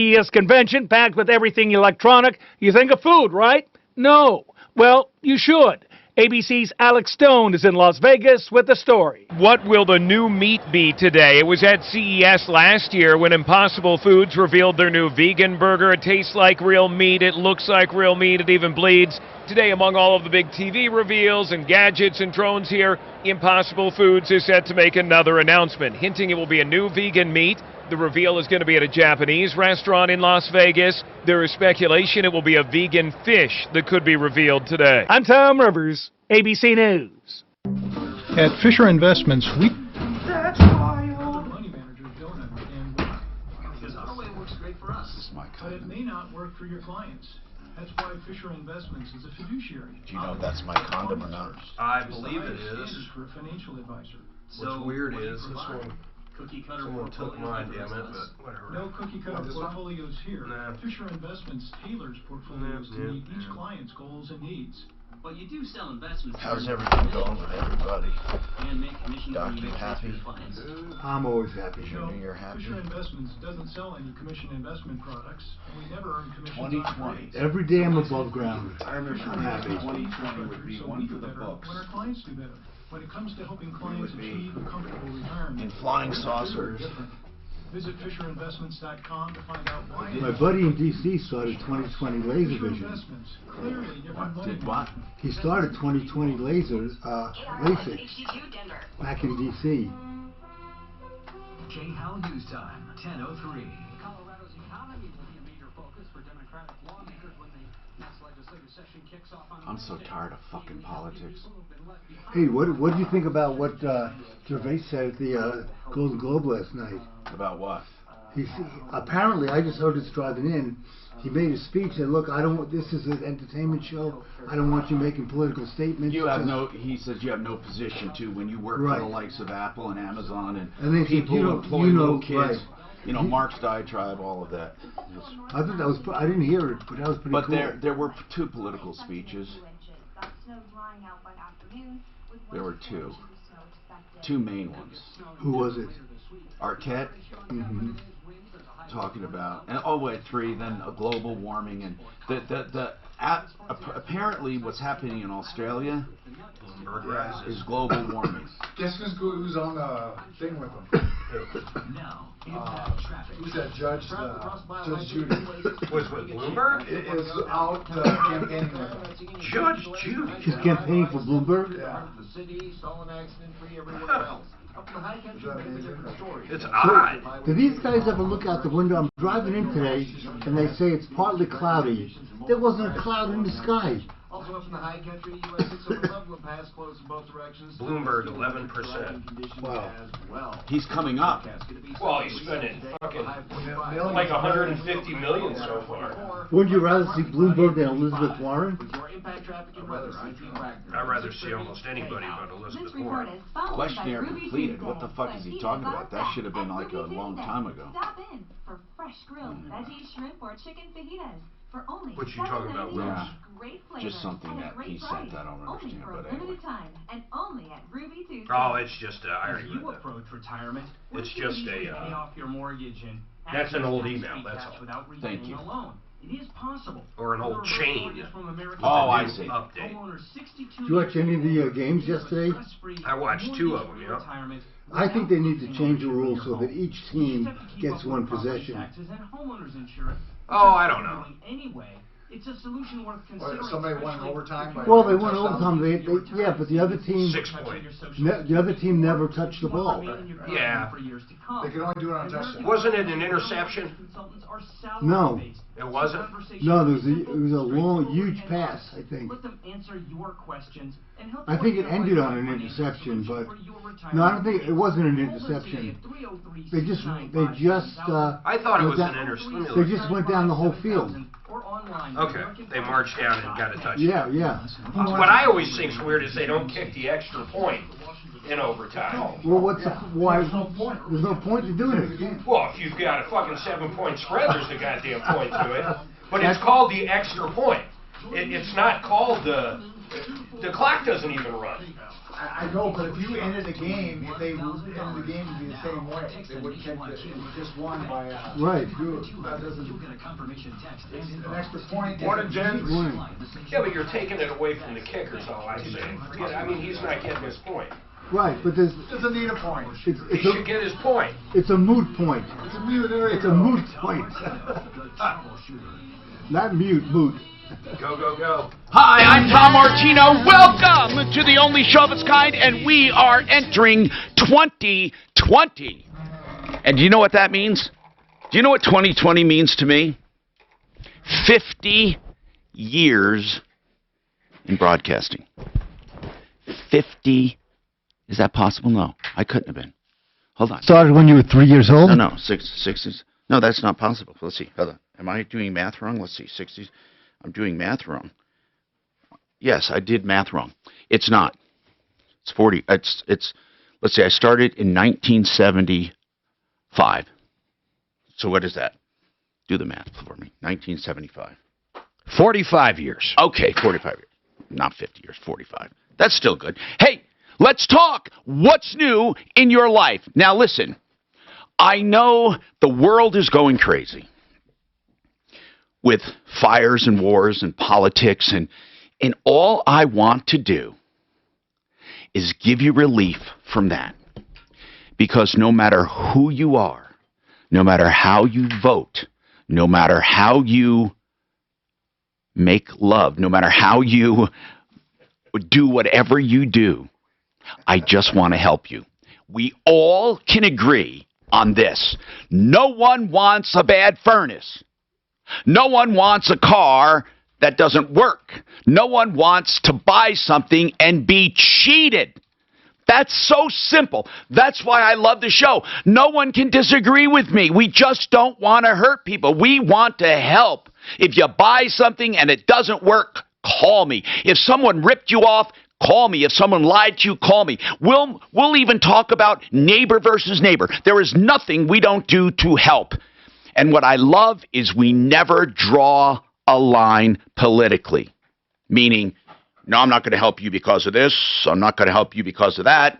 CES convention packed with everything electronic. You think of food, right? No. Well, you should. ABC's Alex Stone is in Las Vegas with the story. What will the new meat be today? It was at CES last year when Impossible Foods revealed their new vegan burger. It tastes like real meat. It looks like real meat. It even bleeds. Today, among all of the big TV reveals and gadgets and drones here, Impossible Foods is set to make another announcement, hinting it will be a new vegan meat. The reveal is going to be at a Japanese restaurant in Las Vegas. There is speculation it will be a vegan fish that could be revealed today. I'm Tom Rivers, ABC News. At Fisher Investments, we... That's wild. Money managers don't understand why. Because our way works great for us. This is my kind. But it may not work for your clients. That's why Fisher Investments is a fiduciary. Do you know if that's my condom or not? I believe it is. For a financial advisor. What's weird is this one. Cookie cutter Someone took mine, damn it, but whatever. No cookie cutter portfolios here. Nah. Fisher Investments tailors portfolios to meet each client's goals and needs. But you do sell investments. How's everything going with everybody? And make commissions Doc, when you make happy? clients. I'm always happy. No, You're happy? Fisher Investments doesn't sell any commission investment products, and we never earn commissions on 2020. trades. Every day I'm above ground. I remember Fisher I'm happy. Investments 2020 would be so one we for do the better books. when our clients do better. When it comes to helping clients would be achieve a comfortable retirement. in flying we're saucers. different. Visit FisherInvestments.com to find out why. My buddy in D.C. started 2020 Laser Fisher Vision. Investments, clearly different money. Did what? He started 2020 Lasers, LASIK, back in D.C. J. Howell News Time, 10:03. Colorado's economy will be a major focus for Democratic lawmakers when the next legislative session kicks off on I'm so tired of fucking politics. Hey, what did you think about what Gervais said at the Golden Globe last night? About what? Apparently, I just heard this driving in. He made a speech that, look, I don't want, this is an entertainment show. I don't want you making political statements. You have no, he says you have no position to when you work for the likes of Apple and Amazon and they people said, who employ little kids. Right. You know, Mark's diatribe, all of that. I thought that was, I didn't hear it, but that was pretty cool. But there were two political speeches. There were two main ones. Who was it? Arquette, talking about, and three, then a global warming, and apparently what's happening in Australia is global warming. Guess who's on the thing with them? Now, who's that judge? Judge Judy. Was with Bloomberg? Is out campaigning with them. Judge Judy. She's campaigning for Bloomberg? Yeah. The city, stalling accident free everywhere else. Up in the high country, maybe a different story. It's odd. Do these guys ever look out the window? I'm driving in today, and they say it's partly cloudy. There wasn't a cloud in the sky. Also up in the high country, US 611 will pass close in both directions. Bloomberg, 11%. Wow. He's coming up. Well, he's spending fucking like 150 million so far. Wouldn't you rather see Bloomberg than Elizabeth Warren? I'd rather see almost anybody but Elizabeth Warren. Questionnaire completed. What the fuck is he talking about? That should have been like a long time ago. Stop in for fresh grilled veggie, shrimp, or chicken fajitas. For only What you talking about, Rose? Yeah. Great flavor Just something that he sent. I don't understand, but anyway. time and only at Ruby Tuesday. Oh, it's just I already you read that. approach retirement, It's just pay a. off your mortage and That's an old access email, tax that's all. without Thank repaying you. a loan. It is possible. Or an old Reverse chain. mortgage from American Oh, I Family. see. Update. Homeowners 62 Did you watch any of the games yesterday? I watched two of them, yeah. Retirement I think they need to change the rules so that each team gets one possession. taxes and homeowners insurance. Oh, I don't know. Anyway, it's a solution worth considering. Somebody won overtime. Well, they won overtime. Yeah, but the other team, 6 points. the other team never touched the ball. Yeah. They can only do it on a touchdown. Wasn't it an interception? No. It wasn't? No, it was a long, huge pass, I think. Let them answer your questions and help I think it ended on an interception, but no, I don't think it wasn't an interception. They just I thought it was an interception. They just went down the whole field. Okay, they marched down and got a touchdown. Yeah, yeah. What I always think's weird is they don't kick the extra point in overtime. Well, why? There's no point to doing it. Well, if you've got a fucking 7-point spread, there's a goddamn point to it. But it's called the extra point. It's not called the clock doesn't even run. I know, but if you ended the game, if they ended the game, it'd be the same way. They wouldn't catch it. It just won by Right. That doesn't. It's an extra point. Morning, Jen. Morning. Yeah, but you're taking it away from the kicker, is all I say. Forget it. I mean, he's not getting his point. Right, but there's Doesn't need a point. He should get his point. it's a moot point. It's a mute. There you It's a go. moot point. Not mute, moot. Go, go, go. Hi, I'm Tom Martino. Welcome to the only show of its kind, and we are entering 2020. And do you know what that means? Do you know what 2020 means to me? 50 years in broadcasting. 50. Is that possible? No, I couldn't have been. Hold on. Started when you were 3 years old? No, 60s. No, that's not possible. Let's see. Hold on. Am I doing math wrong? Let's see. 60s. I'm doing math wrong. Yes, I did math wrong. It's not. It's 40. It's. Let's see. I started in 1975. So what is that? Do the math for me. 1975. 45 years. Okay, 45 years. Not 50 years. 45. That's still good. Hey, let's talk. What's new in your life? Now listen. I know the world is going crazy with fires and wars and politics, and all I want to do is give you relief from that. Because no matter who you are, no matter how you vote, no matter how you make love, no matter how you do whatever you do, I just want to help you. We all can agree on this. No one wants a bad furnace. No one wants a car that doesn't work. No one wants to buy something and be cheated. That's so simple. That's why I love the show. No one can disagree with me. We just don't want to hurt people. We want to help. If you buy something and it doesn't work, call me. If someone ripped you off, call me. If someone lied to you, call me. We'll even talk about neighbor versus neighbor. There is nothing we don't do to help. And what I love is we never draw a line politically, meaning, no, I'm not going to help you because of this. I'm not going to help you because of that.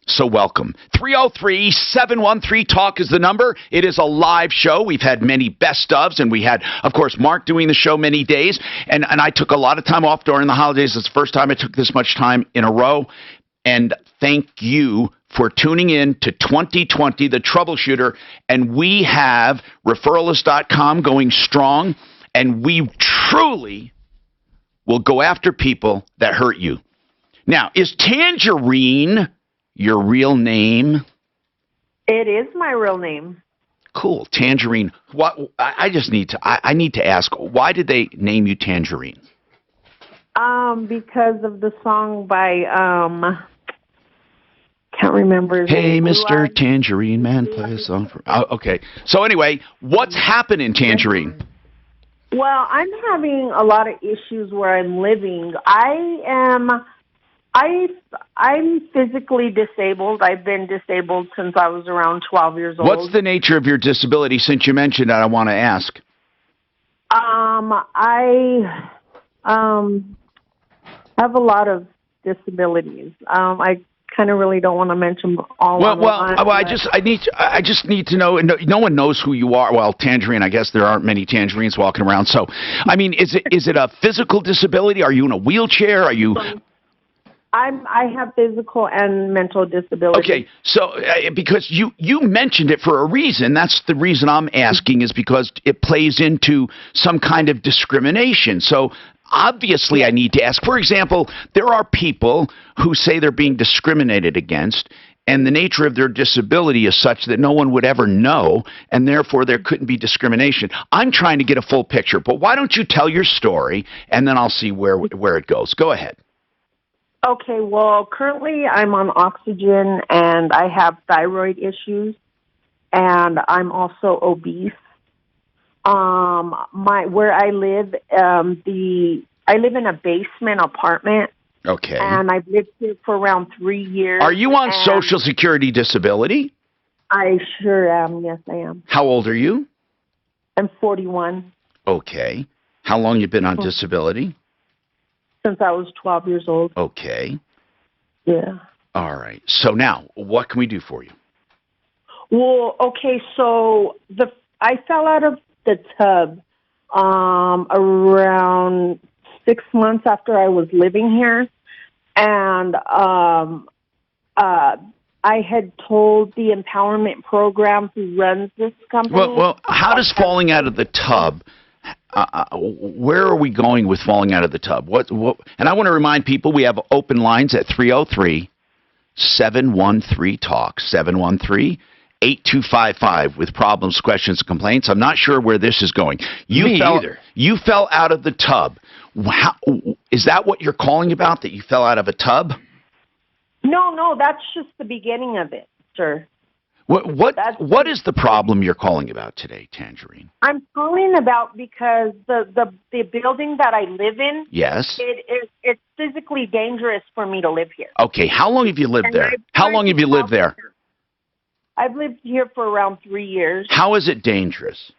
So welcome. 303-713-TALK is the number. It is a live show. We've had many best ofs, and we had, of course, Mark doing the show many days. And I took a lot of time off during the holidays. It's the first time I took this much time in a row. And thank you for tuning in to 2020, the Troubleshooter. And we have referralist.com going strong, and we truly will go after people that hurt you. Now, is Tangerine your real name? It is my real name. Cool, Tangerine. What? I need to ask, why did they name you Tangerine? Because of the song by can't remember his Hey, name. Mr. Tangerine Man, play a song for. Oh, okay. So anyway, what's happening, Tangerine? Well, I'm having a lot of issues where I'm living. I'm physically disabled. I've been disabled since I was around 12 years old. What's the nature of your disability? Since you mentioned that, I want to ask. I have a lot of disabilities. I kind of really don't want to mention all of them. I just need to know. No one knows who you are. Well, Tangerine, I guess there aren't many Tangerines walking around. So, I mean, is it a physical disability? Are you in a wheelchair? Are you? I have physical and mental disabilities. Okay, so because you mentioned it for a reason, that's the reason I'm asking, is because it plays into some kind of discrimination. So obviously I need to ask. For example, there are people who say they're being discriminated against, and the nature of their disability is such that no one would ever know, and therefore there couldn't be discrimination. I'm trying to get a full picture, but why don't you tell your story, and then I'll see where it goes. Go ahead. Okay, well, currently I'm on oxygen, and I have thyroid issues, and I'm also obese. Where I live, I live in a basement apartment. Okay. And I've lived here for around 3 years. Are you on Social Security disability? I sure am. Yes, I am. How old are you? I'm 41. Okay. How long you been on disability? since I was 12 years old. Okay. Yeah. All right. So now, what can we do for you? Well, okay, so I fell out of the tub around 6 months after I was living here, and I had told the empowerment program who runs this company. Well, how does falling out of the tub? Where are we going with falling out of the tub? What? And I want to remind people we have open lines at 303-713-TALK, 713-8255 with problems, questions, and complaints. I'm not sure where this is going. Me either. You fell out of the tub. Is that what you're calling about, that you fell out of a tub? No, that's just the beginning of it, sir. What is the problem you're calling about today, Tangerine? I'm calling about because the building that I live in, yes, it's physically dangerous for me to live here. Okay, how long have you lived there? How long have you lived there? I've lived here for around 3 years. How is it dangerous?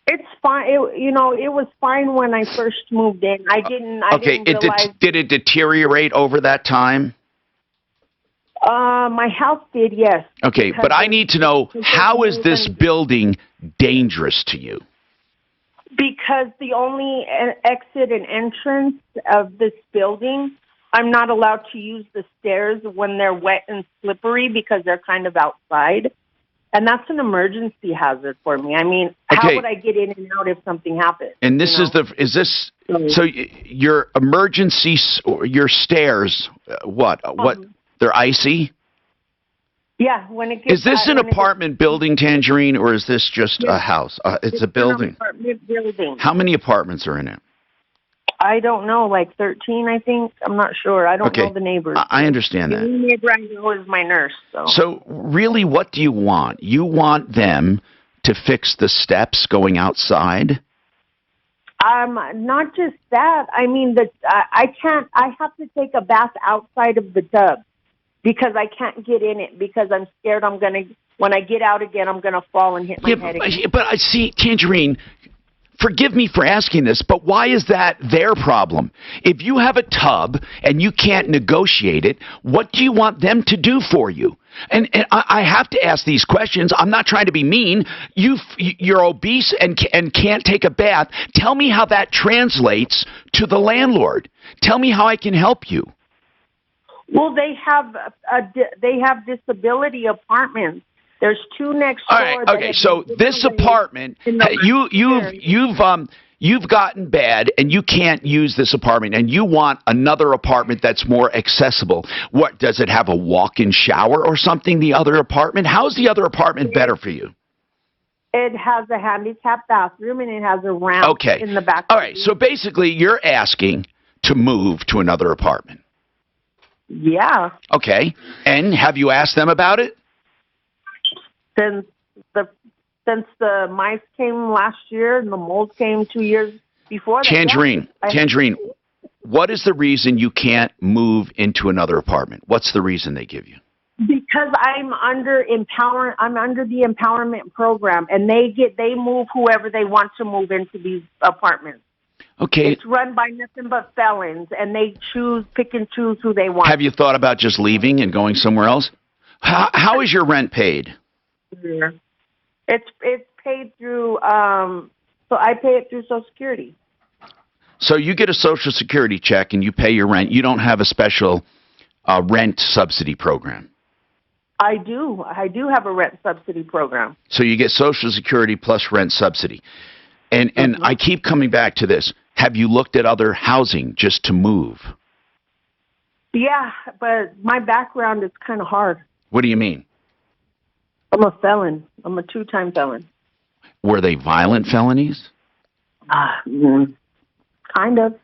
It's fine. It was fine when I first moved in. I didn't realize. Did it deteriorate over that time? My house did, yes. Okay, but I need to know, how is this building dangerous to you? Because the only exit and entrance of this building, I'm not allowed to use the stairs when they're wet and slippery because they're kind of outside. And that's an emergency hazard for me. I mean, how would I get in and out if something happened? And this so your emergency, your stairs, what? They're icy? Yeah, when it gets. Is this an apartment building, Tangerine, or is this just a house? It's a building. An apartment building. How many apartments are in it? I don't know, like 13, I think. I'm not sure. I don't know the neighbors. I understand that. The only neighbor I know is my nurse. So really, what do you want? You want them to fix the steps going outside? Not just that. I mean, I can't. I have to take a bath outside of the tub because I can't get in it because I'm scared when I get out again, I'm gonna fall and hit my head again. But I see, Tangerine, forgive me for asking this, but why is that their problem? If you have a tub and you can't negotiate it, what do you want them to do for you? And I have to ask these questions. I'm not trying to be mean. You're obese and can't take a bath. Tell me how that translates to the landlord. Tell me how I can help you. Well, they have disability apartments. There's two next door. All right. Okay. So this apartment, you've gotten bad, and you can't use this apartment, and you want another apartment that's more accessible. What, does it have a walk-in shower or something? The other apartment? How is the other apartment better for you? It has a handicapped bathroom, and it has a ramp in the back. All right. So basically, you're asking to move to another apartment. Yeah. Okay. And have you asked them about it? Since the mice came last year and the mold came 2 years before that. Tangerine, what is the reason you can't move into another apartment? What's the reason they give you? Because I'm under the empowerment program, and they move whoever they want to move into these apartments. Okay. It's run by nothing but felons, and they pick and choose who they want. Have you thought about just leaving and going somewhere else? How is your rent paid? Yeah. It's paid through, so I pay it through Social Security. So you get a Social Security check and you pay your rent. You don't have a special rent subsidy program? I do. I do have a rent subsidy program. So you get Social Security plus rent subsidy. And I keep coming back to this. Have you looked at other housing just to move? Yeah, but my background is kind of hard. What do you mean? I'm a felon. I'm a 2-time felon. Were they violent felonies? Kind of.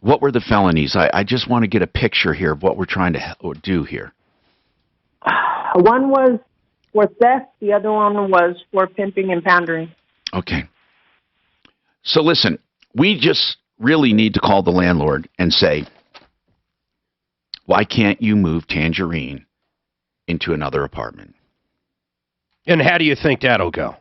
What were the felonies? I just want to get a picture here of what we're trying to do here. One was for theft. The other one was for pimping and pandering. Okay. So listen, we just really need to call the landlord and say, why can't you move Tangerine into another apartment? And how do you think that'll go?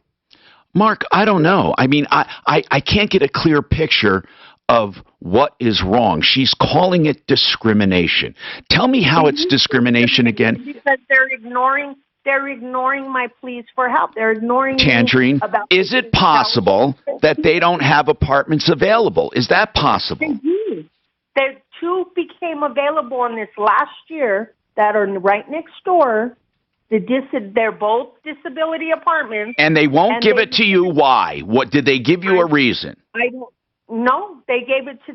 Mark, I don't know. I mean, I can't get a clear picture of what is wrong. She's calling it discrimination. Tell me how it's discrimination again. Because they're ignoring my pleas for help. They're ignoring Tangerine, me about is it possible that they don't have apartments available? Is that possible? They do. The two became available in this last year that are right next door. They're both disability apartments. And they won't give it to you. Why? What did they give you a reason? I don't know. They gave it to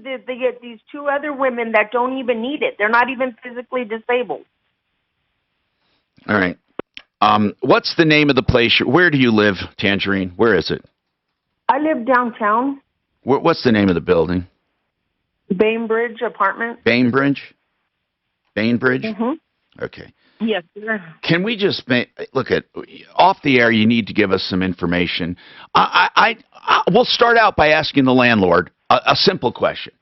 these two other women that don't even need it. They're not even physically disabled. All right. What's the name of the place? Where do you live, Tangerine? Where is it? I live downtown. What's the name of the building? Bainbridge Apartment. Bainbridge? Bainbridge? Mm-hmm. Okay. Yes, sir. Can we just look at off the air? You need to give us some information. We'll start out by asking the landlord a simple question: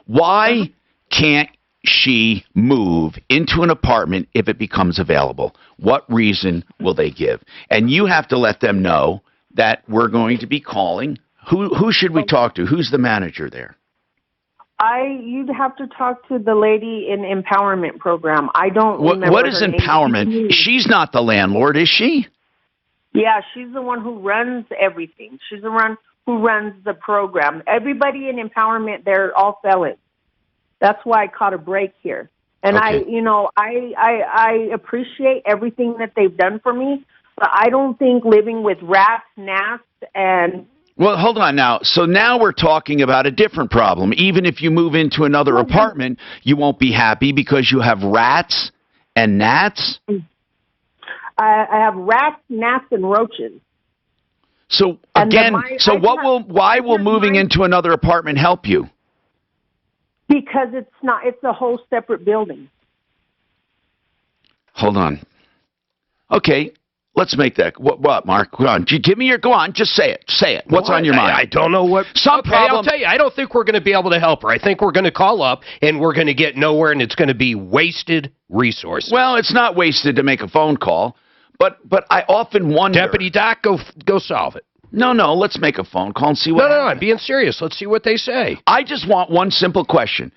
why can't she move into an apartment if it becomes available? What reason will they give? And you have to let them know that we're going to be calling. Who should we talk to? Who's the manager there? You'd have to talk to the lady in empowerment program. I don't remember. What is empowerment? She's not the landlord, is she? Yeah, she's the one who runs everything. She's the one who runs the program. Everybody in empowerment, they're all felons. That's why I caught a break here. And okay. I appreciate everything that they've done for me, but I don't think living with rats, gnats, and... Well, hold on now. So now we're talking about a different problem. Even if you move into another apartment, you won't be happy because you have rats and gnats? I have rats, gnats, and roaches. So, again, why will moving into another apartment help you? Because it's a whole separate building. Hold on. Okay. Let's make that. What, Mark? Go on. Go on. Just say it. Say it. What's on your mind? I don't know what. I'll tell you. I don't think we're going to be able to help her. I think we're going to call up and we're going to get nowhere, and it's going to be wasted resources. Well, it's not wasted to make a phone call, but I often wonder. Deputy Doc, go solve it. No. Let's make a phone call and see what. No. I'm being serious. Let's see what they say. I just want one simple question.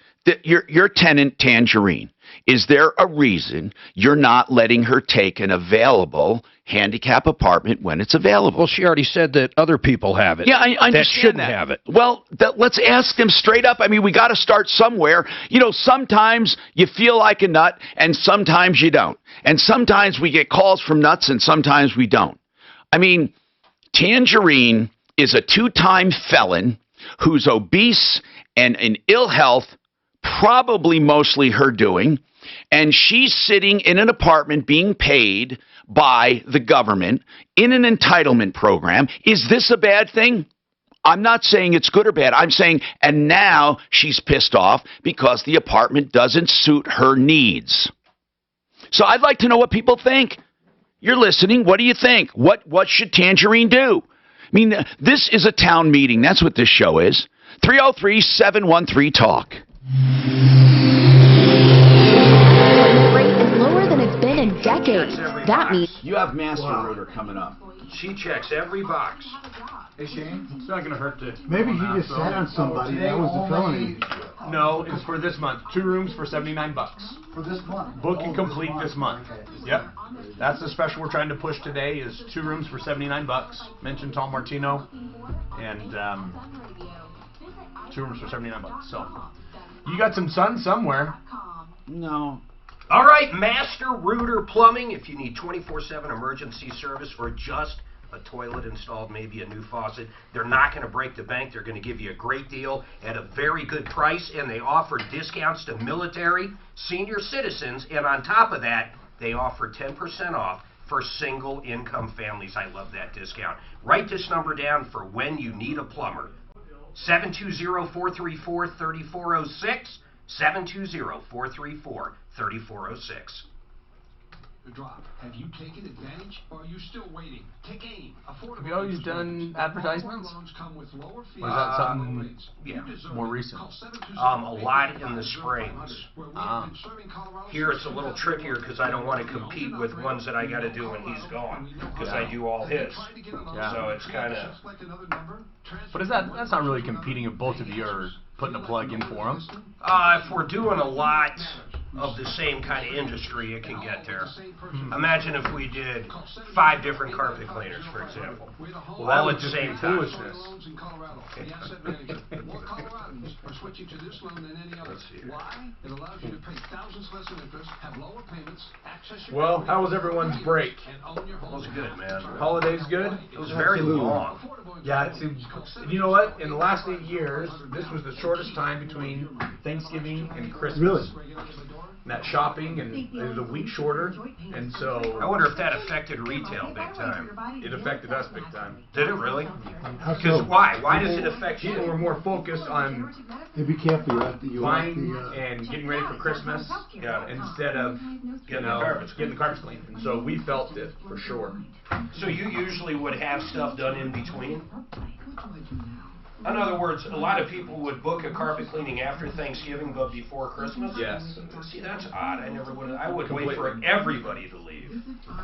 Your tenant, Tangerine, is there a reason you're not letting her take an available handicap apartment when it's available? Well, she already said that other people have it. Yeah, I understand that shouldn't have it. Well, let's ask them straight up. I mean, we got to start somewhere. Sometimes you feel like a nut, and sometimes you don't. And sometimes we get calls from nuts, and sometimes we don't. I mean, Tangerine is a 2-time felon who's obese and in ill health, probably mostly her doing, and she's sitting in an apartment being paid by the government in an entitlement program. Is this a bad thing? I'm not saying it's good or bad. I'm saying, and now she's pissed off because the apartment doesn't suit her needs. So I'd like to know what people think. You're listening. What do you think? What should Tangerine do? I mean, this is a town meeting. That's what this show is. 303-713-TALK. Rate is lower than it's been in decades. That means you have Master Rooter coming up. She checks every box. Hey, Shane? It's not going to hurt to... Maybe he just sat on somebody. That was the felony. No, it's for this month. 2 rooms for $79. For this month? Book and complete this month. Yep. That's the special we're trying to push today is 2 rooms for $79. Mention Tom Martino. And 2 rooms for $79. So, you got some sun somewhere. No. All right, Master Rooter Plumbing. If you need 24/7 emergency service for just a toilet installed, maybe a new faucet, they're not going to break the bank. They're going to give you a great deal at a very good price, and they offer discounts to military, senior citizens, and on top of that, they offer 10% off for single income families. I love that discount. Write this number down for when you need a plumber. 720-434-3406, 720-434-3406. The drop. Have you taken advantage, or are you still waiting? Take aim. Have you always done advertisements? Come with lower fees. Or is that something Yeah. more recent? A lot in the Springs. Here it's a little trickier because I don't want to compete with ones that I got to do when he's gone, because I do all his. Yeah. So it's kind of. But that's not really competing if both of you are putting a plug in for them? If we're doing a lot of the same kind of industry, it can get there. Imagine if we did 5 different carpet cleaners, for example, all at the same time. Foolishness. Well, how was everyone's break? It was good, man. Holidays good? It was very long. Yeah, it seems. You know what? In the last 8 years, this was the shortest time between Thanksgiving and Christmas. Really? That shopping, and it was a week shorter, and so I wonder if that affected retail big time. it affected us big time. Did it really? How Because so? why? Why does it affect People you? were more focused on Hey, be careful. You want buying the, and getting ready for Christmas instead of Getting the carpets getting the carpets cleaned. And so we felt it for sure. So you usually would have stuff done in between? In other words, a lot of people would book a carpet cleaning after Thanksgiving but before Christmas? Yes. See, that's odd. I would wait for Completely. everybody to leave.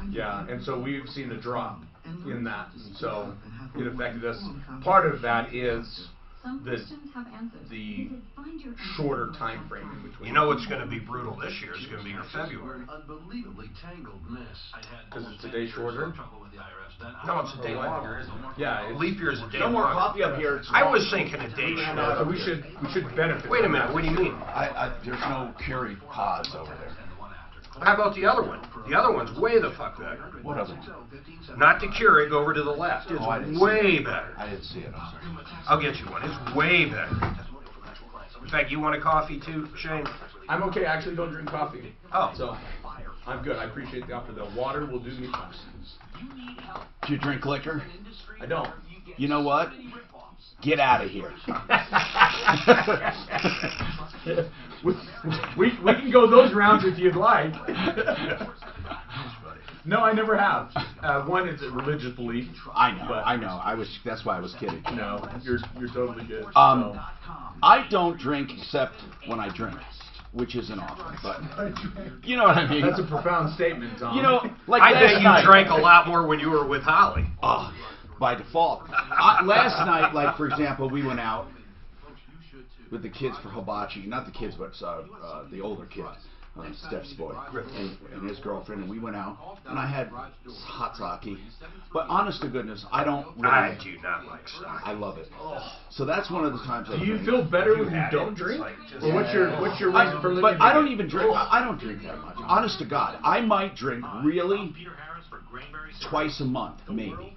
Yeah, and so we've seen a drop in that, and so it affected us. Part of that is the shorter time frame in between. You know what's going to be brutal this year is going to be your February. Unbelievably tangled mess. Because it's a day shorter. No, it's a day longer, isn't it? Yeah, Leap year is a day No more longer. coffee up here. It's I long. was thinking a day shorter. So we should benefit. Wait a from minute, that. what do you mean? There's no Curie pods over there. How about the other one? The other one's way the fuck better. What other one? Not the Keurig over to the left. It's I didn't way see it. better. I didn't see it. I'm sorry. I'll get you one. It's way better. In fact, you want a coffee too, Shane? I'm okay. I actually don't drink coffee. Oh. So I'm good. I appreciate the offer. The water will do me fine. Do you drink liquor? I don't. You know what? Get out of here. we can go those rounds if you'd like. No, I never have. One is a religious belief. I know. But I know. That's why I was kidding. No, you're totally good. I don't drink except when I drink, which isn't often, but you know what I mean. That's a profound statement, Tom. You know, like I last bet you night, drank a lot more when you were with Holly. Oh, by default. Last night, like for example, we went out with the kids for hibachi. Not the kids, but the older kids. Steph's boy and his girlfriend, and we went out, and I had hot sake. But honest to goodness, I don't really. I do not like sake. I love it. So that's one of the times. Do you feel better when you don't drink? Or what's your reason for living? But I don't even drink. I don't drink that much. Honest to God, I might drink really twice a month, maybe.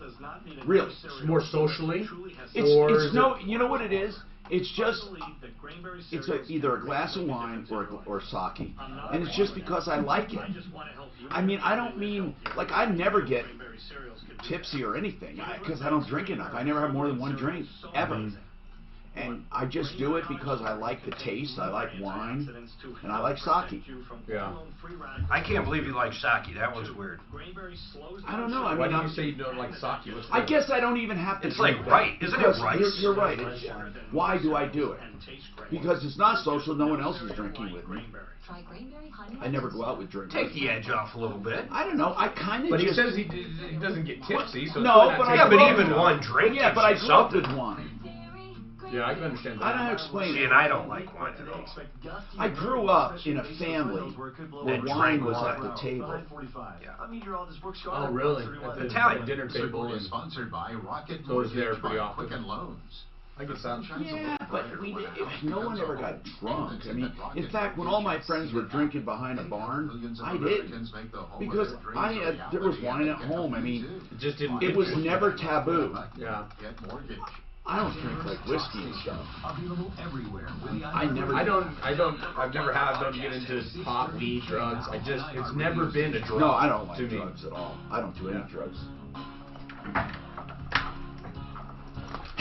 Really. More socially? It's no. You know what it is? It's just, it's either a glass of wine or sake, and it's just because I like it. I mean, I don't mean, like, I never get tipsy or anything, because I don't drink enough. I never have more than one drink, ever. And I just do it because I like the taste, I like wine, and I like sake. Yeah. I can't believe you like sake. That was weird. I don't know. I Why mean, do you say you don't like sake? I guess I don't even have to It's drink like that. rice. Isn't it Because rice? You're right. Why do I do it? Because it's not social. No one else is drinking with me. I never go out with drinks. Take the edge off a little bit. I don't know. I kind of. But just, he says he doesn't get tipsy, so no, but yeah, but even one drink. Yeah, but I grew up with wine. Yeah, I can understand that. I don't know how to explain See, it. and I don't like wine at all. I grew up in a family where wine was at the table. Oh, really? At the Italian dinner table, and Sponsored by Rocket so it's there pretty often. Quicken Loans. I guess that. Yeah, but no one ever got drunk. I mean, in fact, when all my friends were drinking behind a barn, I didn't. Because there was wine at home. I mean, it was never taboo. Yeah. I don't drink like whiskey and stuff. I've never don't get into pot, weed, drugs. It's never been a drug. No, I don't like to drugs at all. I don't do any drugs.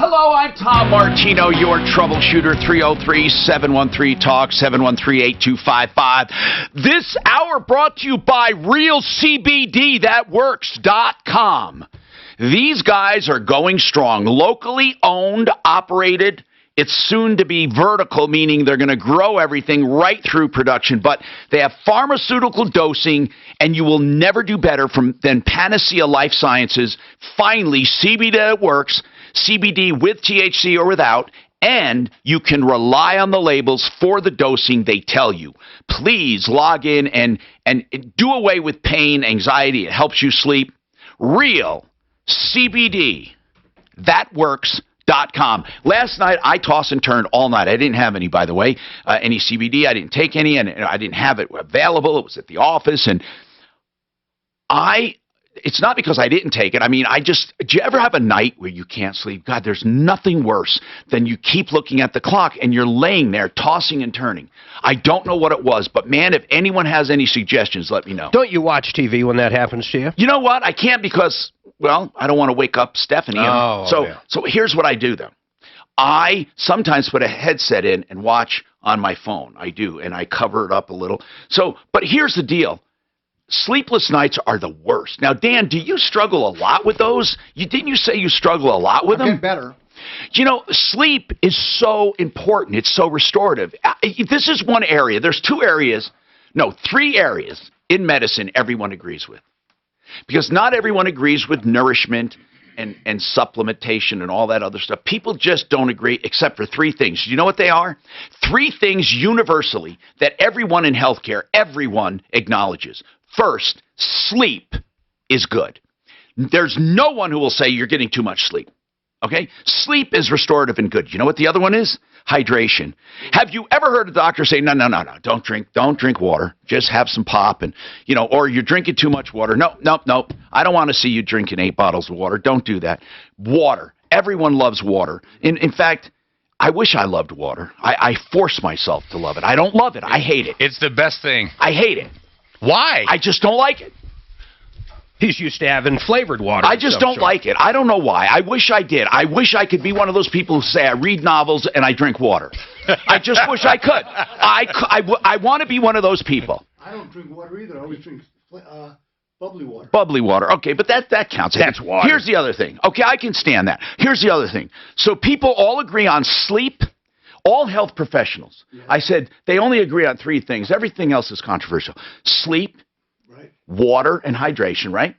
Hello, I'm Tom Martino, your troubleshooter, 303-713-TALK, 713-8255. This hour brought to you by RealCBDThatWorks.com. These guys are going strong, locally owned, operated. It's soon to be vertical, meaning they're going to grow everything right through production, but they have pharmaceutical dosing, and you will never do better than Panacea Life Sciences. Finally, CBD that works, CBD with THC or without, and you can rely on the labels for the dosing they tell you. Please log in and do away with pain, anxiety. It helps you sleep. Real CBD. That works.com. Last night, I tossed and turned all night. I didn't have any, by the way, any CBD. I didn't take any, and I didn't have it available. It was at the office, and it's not because I didn't take it. I mean, do you ever have a night where you can't sleep? God, there's nothing worse than you keep looking at the clock and you're laying there tossing and turning. I don't know what it was, but man, if anyone has any suggestions, let me know. Don't you watch TV when that happens to you? You know what? I can't because, well, I don't want to wake up Stephanie. So here's what I do, though. I sometimes put a headset in and watch on my phone. I do, and I cover it up a little. But here's the deal. Sleepless nights are the worst. Now, Dan, do you struggle a lot with those? Didn't you say you struggle a lot with them? I get better. You know, sleep is so important. It's so restorative. This is one area. There's 3 areas in medicine everyone agrees with. Because not everyone agrees with nourishment and supplementation and all that other stuff. People just don't agree except for 3 things. You know what they are? 3 things universally that everyone in healthcare, everyone acknowledges. First, sleep is good. There's no one who will say you're getting too much sleep. Okay? Sleep is restorative and good. You know what the other one is? Hydration. Have you ever heard a doctor say, no, don't drink water. Just have some pop and, or you're drinking too much water. No. I don't want to see you drinking 8 bottles of water. Don't do that. Water. Everyone loves water. In fact, I wish I loved water. I force myself to love it. I don't love it. I hate it. It's the best thing. I hate it. Why? I just don't like it. He's used to having flavored water. I just don't like it. I don't know why. I wish I did. I wish I could be one of those people who say I read novels and I drink water. I just wish I could. I want to be one of those people. I don't drink water either. I always drink bubbly water. Bubbly water. Okay, but that counts. That's water. Here's the other thing. Okay, I can stand that. Here's the other thing. So people all agree on sleep. All health professionals. Yeah. I said they only agree on 3 things. Everything else is controversial. Sleep, right, water, and hydration, right?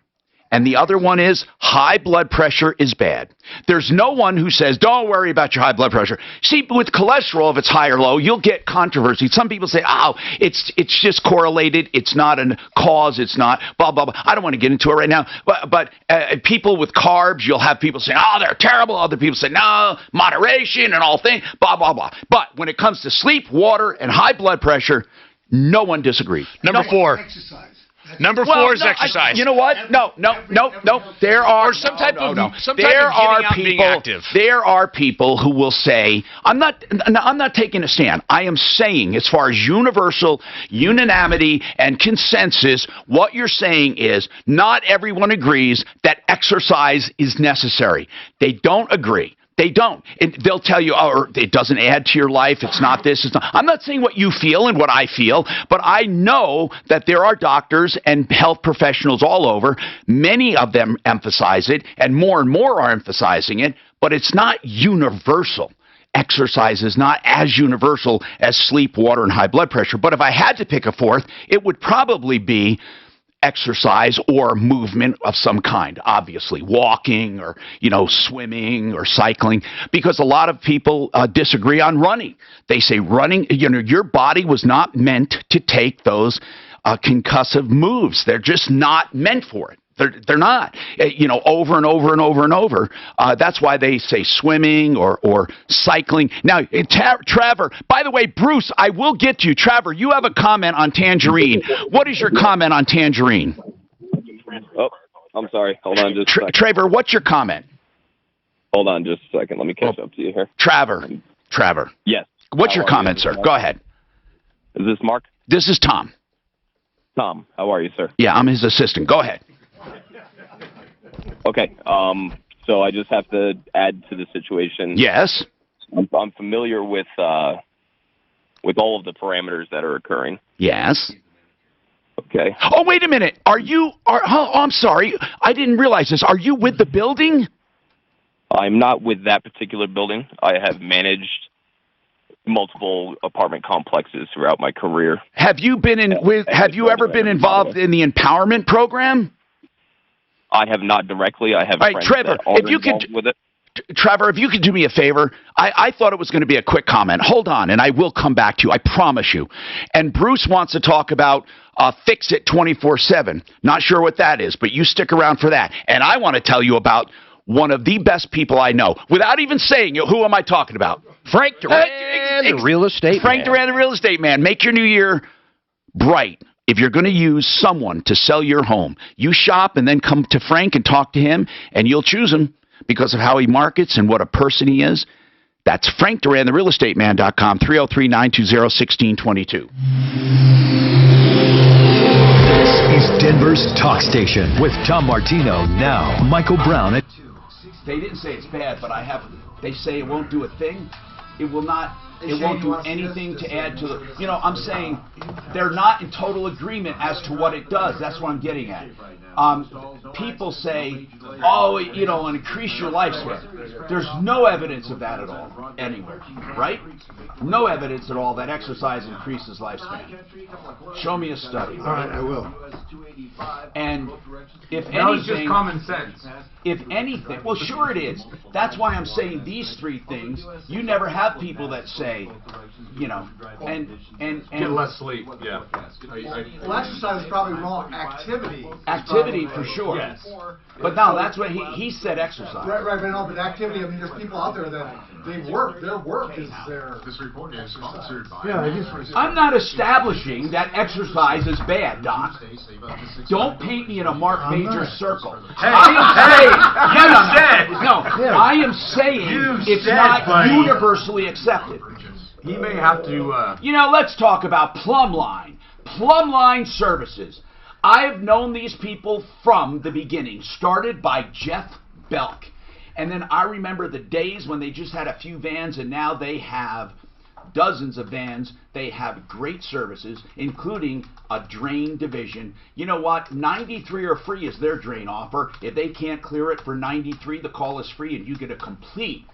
And the other one is high blood pressure is bad. There's no one who says, don't worry about your high blood pressure. See, with cholesterol, if it's high or low, you'll get controversy. Some people say, it's just correlated. It's not a cause. It's not blah, blah, blah. I don't want to get into it right now. But people with carbs, you'll have people say, they're terrible. Other people say, no, moderation and all things, blah, blah, blah. But when it comes to sleep, water, and high blood pressure, no one disagrees. Number 4. Exercise. Number 4 is exercise. You know what? No. There are some type of being active. There are people who will say, I'm not taking a stand. I am saying, as far as universal unanimity and consensus, what you're saying is not everyone agrees that exercise is necessary. They don't agree. They don't. They'll tell you, it doesn't add to your life. It's not this. It's not. I'm not saying what you feel and what I feel, but I know that there are doctors and health professionals all over. Many of them emphasize it, and more are emphasizing it, but it's not universal. Exercise is not as universal as sleep, water, and high blood pressure. But if I had to pick a 4th, it would probably be exercise or movement of some kind, obviously walking or swimming or cycling, because a lot of people disagree on running. They say running, your body was not meant to take those concussive moves. They're just not meant for it. They're not, over and over and over and over. That's why they say swimming or cycling. Now, Trevor, by the way, Bruce, I will get to you. Trevor, you have a comment on tangerine. What is your comment on tangerine? Oh, I'm sorry. Hold on just a second. Trevor, what's your comment? Hold on just a second. Let me catch up to you here. Trevor. Yes. What's your comment, sir? Go ahead. Is this Mark? This is Tom. Tom, how are you, sir? Yeah, I'm his assistant. Go ahead. Okay. So I just have to add to the situation. Yes. I'm familiar with all of the parameters that are occurring. Yes. Okay. Oh, wait a minute. I'm sorry. I didn't realize this. Are you with the building? I'm not with that particular building. I have managed multiple apartment complexes throughout my career. Have you ever been involved in the empowerment program? I have not directly. I have All right, friends Trevor, that are if you involved with it. Trevor, if you could do me a favor, I thought it was going to be a quick comment. Hold on, and I will come back to you. I promise you. And Bruce wants to talk about Fix It 24/7. Not sure what that is, but you stick around for that. And I want to tell you about one of the best people I know. Without even saying it, who am I talking about? Frank Duran, the real estate Frank man. Duran, the real estate man. Make your new year bright. If you're going to use someone to sell your home, you shop and then come to Frank and talk to him, and you'll choose him because of how he markets and what a person he is. That's Frank Duran, therealestateman.com, 303-920-1622. This is Denver's talk station with Tom Martino. Now, Michael Brown at 2. They didn't say it's bad, but they say it won't do a thing. It will not. It won't do anything to add to the. I'm saying they're not in total agreement as to what it does. That's what I'm getting at. People say, it'll increase your lifespan. There's no evidence of that at all anywhere, right? No evidence at all that exercise increases lifespan. Show me a study. All right, I will. And if anything, no, it's just common sense. If anything, well, sure it is. That's why I'm saying these three things. You never have people that say, and get less sleep. Yeah. Well, exercise is probably wrong. Activity for sure. Yes. But no, that's what he said. Exercise. Right. But activity. I mean, there's people out there that they work. Their work is their. This report is sponsored by. I'm not establishing that exercise is bad, Doc. Don't paint me in a Mark Major circle. I am saying it's not universally accepted. He may have to. Let's talk about Plumline. Plumline Services. I have known these people from the beginning, started by Jeff Belk. And then I remember the days when they just had a few vans, and now they have dozens of vans. They have great services, including a drain division. You know what? 93 are free is their drain offer. If they can't clear it for 93, the call is free, and you get a complete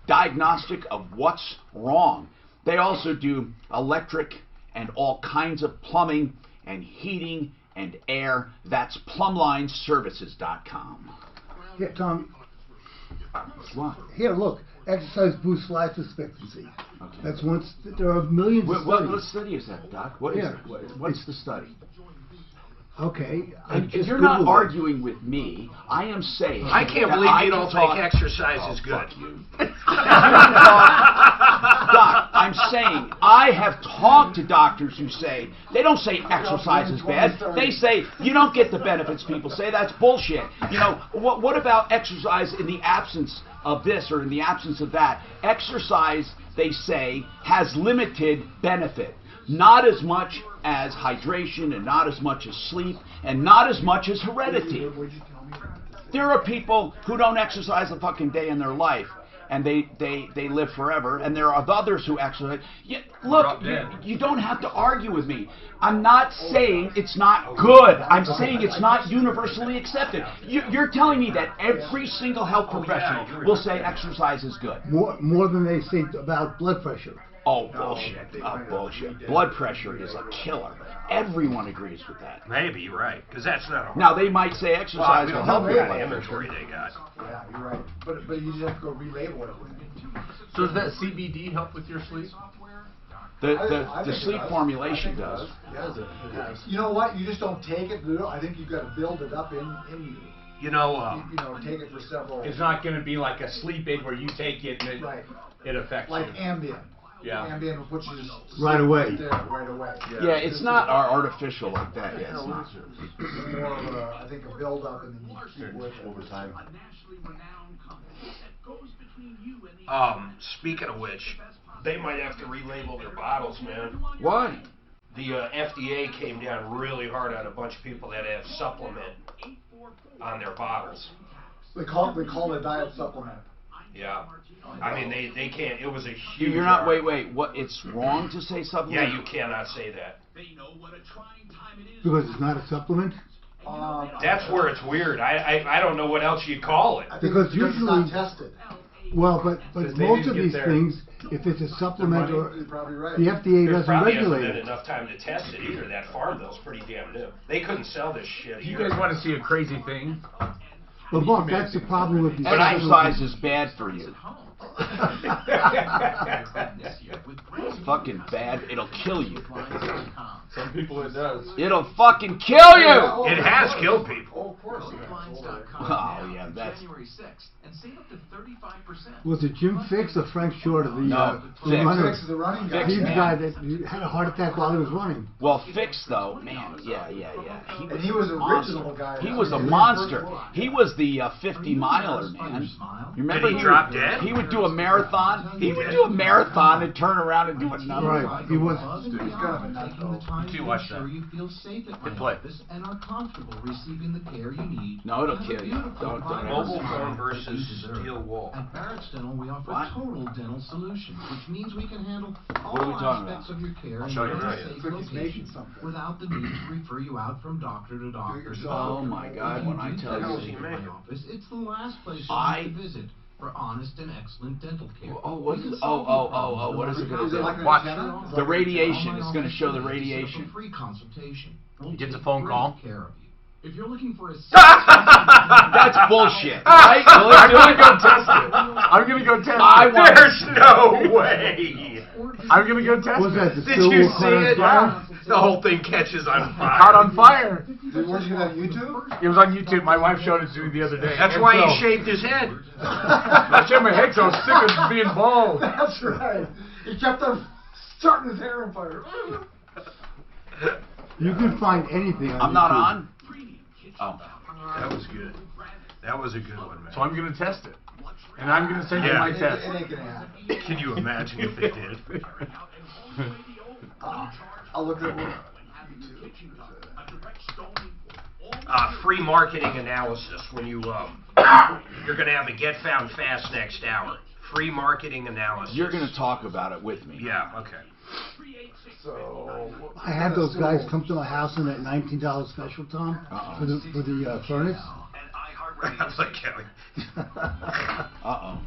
diagnostic of what's wrong. They also do electric and all kinds of plumbing and heating and air. That's plumlineservices.com. Yeah, Tom. What? Here, look. Exercise boosts life expectancy. Okay. That's once. There are millions of studies. What study is that, Doc? What is it? What's the study? Okay. If you're not arguing with me, I am saying. I can't believe you don't think exercise is good. Doc, I'm saying I have talked to doctors who say they don't say exercise is bad. They say you don't get the benefits. People say that's bullshit. What about exercise in the absence of this or in the absence of that? Exercise, they say, has limited benefit. Not as much as hydration and not as much as sleep and not as much as heredity. There are people who don't exercise a fucking day in their life and they live forever, and there are others who exercise. Look, you don't have to argue with me. I'm not saying it's not good. I'm saying it's not universally accepted. You're telling me that every single health professional will say exercise is good. More than they say about blood pressure. Oh, bullshit. Bullshit. Blood pressure is a killer. Everyone agrees with that. Maybe you're right, because that's not a... Now, they might say exercise will help you. The inventory they got. Yeah, you're right. But you just have to go relabel it. So does that CBD help with your sleep? The sleep formulation does. You know what? You just don't take it. I think you've got to build it up in you. Take it for several... It's not going to be like a sleep aid where you take it and it affects you. Like Ambien. Yeah. Ambien will put you right away. Right away. Yeah, it's not artificial like that. Yeah, it's not. It's more of I think, a build up and then you keep with it over time. Speaking of which, they might have to relabel their bottles, man. Why? The FDA came down really hard on a bunch of people that have supplement on their bottles. They call it a diet supplement. Yeah. I mean, they can't. It was a huge. You're not. argument. Wait. What? It's wrong to say supplement. Yeah, you cannot say that. Because it's not a supplement? That's where it's weird. I don't know what else you call it. Because usually it's not tested. Well, but They most didn't of get these their- things, if it's a supplement or You're probably right. the FDA There doesn't probably hasn't regulate been it. enough time to test it either. That Farmville's pretty damn new. They couldn't sell this shit. You here. guys want to see a crazy thing? But Mark, that's the problem with these. Exercise is bad for you. It's fucking bad. It'll kill you. Some people it does. It'll fucking kill you. It has killed people. Oh, of course. Oh yeah, that's. January 6th and save up to 35%. Was it Jim Fix or Frank Short of the, No, the Fix. runner? Fix is the running guy. He's the man. guy that had a heart attack while he was running. Well, Fix though, man, yeah. And he was a original monster. guy. He was a monster. He was the 50-miler, man. You remember? Did he drop dead? He would do a marathon. He would do a marathon and turn around and do another. Right. He was. He's kind of a nut, though. You watch that. You feel safe at Good my play. office and are comfortable receiving the care you need. No, it'll kill you. Don't Mobile ever. phone versus steel wool. At Barrett's Dental, we offer What? total dental solutions, which means we can handle all What are we talking aspects of your care I'll in show you one right safe here. It's making location something. without the need to refer you out from doctor to doctor. yourself. Oh my God! When I tell If you. you my office, it's the last place you I- need to visit for honest and excellent dental care. Oh, what We is can it? solve Oh, your problems what is it gonna Is it do? like an Watch. antenna? The radiation is going to show the radiation. Free consultation. He gets a phone call. Care of you. If you're looking for a That's bullshit, right? I'm gonna go test it. I'm gonna go test it. There's no way. I'm gonna go test Was that the Did still you will see cut it? on fire? The whole thing catches on fire. Caught on fire. Where'd you get that on YouTube? It was on YouTube. My wife showed it to me the other day. That's And why so- he shaved his head. I shaved my head because I was sick of being bald. That's right. He kept on starting his hair on fire. You can find anything on I'm not YouTube. on. Oh. That was good. That was a good one, man. So I'm gonna test it, and I'm gonna send you Yeah. my It test. ain't gonna happen. Can you imagine if they did? I'll look at it. Free marketing analysis when you you're going to have a Get Found Fast next hour. Free marketing analysis. You're going to talk about it with me. Yeah. Okay. So I had those guys come to my house in that $19 special, Tom, for the furnace. That's like Kelly. Uh-oh.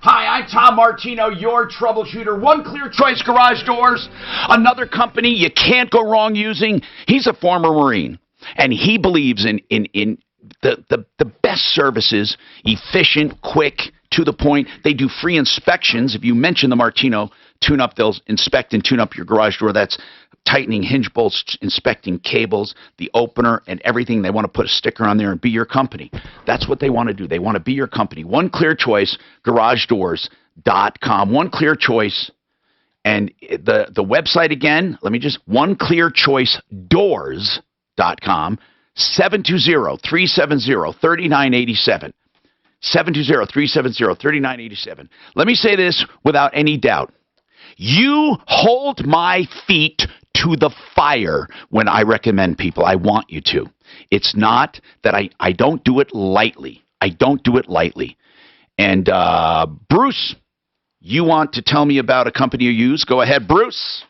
Hi, I'm Tom Martino, your troubleshooter. One Clear Choice Garage Doors, another company you can't go wrong using. He's a former Marine, and he believes in the best services, efficient, quick, to the point. They do free inspections. If you mention the Martino tune-up, they'll inspect and tune up your garage door. That's tightening hinge bolts, inspecting cables, the opener, and everything. They want to put a sticker on there and be your company. That's what they want to do. They want to be your company. One Clear Choice, GarageDoors.com. One Clear Choice. And the website again, let me just, OneClearChoiceDoors.com, 720-370-3987. 720-370-3987. Let me say this without any doubt. You hold my feet to the fire when I recommend people. I want you to. It's not that I don't do it lightly. I don't do it lightly. And Bruce, you want to tell me about a company you use? Go ahead, Bruce.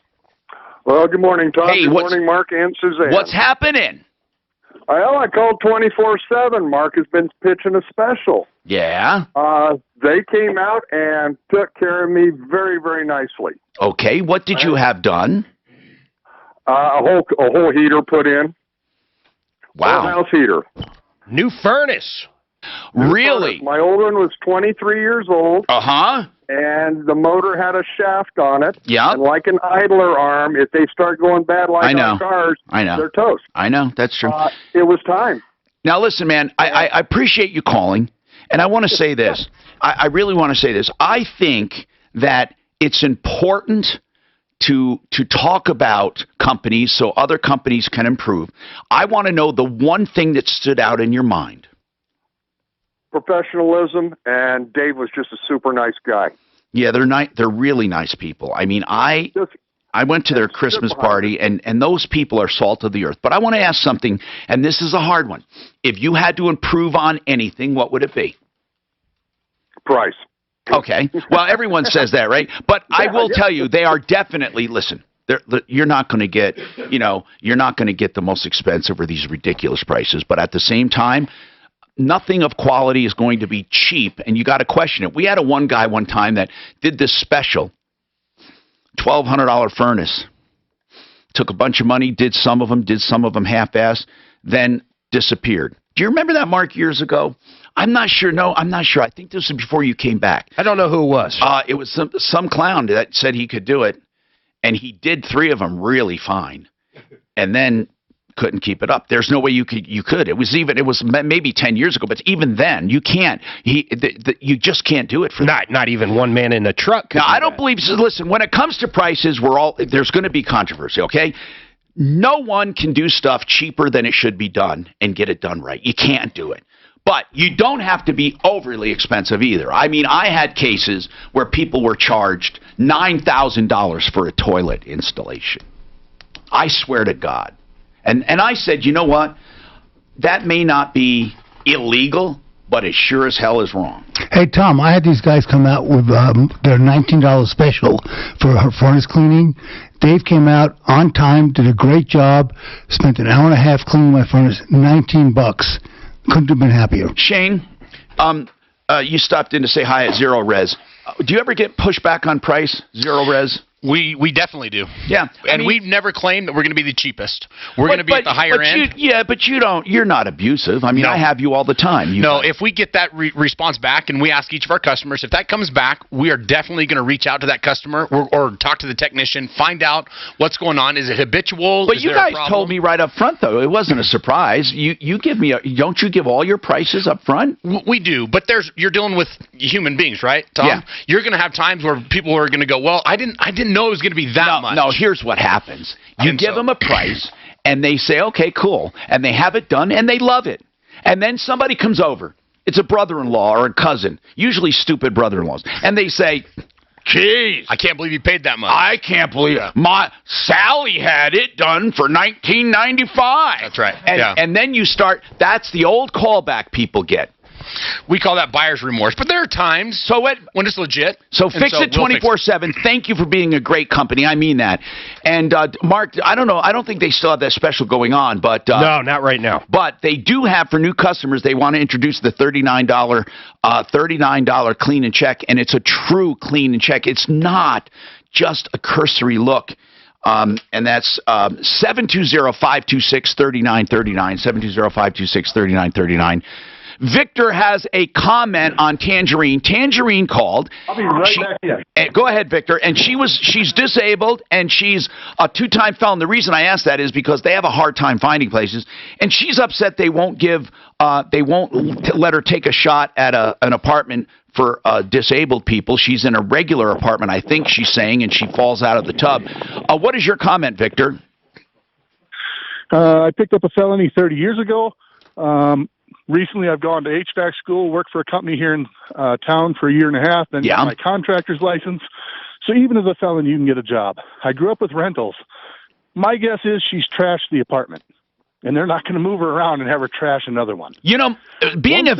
Well, good morning, Tom. Hey, good morning, Mark and Suzanne. What's happening? Well, I called 24/7. Mark has been pitching a special. Yeah. They came out and took care of me very, very nicely. Okay, what did you have done? A whole heater put in. Wow. Whole house heater. New furnace. Really? My old one was 23 years old. Uh-huh. And the motor had a shaft on it. Yeah. And like an idler arm, if they start going bad like on cars, I know. they're toast. I know. That's true. It was time. Now, listen, man, I appreciate you calling, and I want to say this. I really want to say this. I think that it's important to talk about companies so other companies can improve. I want to know the one thing that stood out in your mind. Professionalism, and Dave was just a super nice guy. Yeah, they're really nice people. I mean, I went to their Christmas party, and those people are salt of the earth. But I want to ask something, and this is a hard one. If you had to improve on anything, what would it be? Price. Okay. Well, everyone says that, right? But I will tell you, they are definitely, listen, you're not going to get, you're not going to get the most expensive or these ridiculous prices. But at the same time, nothing of quality is going to be cheap, and you got to question it. We had one guy one time that did this special $1,200 furnace. Took a bunch of money, did some of them half-assed, then disappeared. Do you remember that, Mark, years ago? I'm not sure. No, I'm not sure. I think this was before you came back. I don't know who it was. It was some clown that said he could do it, and he did 3 of them really fine, and then couldn't keep it up. There's no way you could. It was maybe 10 years ago, but even then you can't. You just can't do it for not even one man in a truck. Now I don't believe. Listen, when it comes to prices, there's going to be controversy. Okay. No one can do stuff cheaper than it should be done and get it done right. You can't do it. But you don't have to be overly expensive either. I mean, I had cases where people were charged $9,000 for a toilet installation. I swear to God. And I said, you know what? That may not be illegal, but it sure as hell is wrong. Hey, Tom, I had these guys come out with their $19 special for furnace cleaning. Dave came out on time, did a great job, spent an hour and a half cleaning my furnace, $19. Couldn't have been happier. Shane, you stopped in to say hi at Zero Res. Do you ever get pushback on price, Zero Res? We definitely do. Yeah. And we've never claimed that we're going to be the cheapest. We're going to be at the higher end. But you're not abusive. I mean, I have you all the time. If we get that response back and we ask each of our customers, if that comes back, we are definitely going to reach out to that customer or talk to the technician, find out what's going on. Is it habitual? But you guys told me right up front, though. It wasn't a surprise. You give me don't you give all your prices up front? We do, but you're dealing with human beings, right, Tom? Yeah. You're going to have times where people are going to go, well, I didn't know it was going to be that much. No, here's what happens. You give them a price, and they say, okay, cool. And they have it done, and they love it. And then somebody comes over. It's a brother-in-law or a cousin, usually stupid brother-in-laws. And they say, geez, I can't believe you paid that much. I can't believe it. My Sally had it done for $19.95. That's right. And then you start, that's the old callback people get. We call that buyer's remorse, but there are times when it's legit. So fix it 24/7. Thank you for being a great company. I mean that. And Mark, I don't know. I don't think they still have that special going on, but no, not right now. But they do have for new customers. They want to introduce the $39 clean and check, and it's a true clean and check. It's not just a cursory look. And that's 720-526-3939. 720-526-3939. Victor has a comment on Tangerine. Tangerine called. I'll be right back here. Go ahead, Victor. And she's disabled, and she's a 2-time felon. The reason I ask that is because they have a hard time finding places, and she's upset they won't let her take a shot at an apartment for disabled people. She's in a regular apartment, I think she's saying, and she falls out of the tub. What is your comment, Victor? I picked up a felony 30 years ago. Recently, I've gone to HVAC school, worked for a company here in town for a year and a half, then got my contractor's license. So even as a felon, you can get a job. I grew up with rentals. My guess is she's trashed the apartment, and they're not going to move her around and have her trash another one. You know, being a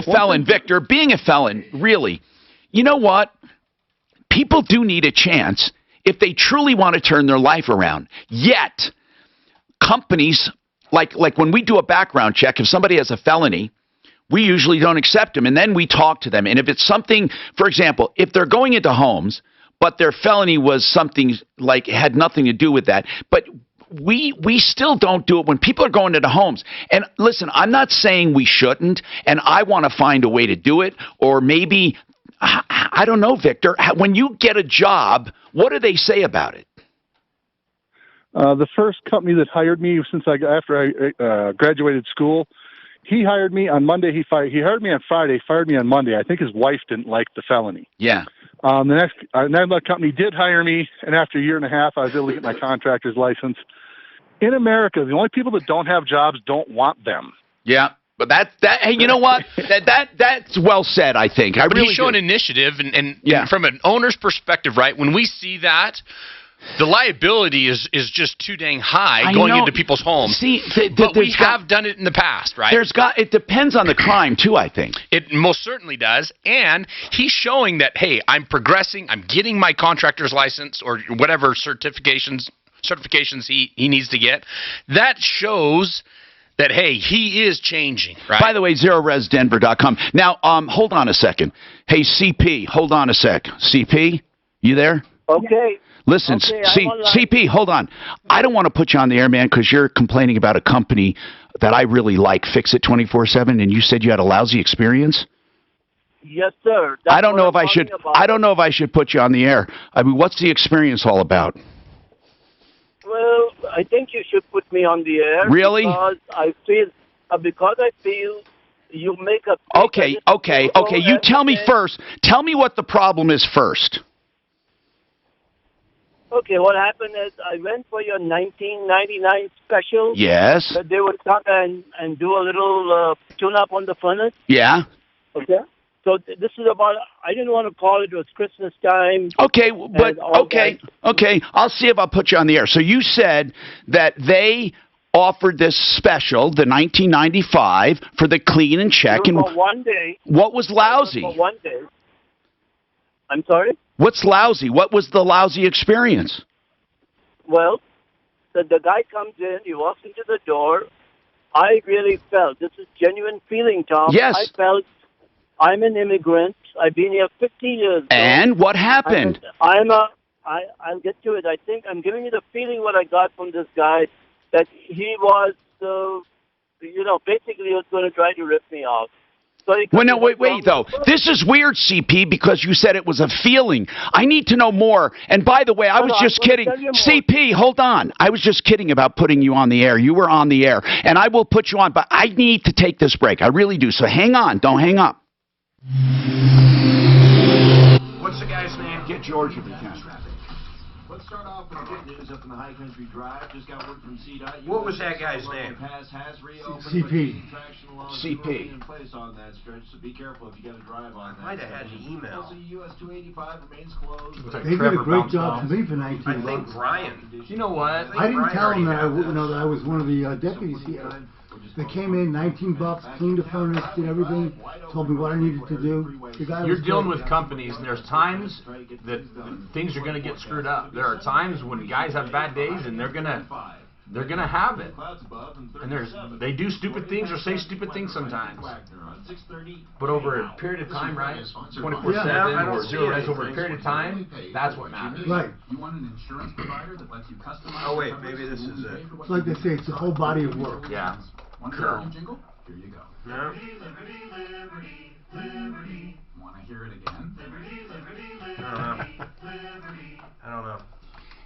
felon, Victor, being a felon, really, you know what? People do need a chance if they truly want to turn their life around. Yet, companies... Like when we do a background check, if somebody has a felony, we usually don't accept them, and then we talk to them. And if it's something, for example, if they're going into homes, but their felony was something like had nothing to do with that, but we still don't do it when people are going into homes. And listen, I'm not saying we shouldn't, and I want to find a way to do it, or maybe, I don't know, Victor, when you get a job, what do they say about it? The first company that hired me after I graduated school, he hired me on Monday. He hired me on Friday, fired me on Monday. I think his wife didn't like the felony. Yeah. That company did hire me, and after a year and a half, I was able to get my contractor's license. In America, the only people that don't have jobs don't want them. Yeah. But hey, you know what? That's well said, I think. But he's showing initiative, and from an owner's perspective, right? When we see that, The liability is just too dang high going into people's homes. See, but we have done it in the past, right? It depends on the crime too, I think. It most certainly does, and he's showing that, hey, I'm progressing, I'm getting my contractor's license or whatever certifications he needs to get. That shows that, hey, he is changing, right? By the way, ZeroResDenver.com. Now, hold on a second. Hey, CP, hold on a sec. CP, you there? Okay. Listen, Okay, CP, hold on. I don't want to put you on the air, man, because you're complaining about a company that I really like, Fix It 24/7, and you said you had a lousy experience. Yes, sir. I don't know if I should. I don't know if I should put you on the air. I mean, what's the experience all about? Well, I think you should put me on the air. Really? Because I feel you make a. Okay. You tell me first. Tell me what the problem is first. Okay, what happened is I went for your 1999 special. Yes. That they would come and do a little tune-up on the furnace. Yeah. Okay. So this is about. I didn't want to call it. It was Christmas time. Okay, but okay. I'll see if I'll put you on the air. So you said that they offered this special, the 1995, for the clean and check, and for 1 day. What was lousy? For 1 day. I'm sorry? What's lousy? What was the lousy experience? Well, the guy comes in, he walks into the door. I really felt, this is genuine feeling, Tom. Yes. I felt I'm an immigrant. I've been here 15 years. And what happened? I'll get to it. I think I'm giving you the feeling what I got from this guy, that he was, basically he was going to try to rip me off. Well, no, wait, though. This is weird, CP, because you said it was a feeling. I need to know more. And by the way, I was just kidding. CP, hold on. I was just kidding about putting you on the air. You were on the air. And I will put you on, but I need to take this break. I really do. So hang on. Don't hang up. What's the guy's name? Get George if you can. Let's start off with good news up in the High Country Drive. Just got word from CDOT. What was that guy's name? CP. CP. In place on that stretch, so be careful if you got to drive on that. Might have had an email. Also, US 285 remains closed. They did a great job for me for 19 I think bucks. Brian. You know what? I didn't tell them that I was one of the deputies here. They came in, 19 bucks, cleaned the furnace, did everything, told me what I needed to do. The guy You're dealing with companies, and there's times that things are going to get screwed up. There are times when guys have bad days, and they're gonna have it. And they do stupid things or say stupid things sometimes. But over a period of time, right? 24/7 or 0 res over a period of time, that's what matters. Right. You want an insurance provider that lets you customize. Oh wait, maybe this is it. It's like they say, it's a whole body of work. Yeah. Sure. Jingle? Here you go. Yeah. Want to hear it again? I don't know.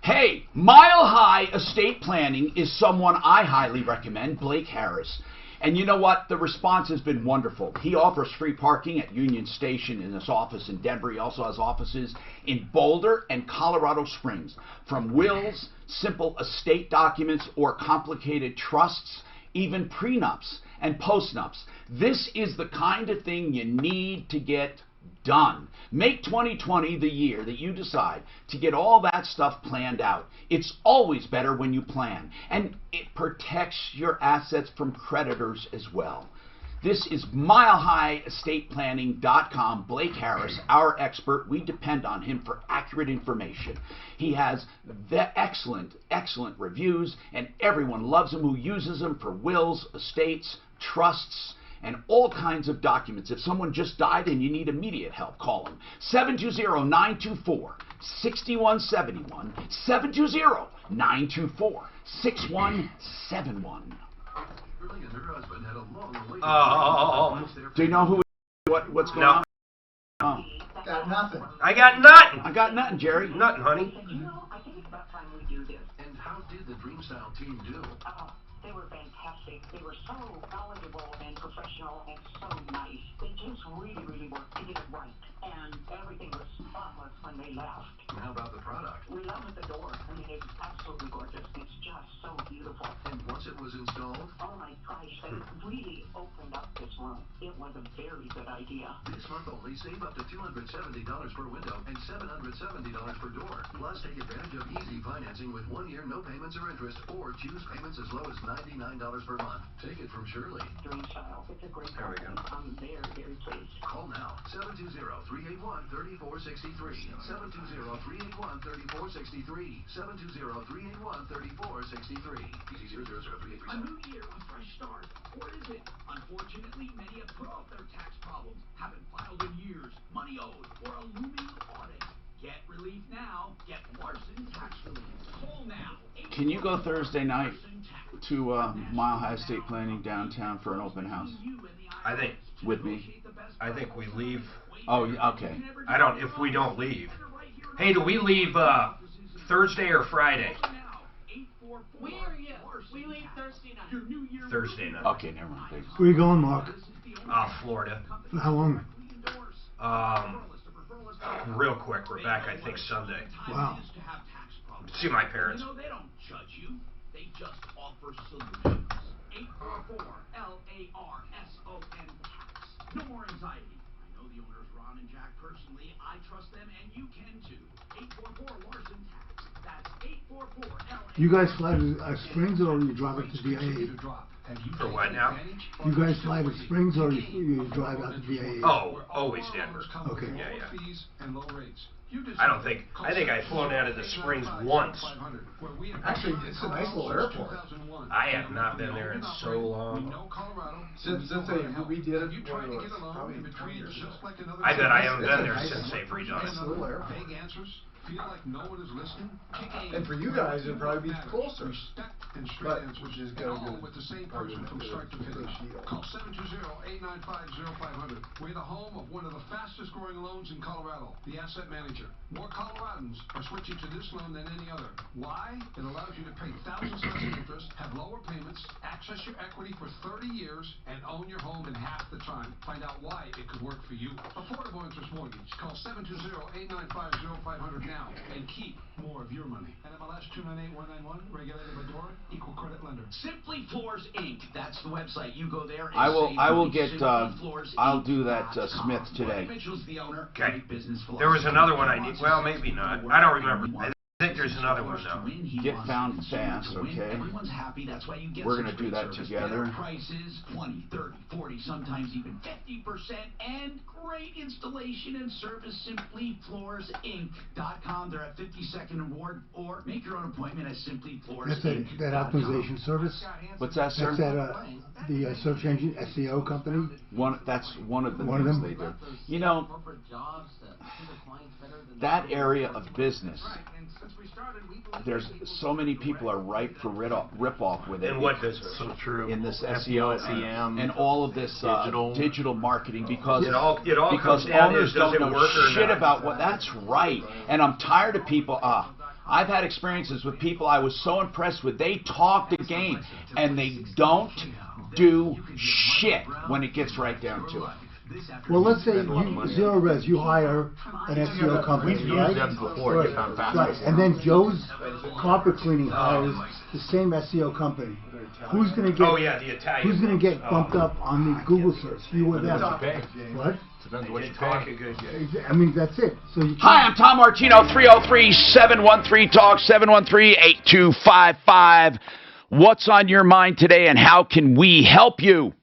Hey, Mile High Estate Planning is someone I highly recommend, Blake Harris. And you know what? The response has been wonderful. He offers free parking at Union Station in his office in Denver. He also has offices in Boulder and Colorado Springs. From wills, simple estate documents, or complicated trusts, even prenups and postnups. This is the kind of thing you need to get done. Make 2020 the year that you decide to get all that stuff planned out. It's always better when you plan, and it protects your assets from creditors as well. This is MileHighEstatePlanning.com. Blake Harris, our expert. We depend on him for accurate information. He has excellent reviews, and everyone loves him who uses them for wills, estates, trusts, and all kinds of documents. If someone just died and you need immediate help, call him. 720-924-6171. 720-924-6171. Do you know what's going on? Oh. Got nothing. I got nothing. I got nothing, Jerry. Nothing, honey. I think it's about time we do this. And how did the Dream Style team do? They were fantastic. They were so knowledgeable and professional and so nice. They just really worked to get it right. And everything was spotless when they left. How about the product? We love the door. I mean, it's absolutely gorgeous. It's just so beautiful. And once it was installed, Oh my gosh, they really opened up this room. It was a very good idea. this month only, save up to $270 per window and $770 per door. Plus, take advantage of easy financing with 1 year no payments or interest, or choose payments as low as $99 per month. Take it from Shirley. Dream style. It's a great There we go. I'm very, very pleased. Call now, 720-381-3463. 720-381-3463. 720-381-3463. PC 0003837. A new year, a fresh start. Or is it? Unfortunately, many have put off their tax problems, haven't filed in years, money owed, or a looming audit. Get relief now. Get Larson Tax Relief. Call now. Can you go Thursday night to Mile High Estate Planning downtown for an open house I think with me? we leave. Oh, okay. If we don't leave. Hey, do we leave Thursday or Friday? We leave Thursday night. Thursday night. Okay, never mind. Thanks. Where you going, Mark? Florida. For how long? Real quick, we're back, I think, Sunday. Wow. See my parents. They don't judge you. They just offer solutions. 844-LARSON tax. No more anxiety. I know the owners, Ron and Jack, personally. I trust them, and you can too. 844-Larson tax. That's 844-LARSON. You guys fly to Springs or you drive up to VIA? For what now? You guys fly to Springs or you drive out to VIA? Oh, always Denver. Okay. Yeah. And low rates. I think I've flown out of the Springs once. Actually, it's a nice little airport. I have not been there in so long. Since they redid it, I bet I haven't been there since they've redone it. Vague answers? Feel like no one is listening? And for you guys, it'd probably be closer. Respect and straight But, answers. which is And good. all with the same person from start to finish. Call 720-895-0500. We're the home of one of the fastest growing loans in Colorado, the Asset Manager. More Coloradans are switching to this loan than any other. Why? It allows you to pay thousands less in interest, have lower payments, access your equity for 30 years, and own your home in half the time. Find out why it could work for you. Affordable interest mortgage. Call 720-895-0500 now and keep more of your money. NMLS 298191, regulated by DORA, equal credit lender. Simply Floors Inc. That's the website. You go there and I will save get. money. Simply Floors I'll Inc. do that Smith .com. today. Mitchell's the owner. Okay. Great business philosophy. There was another one I need. Well, maybe not. I don't remember. I think there's another one now. Get found fast, okay? Everyone's happy. That's why you get We're gonna do that together. Better prices, 20, 30, 40, sometimes even 50%, and great installation and service. SimplyFloorsInc.com. They're at 52nd and Ward, or make your own appointment at SimplyFloorsInc.com. That's that optimization service? What's that, sir? That's the search engine SEO company? That's one of the One of things them? they do. You know, that area of business, there's so many people are ripe for rip-off with it. In what business? So true. In this SEO and all of this digital marketing, because It all comes down to, owners does it don't know work or shit not? about what. That's right. And I'm tired of people. I've had experiences with people I was so impressed with. They talk the game and they don't do shit when it gets right down to it. Well, let's say Zero Res, you hire an SEO company, We've right? used them before. Get found fast. Right, and then Joe's Carpet Cleaning hires the same SEO company. Who's going to get? Oh yeah, the Italian. Who's going to get bumped up on the Google search? You or them? What? Depends what you Talk pay. a good game. I mean, that's it. So you. Hi, I'm Tom Martino, 303-713-TALK, 713-8255. What's on your mind today and how can we help you?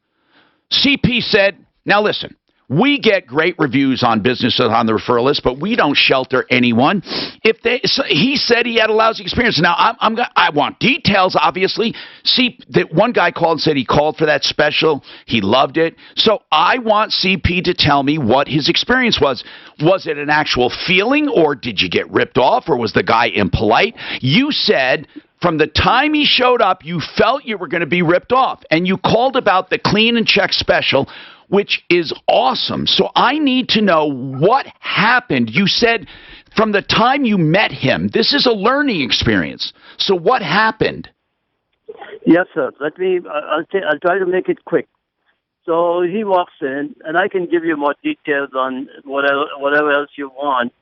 CP said, now listen, we get great reviews on businesses on the referral list, but we don't shelter anyone. He said he had a lousy experience. Now I want details, obviously. See, that one guy called and said he called for that special. He loved it. So I want CP to tell me what his experience was. Was it an actual feeling, or did you get ripped off, or was the guy impolite? You said from the time he showed up, you felt you were going to be ripped off, and you called about the clean and check special, which is awesome. So I need to know what happened. You said from the time you met him, this is a learning experience. So what happened? Yes, sir. I'll try to make it quick. So he walks in, and I can give you more details on whatever else you want.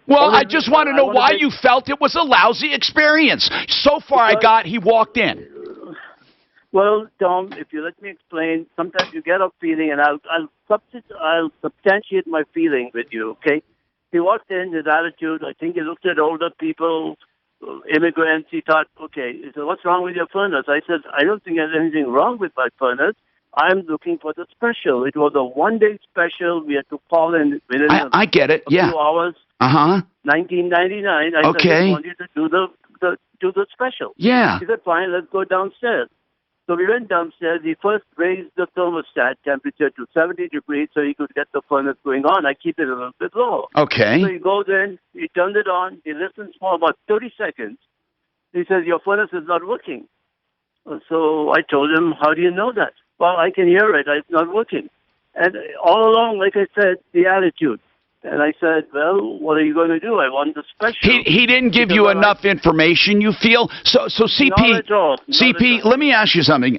Well, I just want to know why you felt it was a lousy experience. So far, I got he walked in. Well, Tom, if you let me explain, sometimes you get a feeling, and I'll substantiate my feeling with you, okay? He walked in, his attitude, I think he looked at older people, immigrants. He thought, okay, he said, what's wrong with your furnace? I said, I don't think there's anything wrong with my furnace. I'm looking for the special. It was a one-day special. We had to call in within I get it. a few hours. Uh-huh. 1999. I said, I want you to do the special. Yeah. He said, fine, let's go downstairs. So we went downstairs. He first raised the thermostat temperature to 70 degrees so he could get the furnace going on. I keep it a little bit low. Okay. So he goes in, he turned it on, he listens for about 30 seconds. He says, your furnace is not working. So I told him, how do you know that? Well, I can hear it. It's not working. And all along, like I said, the attitude. And I said, well, what are you going to do? I want the special. He didn't give you enough information, you feel? So CP, Not at all. CP, let me ask you something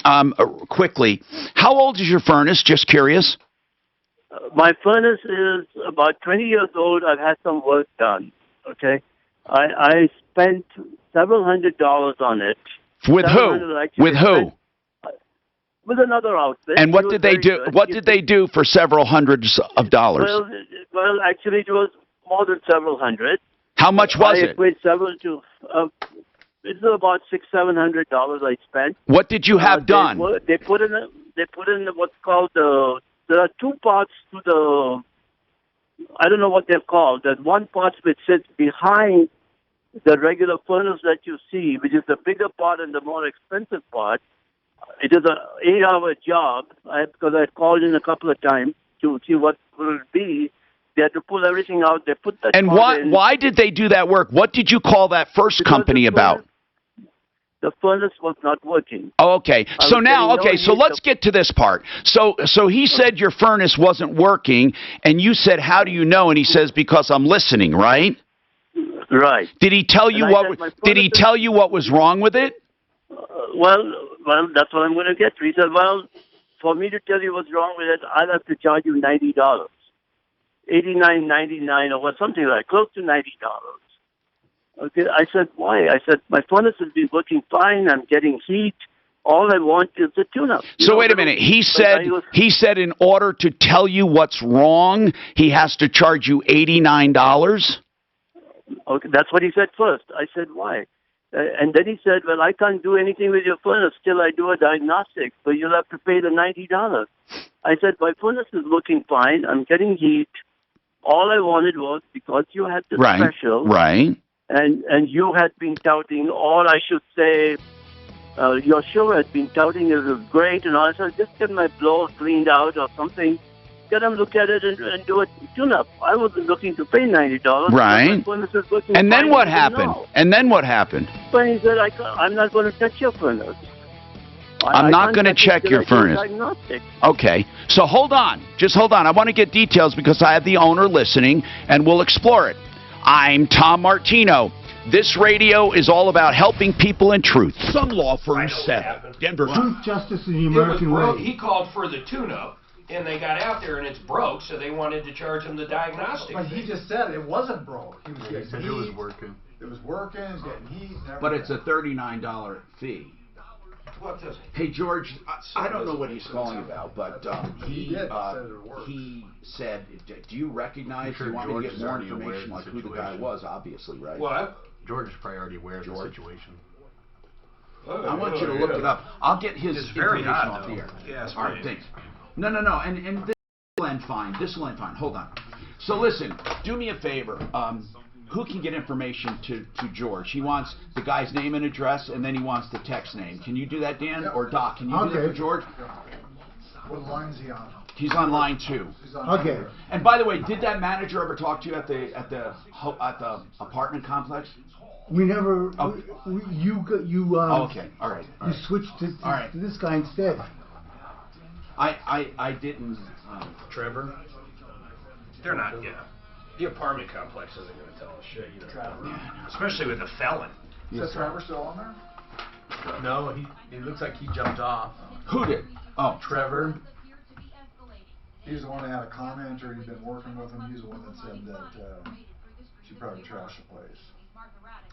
quickly. How old is your furnace? Just curious. My furnace is about 20 years old. I've had some work done, okay? I spent several $100s on it. With who? With who? With another outfit. And what did they do? What did they do for several hundreds of dollars? Well, actually, it was more than several hundred. How much was it? I equate several to. It's about $600-700 I spent. What did you have done? They put in what's called the. There are two parts to the. I don't know what they're called. There's one part which sits behind the regular furnace that you see, which is the bigger part and the more expensive part. It is an 8-hour job because I called in a couple of times to see what will it be. They had to pull everything out. They put that. And why did they do that work? What did you call that first company about? The furnace was not working. Oh, okay. So now, so let's get to this part. So he said your furnace wasn't working, and you said, how do you know? And he says, because I'm listening, right? Right. Did he tell you Did he tell you what was wrong with it? Well, that's what I'm going to get to. He said, well, for me to tell you what's wrong with it, I'll have to charge you $90, $89.99 or something like close to $90. Okay, I said, why? I said, my furnace has been working fine. I'm getting heat. All I want is the tune-up. So wait a minute. He said in order to tell you what's wrong, he has to charge you $89? Okay, that's what he said first. I said, why? And then he said, well, I can't do anything with your furnace till I do a diagnostic, so you'll have to pay the $90. I said, my furnace is working fine. I'm getting heat. All I wanted was, because you had the special, and you had been touting, or I should say, your show had been touting it was great, and I said, just get my blower cleaned out or something. Get them look at it and do a tune-up. I wasn't looking to pay $90. Right. And then what happened? And then what happened? But he said, I'm not going to touch your furnace. I'm not going to check your furnace. Okay. So hold on. Just hold on. I want to get details because I have the owner listening, and we'll explore it. I'm Tom Martino. This radio is all about helping people in truth. Some law firms said Denver. Truth, justice, and the American way. He called for the tune-up. And they got out there and it's broke, so they wanted to charge him the diagnostic. But he just said it wasn't broke. He was He getting said heat. it was working. It was working. It was getting heat. And But it's a $39 fee. What does Hey, George, I don't know what he's calling about, but he said, do you recognize, do you want me to get more information like who the guy was, obviously, right? What? George is probably already aware of the situation. I want you to look it up. I'll get his information off the air. Yes, all right, thanks. No, and this will end fine. This will end fine. Hold on. So listen, do me a favor. Who can get information to George? He wants the guy's name and address, and then he wants the text name. Can you do that, Dan? Yep. Or Doc, can you do that for George? What line is he on? He's on line 2. Okay. And by the way, did that manager ever talk to you at the apartment complex? We never. Oh. Okay. All right. You switched to this guy instead. I didn't. Trevor? They're not, The apartment complex isn't going to tell us shit either. Especially with a felon. Is Trevor still on there? No, he looks like he jumped off. Who did? Oh, Trevor. He's the one that had a comment, or he's been working with him. He's the one that said that She probably trashed the place.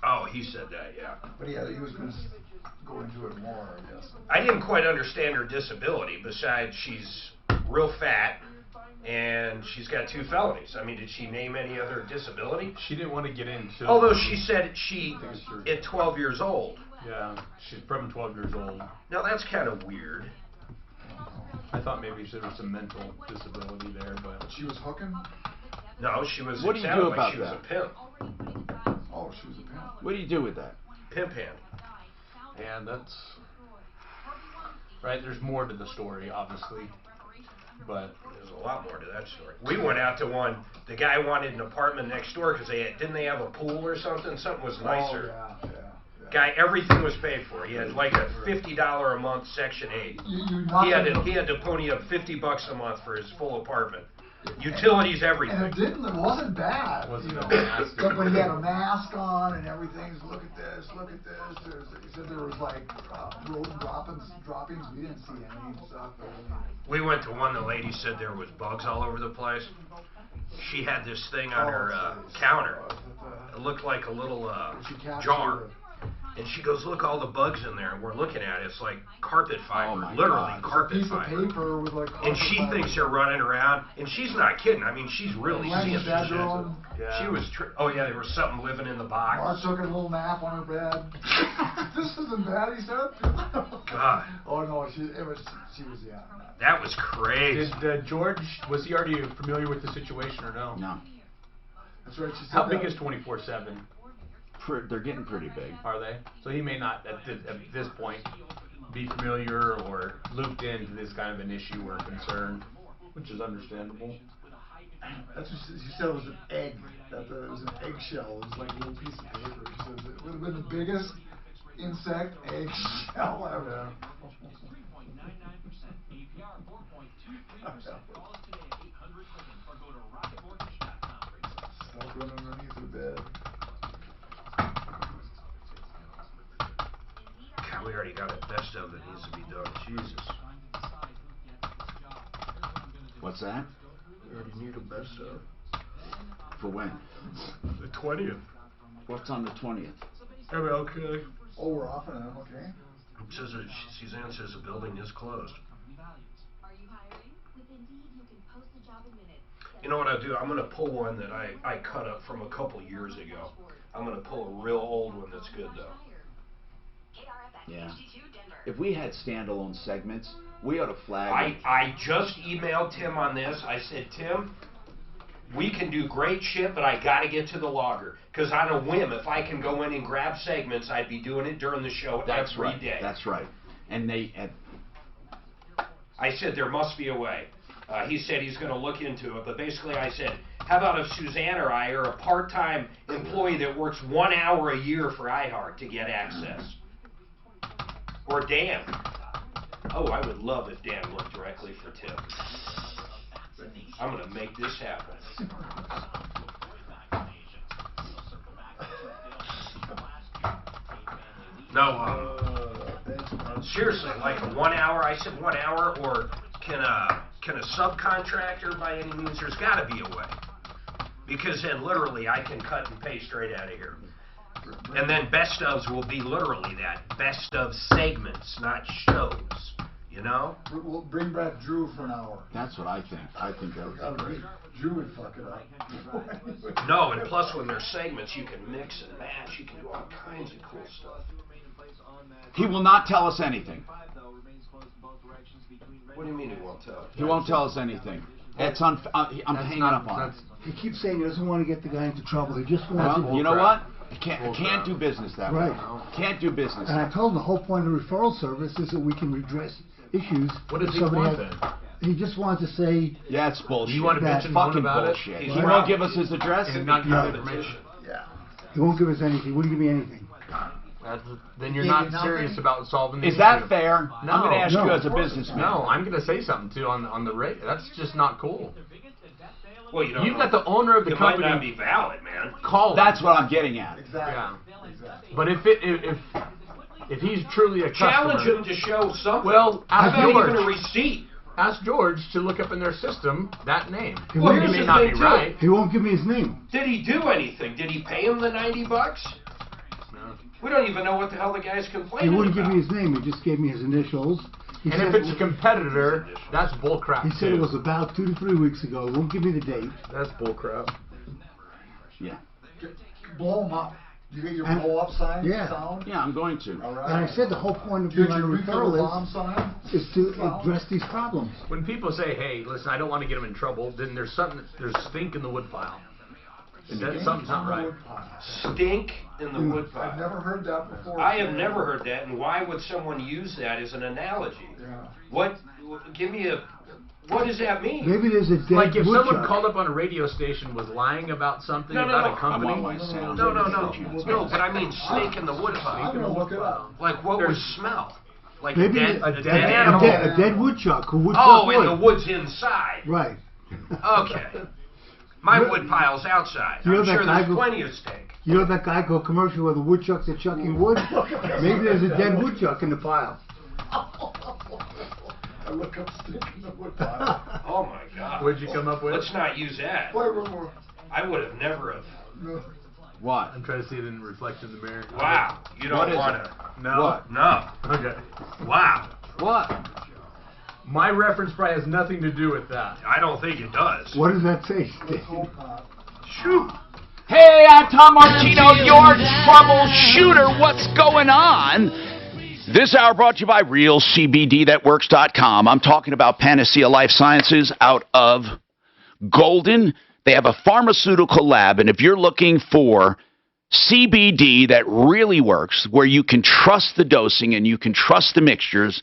Oh, he said that, yeah. But he was going to go into it more, I guess. I didn't quite understand her disability. Besides, she's real fat, and she's got 2 felonies. I mean, did she name any other disability? She didn't want to get into. Although she said at 12 years old. Yeah, she's probably 12 years old. Now that's kind of weird. I thought maybe there was some mental disability there, but she was hooking. No, she was. What do you do about she that? was a pimp. Oh, she was a pimp. What do you do with that? Pimp hand. And that's right. There's more to the story, obviously, but there's a lot more to that story. We went out to one. The guy wanted an apartment next door because didn't they have a pool or something? Something was nicer. Oh, yeah. Guy, everything was paid for. He had like a $50 a month Section 8. He had to pony up $50 a month for his full apartment. Utilities, everything. And it wasn't bad. But he had a mask on and everything. Look at this, look at this. He said there was like rodent droppings. We didn't see any stuff. We went to one. The lady said there was bugs all over the place. She had this thing on her counter. It looked like a little jar. And she goes, look, all the bugs in there. And we're looking at it. It's like carpet fiber, literally carpet fiber. Paper with like and she thinks they're running around. And she's not kidding. I mean, she's really seeing it. She was, oh yeah, there was something living in the box. Mark took a little nap on her bed. This isn't bad, he said. God. Oh no, she was, yeah. That was crazy. Did George, was he already familiar with the situation or no? No. That's right. She said How big is 24/7? They're getting pretty big. Are they? So he may not, at this point, be familiar or looped into this kind of an issue or concern, which is understandable. That's what she said. It was an egg. It was an eggshell. It was like a little piece of paper. She says it would have been the biggest insect eggshell ever. Stuff running underneath the bed. God, we already got a best of that needs to be done. Jesus. What's that? We already need a best of. For when? The 20th. What's on the 20th? MLK. Oh, we're off on MLK? It says Suzanne says the building is closed. You know what I'll do? I'm going to pull one that I cut up from a couple years ago. I'm going to pull a real old one that's good, though. Yeah. If we had standalone segments, we ought to flag it. I just emailed Tim on this. I said, Tim, we can do great shit, but I got to get to the logger. Because on a whim, if I can go in and grab segments, I'd be doing it during the show every day. That's right. And I said, there must be a way. He said he's going to look into it. But basically, I said, how about if Suzanne or I are a part-time employee that works 1 hour a year for iHeart to get access? Or Dan. Oh, I would love if Dan looked directly for Tim. I'm going to make this happen. No, seriously, like a 1 hour. I said 1 hour, or can a subcontractor by any means? There's got to be a way, because then literally I can cut and paste straight out of here. And then best ofs will be literally that, best of segments, not shows. You know? We'll bring back Drew for an hour. That's what I think. I think that would be great. Drew would fuck it up. No, and plus when there's segments, you can mix and match. You can do all kinds of cool stuff. He will not tell us anything. What do you mean he won't tell us? He won't tell us anything. It's I'm hanging up on it. He keeps saying he doesn't want to get the guy into trouble. He just wants to... You know what? Can't do business that way. Can't do business. And I told him the whole point of the referral service is that we can redress issues. What does he want then? He just wants to say... Yeah, it's bullshit. You want to bitch and moan about bullshit. it? He won't give us his address? And not give information. Yeah. He won't give us anything. He wouldn't give me anything. Then you're not serious about solving the issue. Is that fair? No. I'm going to ask you as a businessman. No, I'm going to say something too on the rate. That's just not cool. Well, You've got the owner of the company. It might not be valid, man. Call him. That's what I'm getting at. Exactly. Yeah. But if he's truly a customer, challenge him to show something. Well, how about even a receipt? ask George to look up in their system that name. Well, He here's may the not thing, be too. right. He won't give me his name. Did he do anything? Did he pay him the $90? No. We don't even know what the hell the guy's He complaining wouldn't about. give me his name. He just gave me his initials. He And said if it's a competitor, that's bullcrap. he said too. it was about 2 to 3 weeks ago. He won't give me the date. That's bullcrap. Yeah. Blow them up. You get your And- blow up sign yeah. sound? Yeah, I'm going to. All right. And I said the whole point of Get being on a your nuclear referral bomb sign? is to address these problems. When people say, "Hey, listen, I don't want to get them in trouble," then there's stink in the woodpile. Something's not right. Stink in the woodpile. I've never heard that before. I have never heard that, and why would someone use that as an analogy? Yeah. What does that mean? Maybe there's a dead Like if someone woodchuck. called up on a radio station was lying about something about a company. No, but I mean snake in the woodpile. I'm going to look it up. Like what would smell? Like Maybe a dead animal? a dead woodchuck who would Oh, wood. and the wood's inside. Right. Okay. My woodpile's outside. You know I'm that sure guy there's who- plenty of steak. You know that Geico commercial where the woodchucks are chucking wood? Maybe there's a dead woodchuck in the pile. I look up stick in the woodpile. Oh my God. What'd you come up with? Let's not use that. Wait. I would have never have. No. What? I'm trying to see it in reflect in the mirror. Wow. You What don't is want it? to. No. What? No. Okay. Wow. What? My reference probably has nothing to do with that. I don't think it does. What does that say? Shoot. Hey, I'm Tom Martino, your troubleshooter. What's going on? This hour brought to you by RealCBDThatWorks.com. I'm talking about Panacea Life Sciences out of Golden. They have a pharmaceutical lab, and if you're looking for CBD that really works, where you can trust the dosing and you can trust the mixtures,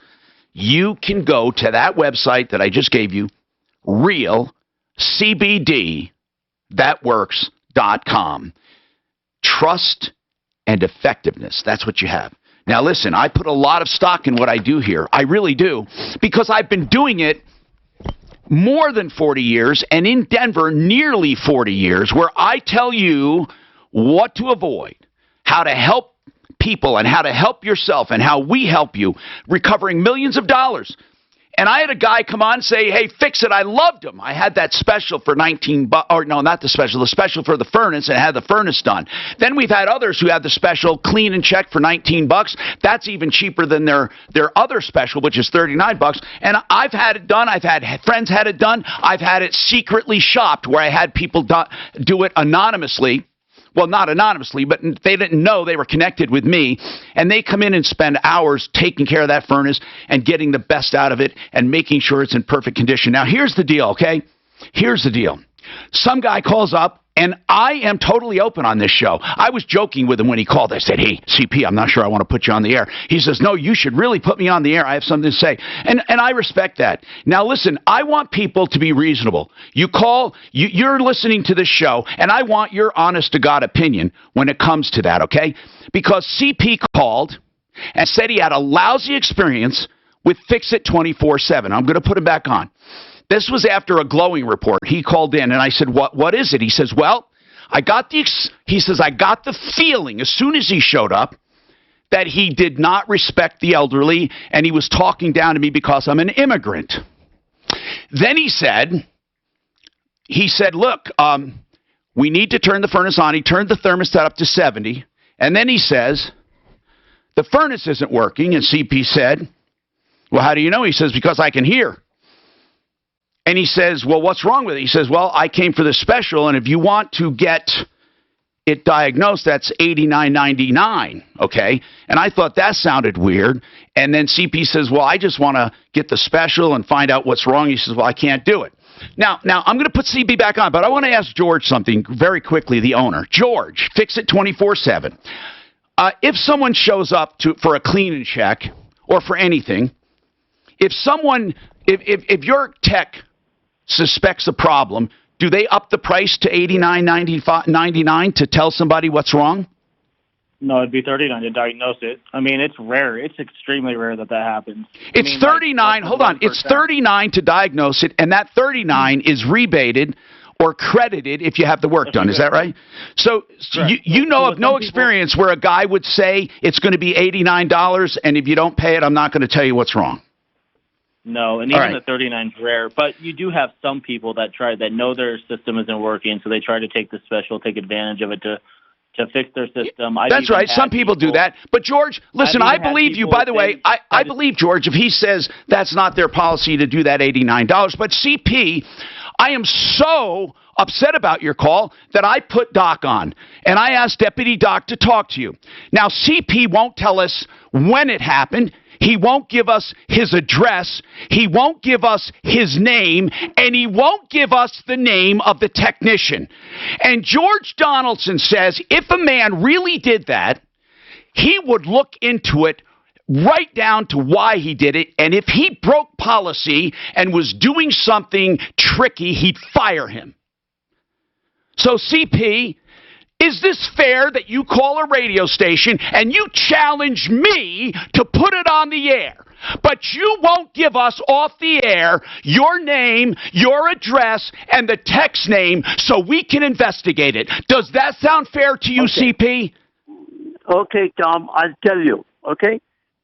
you can go to that website that I just gave you, RealCBDThatWorks.com. Trust and effectiveness. That's what you have. Now, listen, I put a lot of stock in what I do here. I really do, because I've been doing it more than 40 years, and in Denver, nearly 40 years, where I tell you what to avoid, how to help people, and how to help yourself, and how we help you, recovering millions of dollars. And I had a guy come on and say, hey, fix it. I loved him. I had that special for $19, or no, not the special for the furnace, and had the furnace done. Then we've had others who had the special clean and check for $19. That's even cheaper than their other special, which is $39. And I've had it done. I've had friends had it done. I've had it secretly shopped, where I had people do it anonymously. Well, not anonymously, but they didn't know they were connected with me. And they come in and spend hours taking care of that furnace and getting the best out of it and making sure it's in perfect condition. Now, here's the deal, okay? Here's the deal. Some guy calls up, and I am totally open on this show. I was joking with him when he called. I said, hey, CP, I'm not sure I want to put you on the air. He says, no, you should really put me on the air. I have something to say. And I respect that. Now, listen, I want people to be reasonable. You call, you're listening to this show, and I want your honest-to-God opinion when it comes to that, okay? Because CP called and said he had a lousy experience with Fix-It 24/7. I'm going to put him back on. This was after a glowing report. He called in, and I said, what is it? He says, well, I got the feeling as soon as he showed up that he did not respect the elderly, and he was talking down to me because I'm an immigrant. Then he said, look, we need to turn the furnace on. He turned the thermostat up to 70, and then he says, the furnace isn't working, and CP said, well, how do you know? He says, because I can hear. And he says, well, what's wrong with it? He says, well, I came for the special, and if you want to get it diagnosed, that's $89.99, okay? And I thought that sounded weird. And then CP says, well, I just want to get the special and find out what's wrong. He says, well, I can't do it. Now I'm going to put CB back on, but I want to ask George something very quickly, the owner. George, Fix-It 24/7. If someone shows up for a clean and check or for anything, if your tech suspects a problem, do they up the price to $89.99 to tell somebody what's wrong? No, it'd be $39 to diagnose it. I mean, it's rare. It's extremely rare that happens. It's $39. Hold on. It's $39 to diagnose it, and that $39 is rebated or credited if you have the work done. Is that right? So you know of no experience where a guy would say it's going to be $89, and if you don't pay it, I'm not going to tell you what's wrong. No, and even the 39 is rare. But you do have some people that know their system isn't working, so they try to take the special, take advantage of it to fix their system. That's right. Some people do that. But, George, listen, I believe you. By the way, I believe George if he says that's not their policy to do that $89. But, CP, I am so upset about your call that I put Doc on. And I asked Deputy Doc to talk to you. Now, CP won't tell us when it happened. He won't give us his address, he won't give us his name, and he won't give us the name of the technician. And George Donaldson says if a man really did that, he would look into it right down to why he did it, and if he broke policy and was doing something tricky, he'd fire him. So, CP, is this fair that you call a radio station and you challenge me to put it on the air, but you won't give us off the air your name, your address, and the text name so we can investigate it? Does that sound fair to you, CP? Okay, Tom, I'll tell you, okay?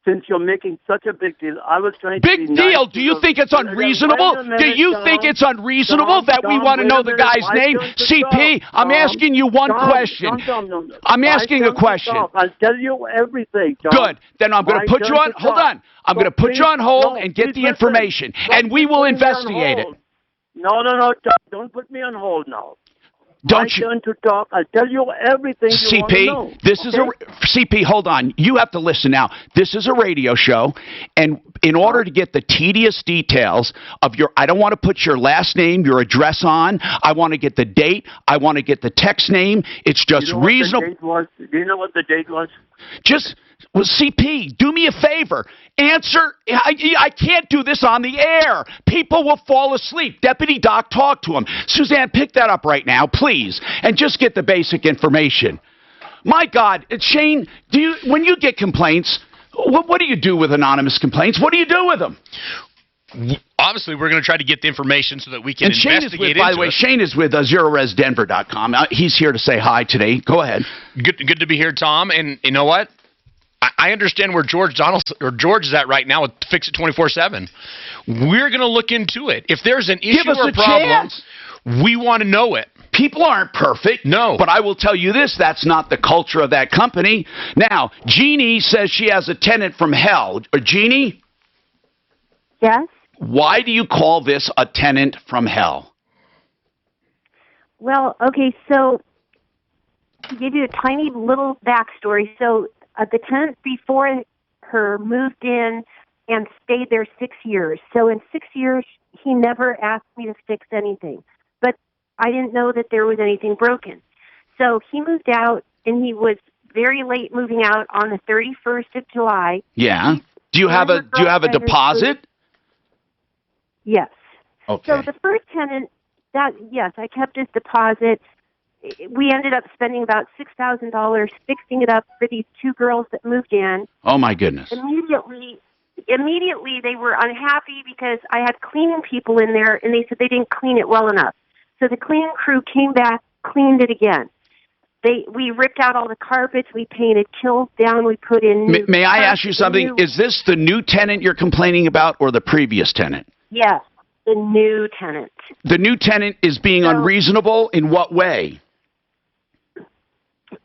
Since you're making such a big deal, I was trying to Big deal? Do you think it's unreasonable? Do you think it's unreasonable that we want to know the guy's name? CP, I'm asking you one question. I'm asking a question. I'll tell you everything, Tom. Good. Then I'm going to put you on. Hold on. I'm going to put you on hold and get the information, and we will investigate it. No, Tom. Don't put me on hold now. Don't My turn to talk. I'll tell you everything you want to know. CP, hold on. You have to listen now. This is a radio show, and in order to get the tedious details of I don't want to put your last name, your address on. I want to get the date. I want to get the text name. It's just reasonable. Do you know what the date was? CP, do me a favor. Answer. I can't do this on the air. People will fall asleep. Deputy Doc, talk to him. Suzanne, pick that up right now, please, and just get the basic information. My God, Shane, when you get complaints, what do you do with anonymous complaints? What do you do with them? Obviously, we're going to try to get the information so that we can investigate it. By the way, Shane is with ZeroResDenver.com. He's here to say hi today. Go ahead. Good to be here, Tom. And you know what? I understand where George is at right now with Fix It 24/7. We're going to look into it. If there's an issue or problem, we want to know it. People aren't perfect. No. But I will tell you this, that's not the culture of that company. Now, Jeannie says she has a tenant from hell. Jeannie? Yes? Why do you call this a tenant from hell? Well, okay, so to give you a tiny little backstory, so the tenant before her moved in and stayed there 6 years. So in 6 years, he never asked me to fix anything. But I didn't know that there was anything broken. So he moved out, and he was very late moving out on the 31st of July. Yeah. Do you have a deposit? Yes. Okay. So the first tenant, yes, I kept his deposit. We ended up spending about $6,000 fixing it up for these two girls that moved in. Oh, my goodness. Immediately, they were unhappy because I had cleaning people in there, and they said they didn't clean it well enough. So the cleaning crew came back, cleaned it again. We ripped out all the carpets. We painted kills down. We put in new May I ask you something? Is this the new tenant you're complaining about or the previous tenant? Yes, the new tenant. The new tenant is being unreasonable in what way?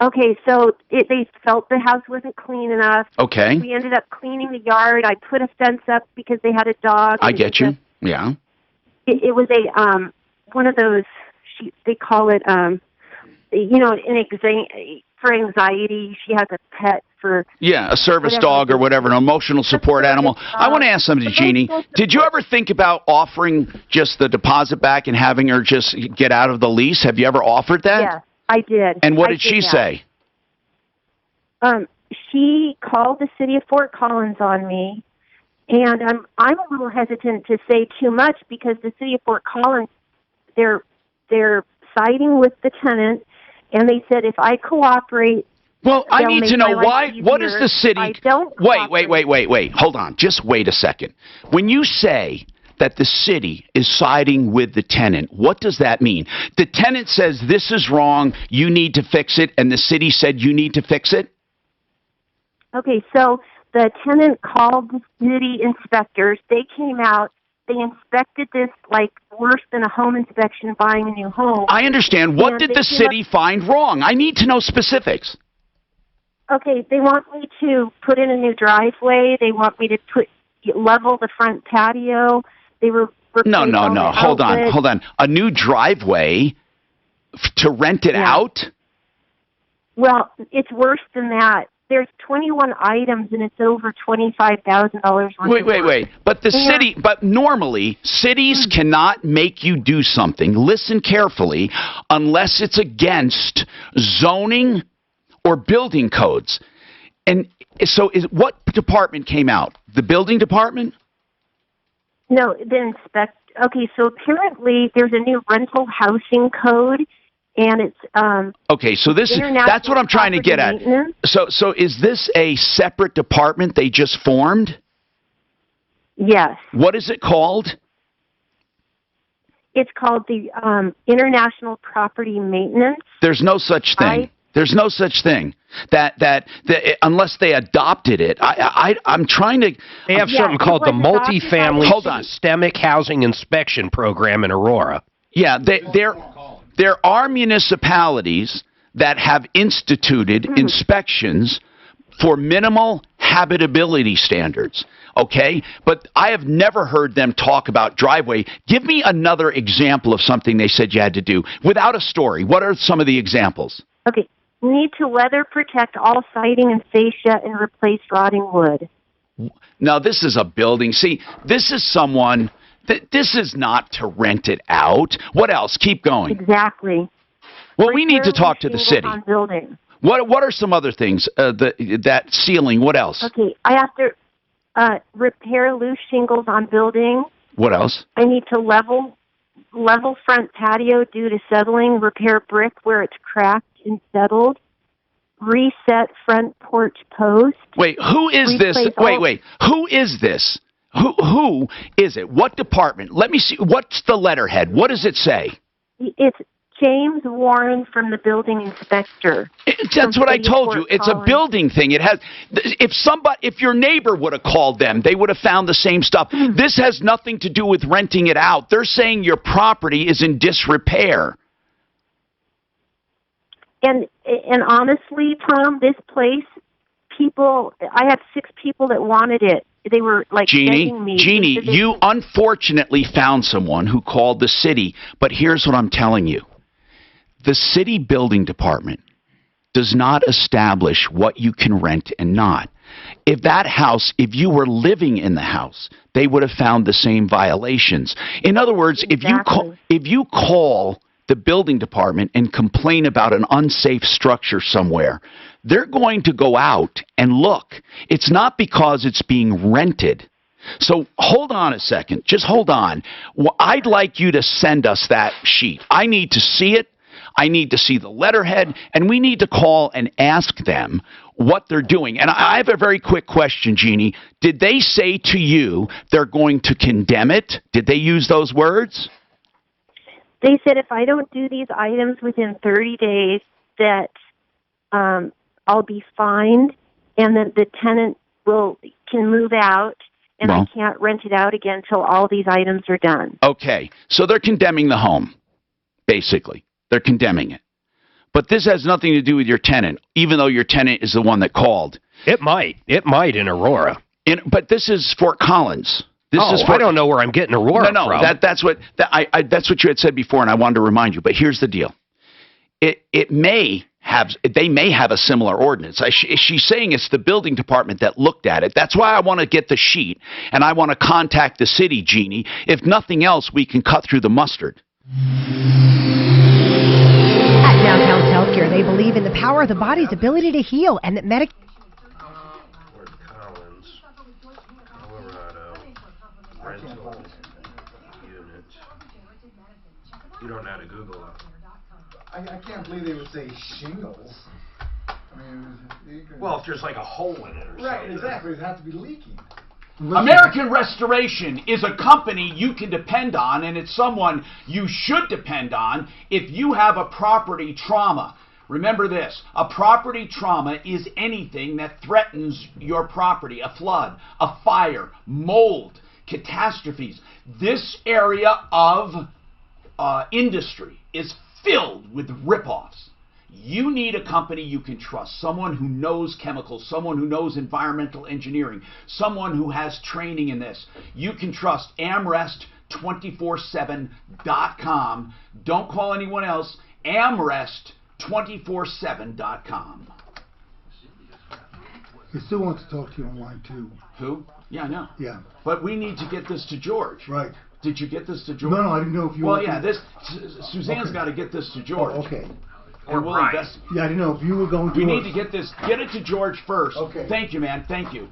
Okay, so they felt the house wasn't clean enough. Okay. We ended up cleaning the yard. I put a fence up because they had a dog. I get you. Yeah. It was a one of those. They call it for anxiety. She has a pet for. Yeah, a service dog or whatever, an emotional support animal. I want to ask something, Jeannie. Did you ever think about offering just the deposit back and having her just get out of the lease? Have you ever offered that? Yes, I did. And what did she say? She called the city of Fort Collins on me, and I'm a little hesitant to say too much because the city of Fort Collins, they're siding with the tenant, and they said if I cooperate. Well, I need to know why. What is the city? Wait. Hold on. Just wait a second. When you say that the city is siding with the tenant, what does that mean? The tenant says this is wrong, you need to fix it, and the city said you need to fix it? Okay, so the tenant called the city inspectors. They came out. They inspected this like worse than a home inspection buying a new home. I understand. What did the city find wrong? I need to know specifics. Okay, they want me to put in a new driveway. They want me to level the front patio. They were No. Hold on. A new driveway to rent it out? Well, it's worse than that. There's 21 items and it's over $25,000 worth. Wait. But the city, but normally cities cannot make you do something. Listen carefully, unless it's against zoning or building codes. And so, what department came out? The building department? No, Okay, so apparently there's a new rental housing code. And it's okay. So that's what I'm trying to get at. So is this a separate department they just formed? Yes. What is it called? It's called the International Property Maintenance. There's no such thing. There's no such thing. That unless they adopted it, I'm trying to. They have something called the Multifamily Systemic Housing Inspection Program in Aurora. Yeah, there are municipalities that have instituted inspections for minimal habitability standards, okay? But I have never heard them talk about driveway. Give me another example of something they said you had to do without a story. What are some of the examples? Okay, need to weather protect all siding and fascia and replace rotting wood. Now, this is a building. See, this is someone... This is not to rent it out. What else? Keep going. Exactly. Well, we need to talk to the city. What are some other things? That ceiling. What else? Okay, I have to repair loose shingles on building. What else? I need to level front patio due to settling. Repair brick where it's cracked and settled. Reset front porch post. Wait, who is this? Wait. Who is this? Who is it? What department? Let me see. What's the letterhead? What does it say? It's James Warren from the building inspector. That's what I told you. It's a building thing. It has. If your neighbor would have called them, they would have found the same stuff. This has nothing to do with renting it out. They're saying your property is in disrepair. And honestly, Tom, this place, I had 6 people that wanted it. They were like begging me. Jeannie, you unfortunately found someone who called the city, but here's what I'm telling you. The city building department does not establish what you can rent and not. If you were living in the house, they would have found the same violations. In other words, if you call the building department and complain about an unsafe structure somewhere, they're going to go out and look. It's not because it's being rented. So hold on a second. Just hold on. Well, I'd like you to send us that sheet. I need to see it. I need to see the letterhead, and we need to call and ask them what they're doing. And I have a very quick question, Jeannie. Did they say to you they're going to condemn it? Did they use those words? They said if I don't do these items within 30 days that I'll be fined and that the tenant can move out and I can't rent it out again until all these items are done. Okay. So they're condemning the home, basically. They're condemning it. But this has nothing to do with your tenant, even though your tenant is the one that called. It might. It might in Aurora. But this is Fort Collins. I don't know where I'm getting Aurora from. No, that's what you had said before, and I wanted to remind you. But here's the deal: they may have a similar ordinance. She's saying it's the building department that looked at it. That's why I want to get the sheet, and I want to contact the city, Jeannie. If nothing else, we can cut through the mustard. At Downtown's Healthcare, they believe in the power of the body's ability to heal, and that You don't know how to Google it. I can't believe they would say shingles. I mean, well, if there's like a hole in it or something. Right, exactly. It'd have to be leaking. American Restoration is a company you can depend on, and it's someone you should depend on if you have a property trauma. Remember this, a property trauma is anything that threatens your property. A flood, a fire, mold, catastrophes. This area of industry is filled with ripoffs. You need a company you can trust, someone who knows chemicals, someone who knows environmental engineering, someone who has training in this. You can trust AmRest247.com. Don't call anyone else. AmRest247.com. He still wants to talk to you online too. Who? Yeah, I know. Yeah. But we need to get this to George. Right. Did you get this to George? No, I didn't know if you. Well, yeah. Suzanne's got to get this to George. Oh, okay. And we'll invest. Yeah, I didn't know if you were going to. We need to get this. Get it to George first. Okay. Thank you, man. Thank you.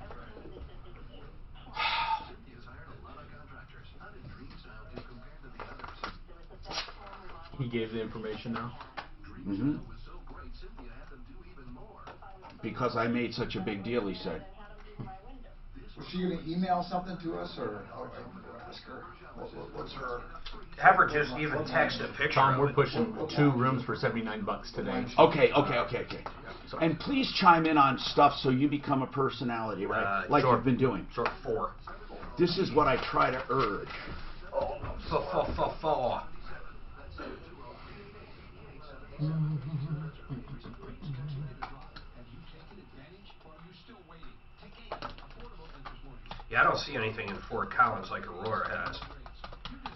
He gave the information now. Mm-hmm. Because I made such a big deal, he said. Was she going to email something to us, or ask her? What's her? Have her just even text a picture. Tom, we're pushing 2 rooms for $79 today. Okay. And please chime in on stuff so you become a personality, right? Like you've been doing. Short 4. This is what I try to urge. Yeah, I don't see anything in Fort Collins like Aurora has.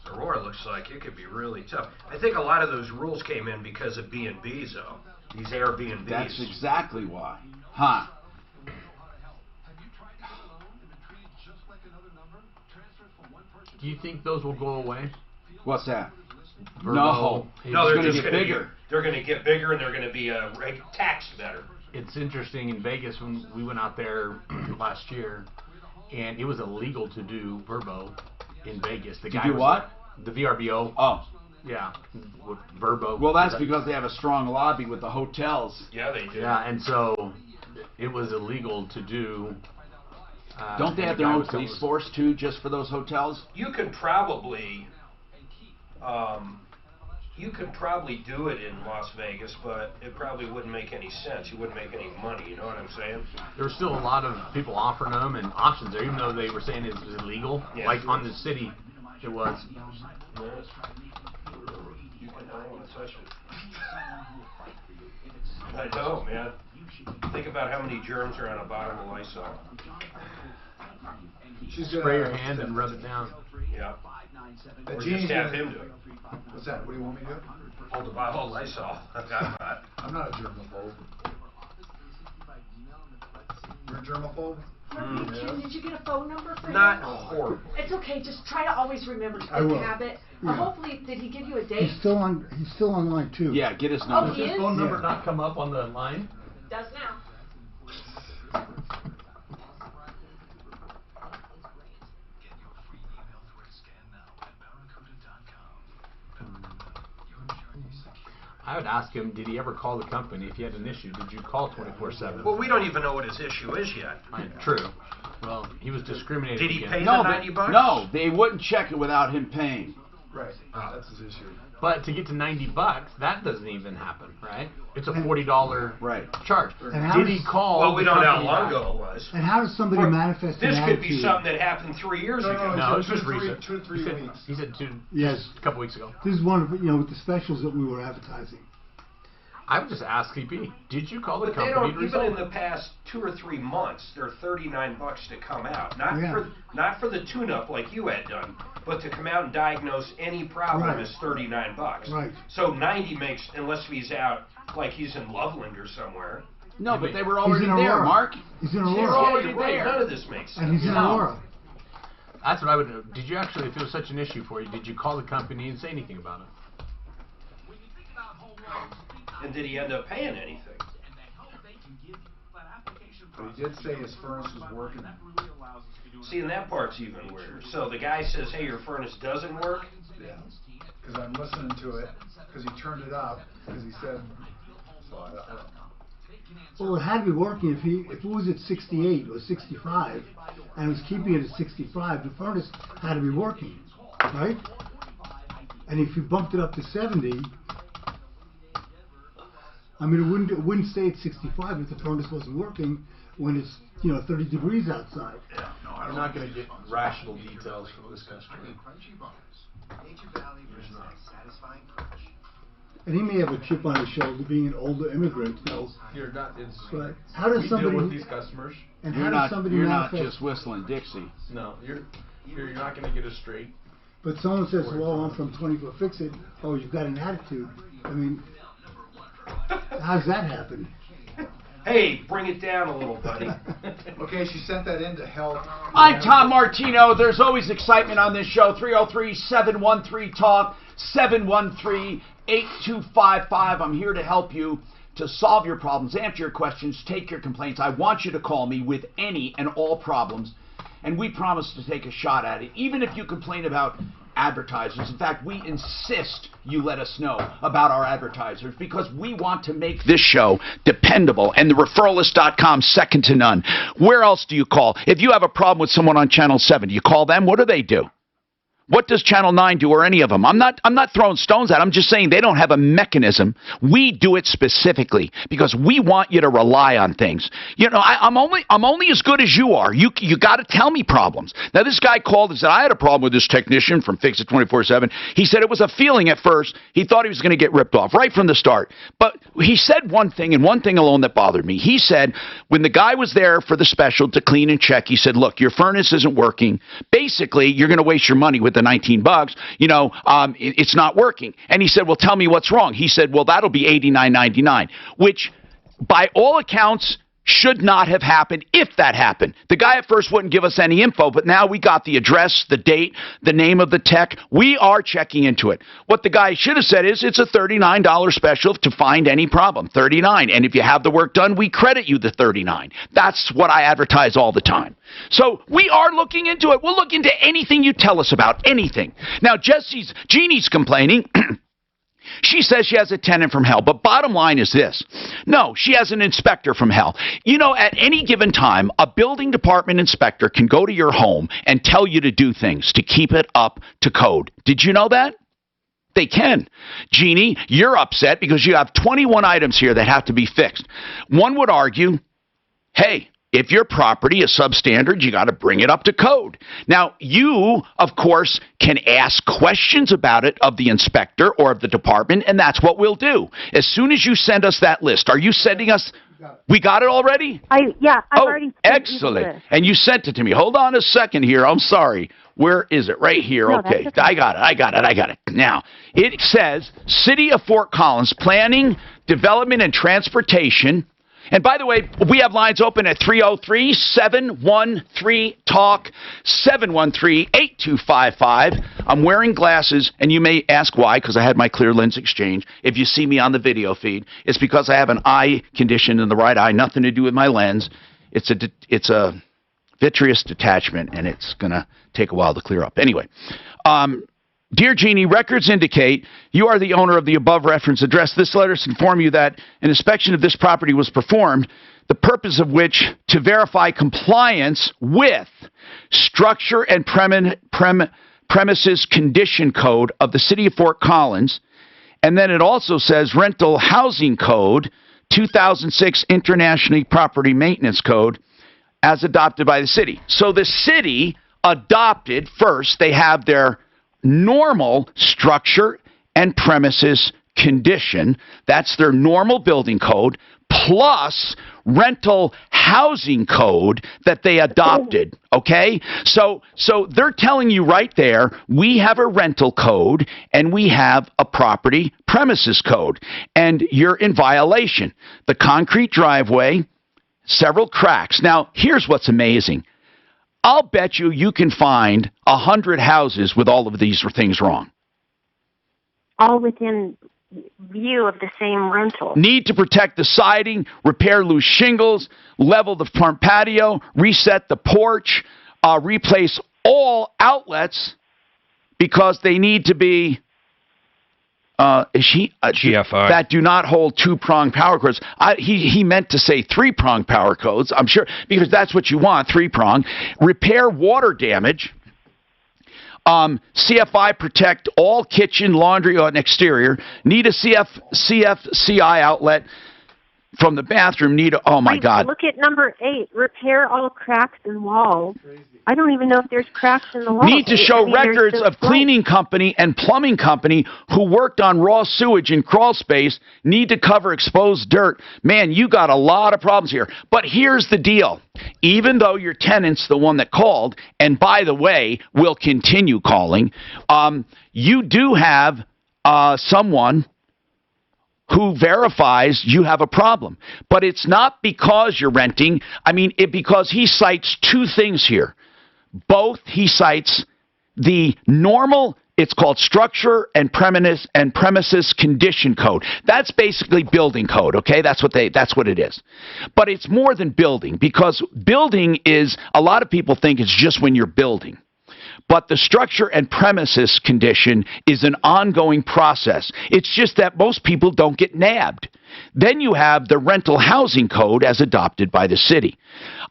Aurora looks like it could be really tough. I think a lot of those rules came in because of B&Bs, though. These Airbnbs. That's exactly why. Huh. Do you think those will go away? What's that? No, they're going to get bigger. They're going to get bigger, and they're going to be taxed better. It's interesting in Vegas when we went out there last year, and it was illegal to do Verbo in Vegas. The guy do what? The VRBO. Oh. Yeah, with Verbo. Well, that's because they have a strong lobby with the hotels. Yeah, they do. Yeah, and so it was illegal to do. Don't they have their own police force too, just for those hotels? You could probably do it in Las Vegas, but it probably wouldn't make any sense. You wouldn't make any money. You know what I'm saying? There were still a lot of people offering them and options there, even though they were saying it was illegal. Yeah, like on the city, it was. I know, man. Think about how many germs are on a bottle of Lysol. Spray your hand and rub it down. Yeah. Or just have him do it. What's that? What do you want me to do? Hold the bottle of Lysol. I'm not a germaphobe. You're a germaphobe? Jim, did you get a phone number for him? Not horrible. It's okay. Just try to always remember to I will. have it. Yeah. Hopefully, did he give you a date? He's still online too. Yeah, get his number. Oh, he Does his is? phone number not come up on the line? Does now. I would ask him, did he ever call the company if he had an issue? Did you call 24/7? Well, we don't even know what his issue is yet. True. Well, he was discriminated Did he against. pay the $90? No, they wouldn't check it without him paying. Right. That's his issue. But to get to $90, that doesn't even happen, right? It's a $40 charge. And how Did does- he call? Well, we the don't know how company long back? ago it was. And how does somebody manifest This an could be attitude? something that happened 3 years ago. No, it was two to three- recent. 2 to 3 he said, weeks. He said Yes. a couple weeks ago. This is one of with the specials that we were advertising. I would just ask CP, did you call the But they company don't, to even in resolve the past 2 or 3 months, they're $39 to come out. Not Yeah. not for the tune-up like you had done, but to come out and diagnose any problem Right. is $39. Right. So 90 makes, unless he's out, like he's in Loveland or somewhere. No, but they were He's already in there, Aurora. Mark. He's in They're Aurora. already there. None of this makes sense. And he's in No. Aurora. That's what I would do. Did you actually, if it was such an issue for you, did you call the company and say anything about it? And did he end up paying anything? But he did say his furnace was working. See, and that part's even weirder. So the guy says, hey, your furnace doesn't work? Yeah. Because I'm listening to it, because he turned it up, because he said, so I don't know. Well, it had to be working if it was at 68 or 65, and was keeping it at 65. The furnace had to be working, right? And if you bumped it up to 70, I mean, it wouldn't stay at 65 if the furnace wasn't working when it's 30 degrees outside. Yeah, no, I'm not going to get rational details from this customer. And he may have a chip on his shoulder, being an older immigrant. So you're not. It's right. How does somebody deal with these customers? And you're how not. does somebody You're not just whistling Dixie. No, you're not going to get us straight. But someone says, "Well, I'm from 24 Fix It." Oh, you've got an attitude. I mean, how's that happen? Hey, bring it down a little, buddy. Okay, she sent that in to help. I'm Tom Martino. There's always excitement on this show. 303-713-TALK, 713-8255. I'm here to help you to solve your problems, answer your questions, take your complaints. I want you to call me with any and all problems, and we promise to take a shot at it, even if you complain about advertisers. In fact, we insist you let us know about our advertisers because we want to make this show dependable, and the referralist.com second to none. Where else do you call? If you have a problem with someone on Channel 7, do you call them? What do they do? What does Channel 9 do, or any of them? I'm not throwing stones at them. I'm just saying they don't have a mechanism. We do it specifically because we want you to rely on things. I'm only as good as you are. You got to tell me problems. Now, this guy called and said, I had a problem with this technician from Fix It 24/7. He said it was a feeling at first. He thought he was going to get ripped off right from the start. But he said one thing, and one thing alone that bothered me. He said when the guy was there for the special to clean and check, he said, look, your furnace isn't working. Basically, you're going to waste your money with the $19, it's not working. And he said, well, tell me what's wrong. He said, well, that'll be $89.99, which by all accounts should not have happened if that happened. The guy at first wouldn't give us any info, but now we got the address, the date, the name of the tech. We are checking into it. What the guy should have said is it's a $39 special to find any problem, $39. And if you have the work done, we credit you the $39. That's what I advertise all the time. So we are looking into it. We'll look into anything you tell us about, anything. Now, Jeannie's complaining. She says she has a tenant from hell, but bottom line is this. No, she has an inspector from hell. At any given time, a building department inspector can go to your home and tell you to do things to keep it up to code. Did you know that? They can. Jeannie, you're upset because you have 21 items here that have to be fixed. One would argue, hey, if your property is substandard, you got to bring it up to code. Now, you, of course, can ask questions about it of the inspector or of the department, and that's what we'll do. As soon as you send us that list, are you sending us? We got it already? I've already sent excellent. you the list. And you sent it to me. Hold on a second here. I'm sorry. Where is it? Right here. No, Okay. that's okay. I got it. Now, it says City of Fort Collins Planning, Development, and Transportation. And by the way, we have lines open at 303-713-TALK, 713-8255. I'm wearing glasses, and you may ask why, because I had my clear lens exchange. If you see me on the video feed, it's because I have an eye condition in the right eye, nothing to do with my lens. It's a vitreous detachment, and it's going to take a while to clear up. Anyway, Dear Jeannie, records indicate you are the owner of the above reference address. This letter informs you that an inspection of this property was performed, the purpose of which to verify compliance with Structure and Premises Condition Code of the City of Fort Collins. And then it also says Rental Housing Code, 2006 International Property Maintenance Code, as adopted by the city. So the city adopted first, they have their normal structure and premises condition. That's their normal building code, plus rental housing code that they adopted. Okay? So they're telling you right there, we have a rental code and we have a property premises code, and you're in violation. The concrete driveway, several cracks. Now, here's what's amazing. I'll bet you can find 100 houses with all of these things wrong. All within view of the same rental. Need to protect the siding, repair loose shingles, level the front patio, reset the porch, replace all outlets because they need to be GFI. That do not hold two-prong power cords. He meant to say three-prong power codes, I'm sure, because that's what you want, three-prong. Repair water damage. CFI protect all kitchen, laundry on exterior. Need a CFCI outlet from the bathroom. Oh my God. Look at number 8. Repair all cracks in walls. I don't even know if there's cracks in the walls. Need to show records of cleaning company and plumbing company who worked on raw sewage in crawl space. Need to cover exposed dirt. Man, you got a lot of problems here. But here's the deal. Even though your tenant's the one that called, and by the way, will continue calling, you do have someone who verifies you have a problem. But it's not because you're renting. I mean, because he cites two things here. Both he cites the normal, it's called structure and premises condition code. That's basically building code, okay? That's what it is. But it's more than building, because building is, a lot of people think it's just when you're building. But the structure and premises condition is an ongoing process. It's just that most people don't get nabbed. Then you have the rental housing code as adopted by the city.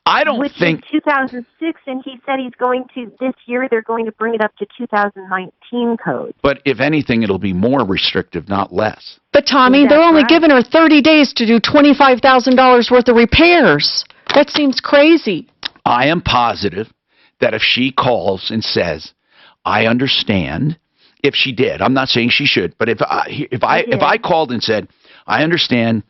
I don't think... Which is 2006, and he said he's going to, this year, they're going to bring it up to 2019 code. But if anything, it'll be more restrictive, not less. But Tommy, they're only giving her 30 days to do $25,000 worth of repairs. That seems crazy. I am positive that if she calls and says, I understand, if she did, I'm not saying she should, but if I called and said, I understand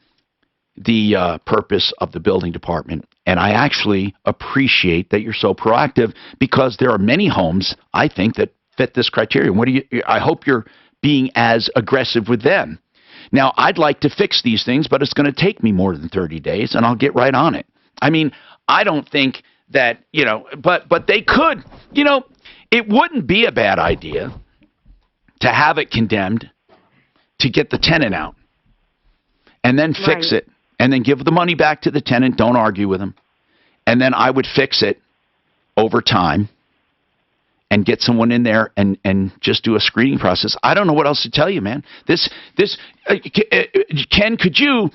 the purpose of the building department, and I actually appreciate that you're so proactive, because there are many homes, I think, that fit this criterion. I hope you're being as aggressive with them. Now, I'd like to fix these things, but it's going to take me more than 30 days, and I'll get right on it. I mean, I don't think that, but they could, it wouldn't be a bad idea to have it condemned, to get the tenant out, and then fix it, and then give the money back to the tenant. Don't argue with him. And then I would fix it over time and get someone in there and just do a screening process. I don't know what else to tell you, man. Ken, could you,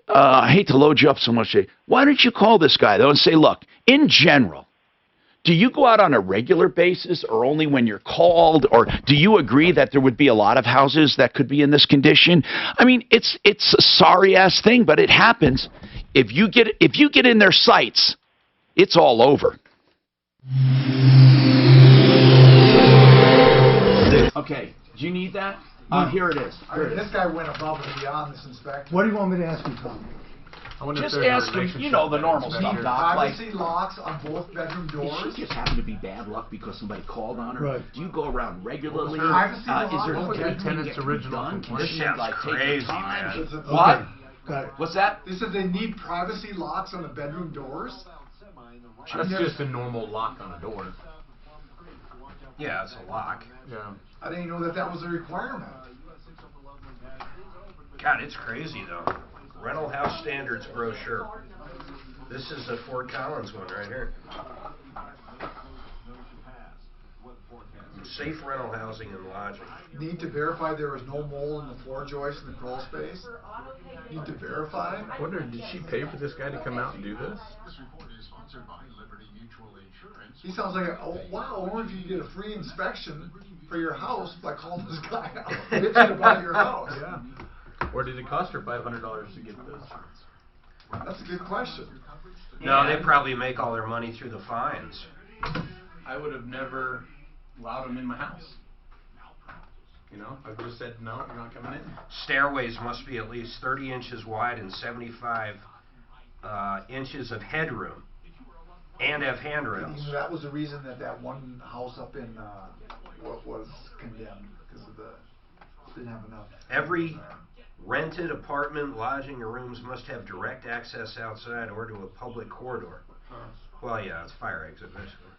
I hate to load you up so much. Why don't you call this guy, though, and say, look, in general, do you go out on a regular basis or only when you're called? Or do you agree that there would be a lot of houses that could be in this condition? I mean, it's a sorry-ass thing, but it happens. If you get in their sights, it's all over. Okay, do you need that? Here it is. This guy went above and beyond this inspection. What do you want me to ask you, Tom? Just ask him, the normal stuff. Privacy locks on both bedroom doors. Did she just happen to be bad luck because somebody called on her? Right. Do you go around regularly? Privacy Is there locks? a tenant's original? This sounds crazy, man. What? Got it. What's that? They said they need privacy locks on the bedroom doors? That's just a normal lock on a door. Yeah, it's a lock. Yeah. I didn't know that was a requirement. God, it's crazy, though. Rental House Standards brochure. This is the Fort Collins one right here. Safe rental housing and lodging. Need to verify there was no mold in the floor joist in the crawl space. Need to verify. I wonder, did she pay for this guy to come out and do this? He sounds like, wow, I wonder if you could get a free inspection for your house by calling this guy out. Bitching about your house. Yeah. Or did it cost her $500 to get this? That's a good question. No, they probably make all their money through the fines. I would have never allowed him in my house. I just said, no, you're not coming in. Stairways must be at least 30 inches wide and 75 inches of headroom. And have handrails. That was the reason that one house up in was condemned, because of didn't have enough. Every rented apartment, lodging, or rooms must have direct access outside or to a public corridor. Well, yeah, it's fire exit basically.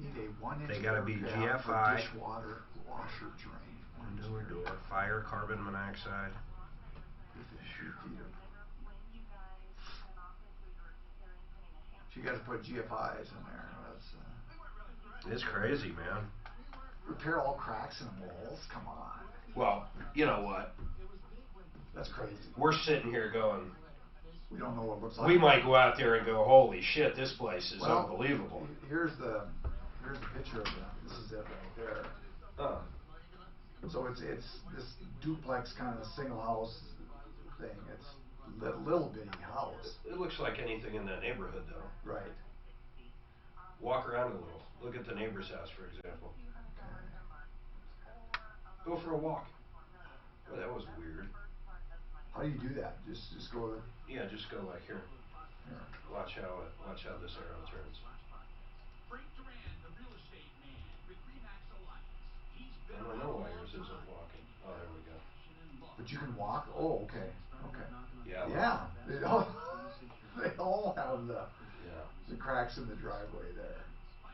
Need a 1-inch they got to be GFI GFI. Dishwater, washer, drain. Window or door, fire, carbon monoxide. You got to put GFIs in there. It's crazy, man. Repair all cracks in walls. Come on. Well, you know what? That's crazy. We're sitting here going, We don't know what it looks like. We might go out there and go, holy shit, this place is unbelievable. Here's the picture of it. This is it right there. So it's this duplex kind of single house thing. It's a little bitty house. It looks like anything in that neighborhood, though. Right. Walk around a little. Look at the neighbor's house, for example. Go for a walk. Oh, that was weird. How do you do that? Just go. Yeah, just go like here. Watch how this arrow turns. I don't know why yours isn't walking. Oh, there we go. But you can walk. Oh, okay. Okay. Yeah. Yeah. They all have the cracks in the driveway there.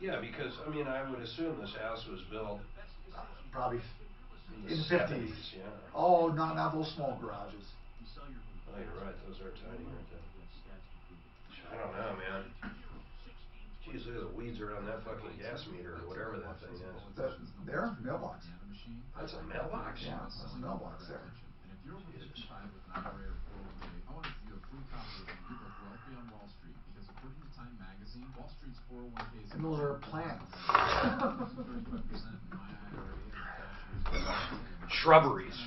Yeah, because I mean, I would assume this house was built probably in the 50s. Yeah. Oh, not those small garages. Oh, you're right. Those are tiny right there. I don't know, man. Jeez, look at the weeds around that fucking gas meter or whatever that thing is. There? Mailbox. That's a mailbox? Yeah, that's a mailbox there. Jesus. And those are plants. Shrubberies.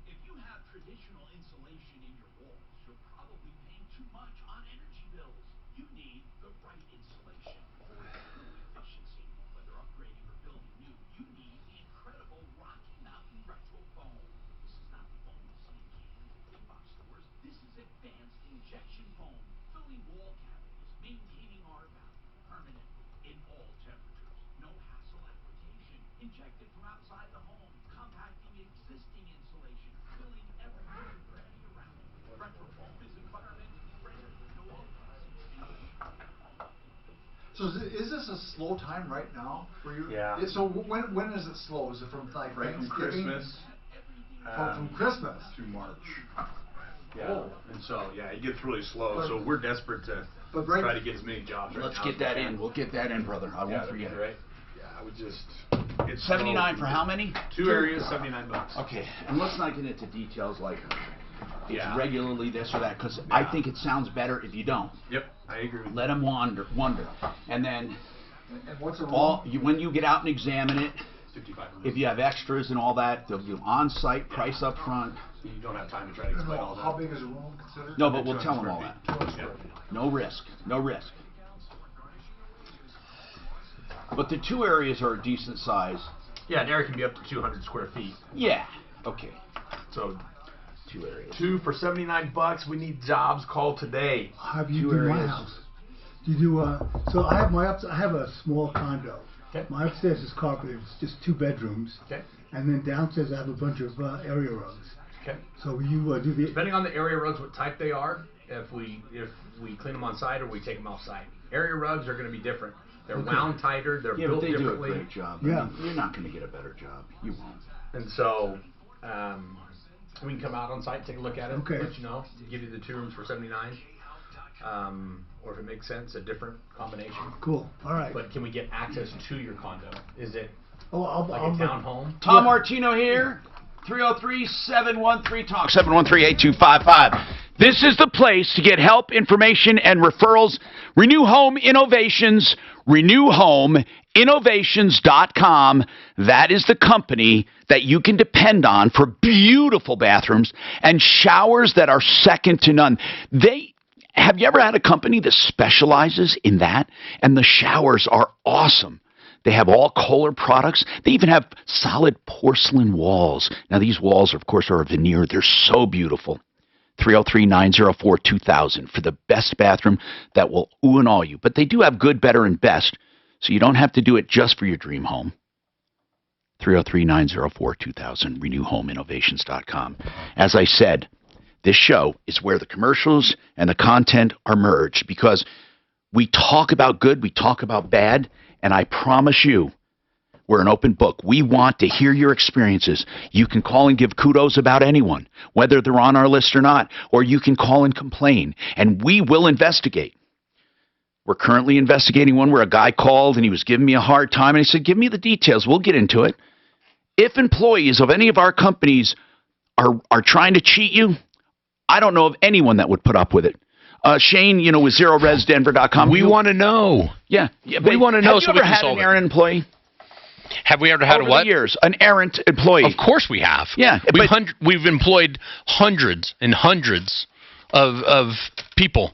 If you have traditional insulation in your walls, you're probably paying too much on energy bills. You need the right insulation for true efficiency. Whether upgrading or building new, you need the incredible Rocky Mountain Retro Foam. This is not the foam you see in cans or big box stores. This is advanced injection foam, filling wall cavities, maintaining R value permanently in all temperatures. No hassle application. Injected from outside the home, compacting existing insulation, filling every room cavity around you. Retro foam is environmentally friendly, no OPC. So is this a slow time right now for you? Yeah. So when is it slow? Is it from like Right from Thanksgiving? Christmas. From Christmas to March. Yeah. Oh. And so it gets really slow. So we're desperate to try to get as many jobs right now. Let's get that in. We'll get that in, brother. I won't forget. Right. Yeah, I would just. It's 79 for how many? 2 areas, $79. Okay, and let's not get into details like it's regularly this or that, because I think it sounds better if you don't. Yep, I agree. Let them wonder, and then and what's a when you get out and examine it, 55. if you have extras and all that, they'll do on-site price up front. You don't have time to try to explain all that. How big is a room considered? No, but we'll tell them all that. No risk, no risk. But the 2 areas are a decent size. Yeah, an area can be up to 200 square feet. Yeah. Okay. So 2 areas. 2 for $79. We need jobs. Call today. How do you do my house? Do you do so I have a small condo. Okay. My upstairs is carpeted. It's just 2 bedrooms. Okay. And then downstairs I have a bunch of area rugs. Okay. So you do the depending on the area rugs, what type they are. If we clean them on site or we take them off site. Area rugs are going to be different. They're wound tighter. They're built but they differently. do a great job. Yeah. I mean, you're not going to get a better job. You won't. And so we can come out on site, take a look at it, Okay. let you know, give you the 2 rooms for $79. Or if it makes sense, a different combination. Cool. All right. But can we get access to your condo? Is it I'll like a townhome? Tom Martino here. 303-713-TALK, 713-8255. This is the place to get help, information, and referrals. Renew Home Innovations, renewhomeinnovations.com. That is the company that you can depend on for beautiful bathrooms and showers that are second to none. Have you ever had a company that specializes in that? And the showers are awesome. They have all Kohler products. They even have solid porcelain walls. Now, these walls, of course, are veneer. They're so beautiful. 303-904-2000 for the best bathroom that will ooh and all you. But they do have good, better, and best. So you don't have to do it just for your dream home. 303-904-2000, renewhomeinnovations.com. As I said, this show is where the commercials and the content are merged because we talk about good, we talk about bad, and I promise you, we're an open book. We want to hear your experiences. You can call and give kudos about anyone, whether they're on our list or not, or you can call and complain, and we will investigate. We're currently investigating one where a guy called and he was giving me a hard time, and I said, give me the details. We'll get into it. If employees of any of our companies are trying to cheat you, I don't know of anyone that would put up with it. Shane, with ZeroResDenver.com. We want to know. Yeah. We want to know so we can solve it. Have you ever had an errant employee? Have we ever had Over a what? The years, an errant employee. Of course we have. Yeah. We've employed hundreds and hundreds of people.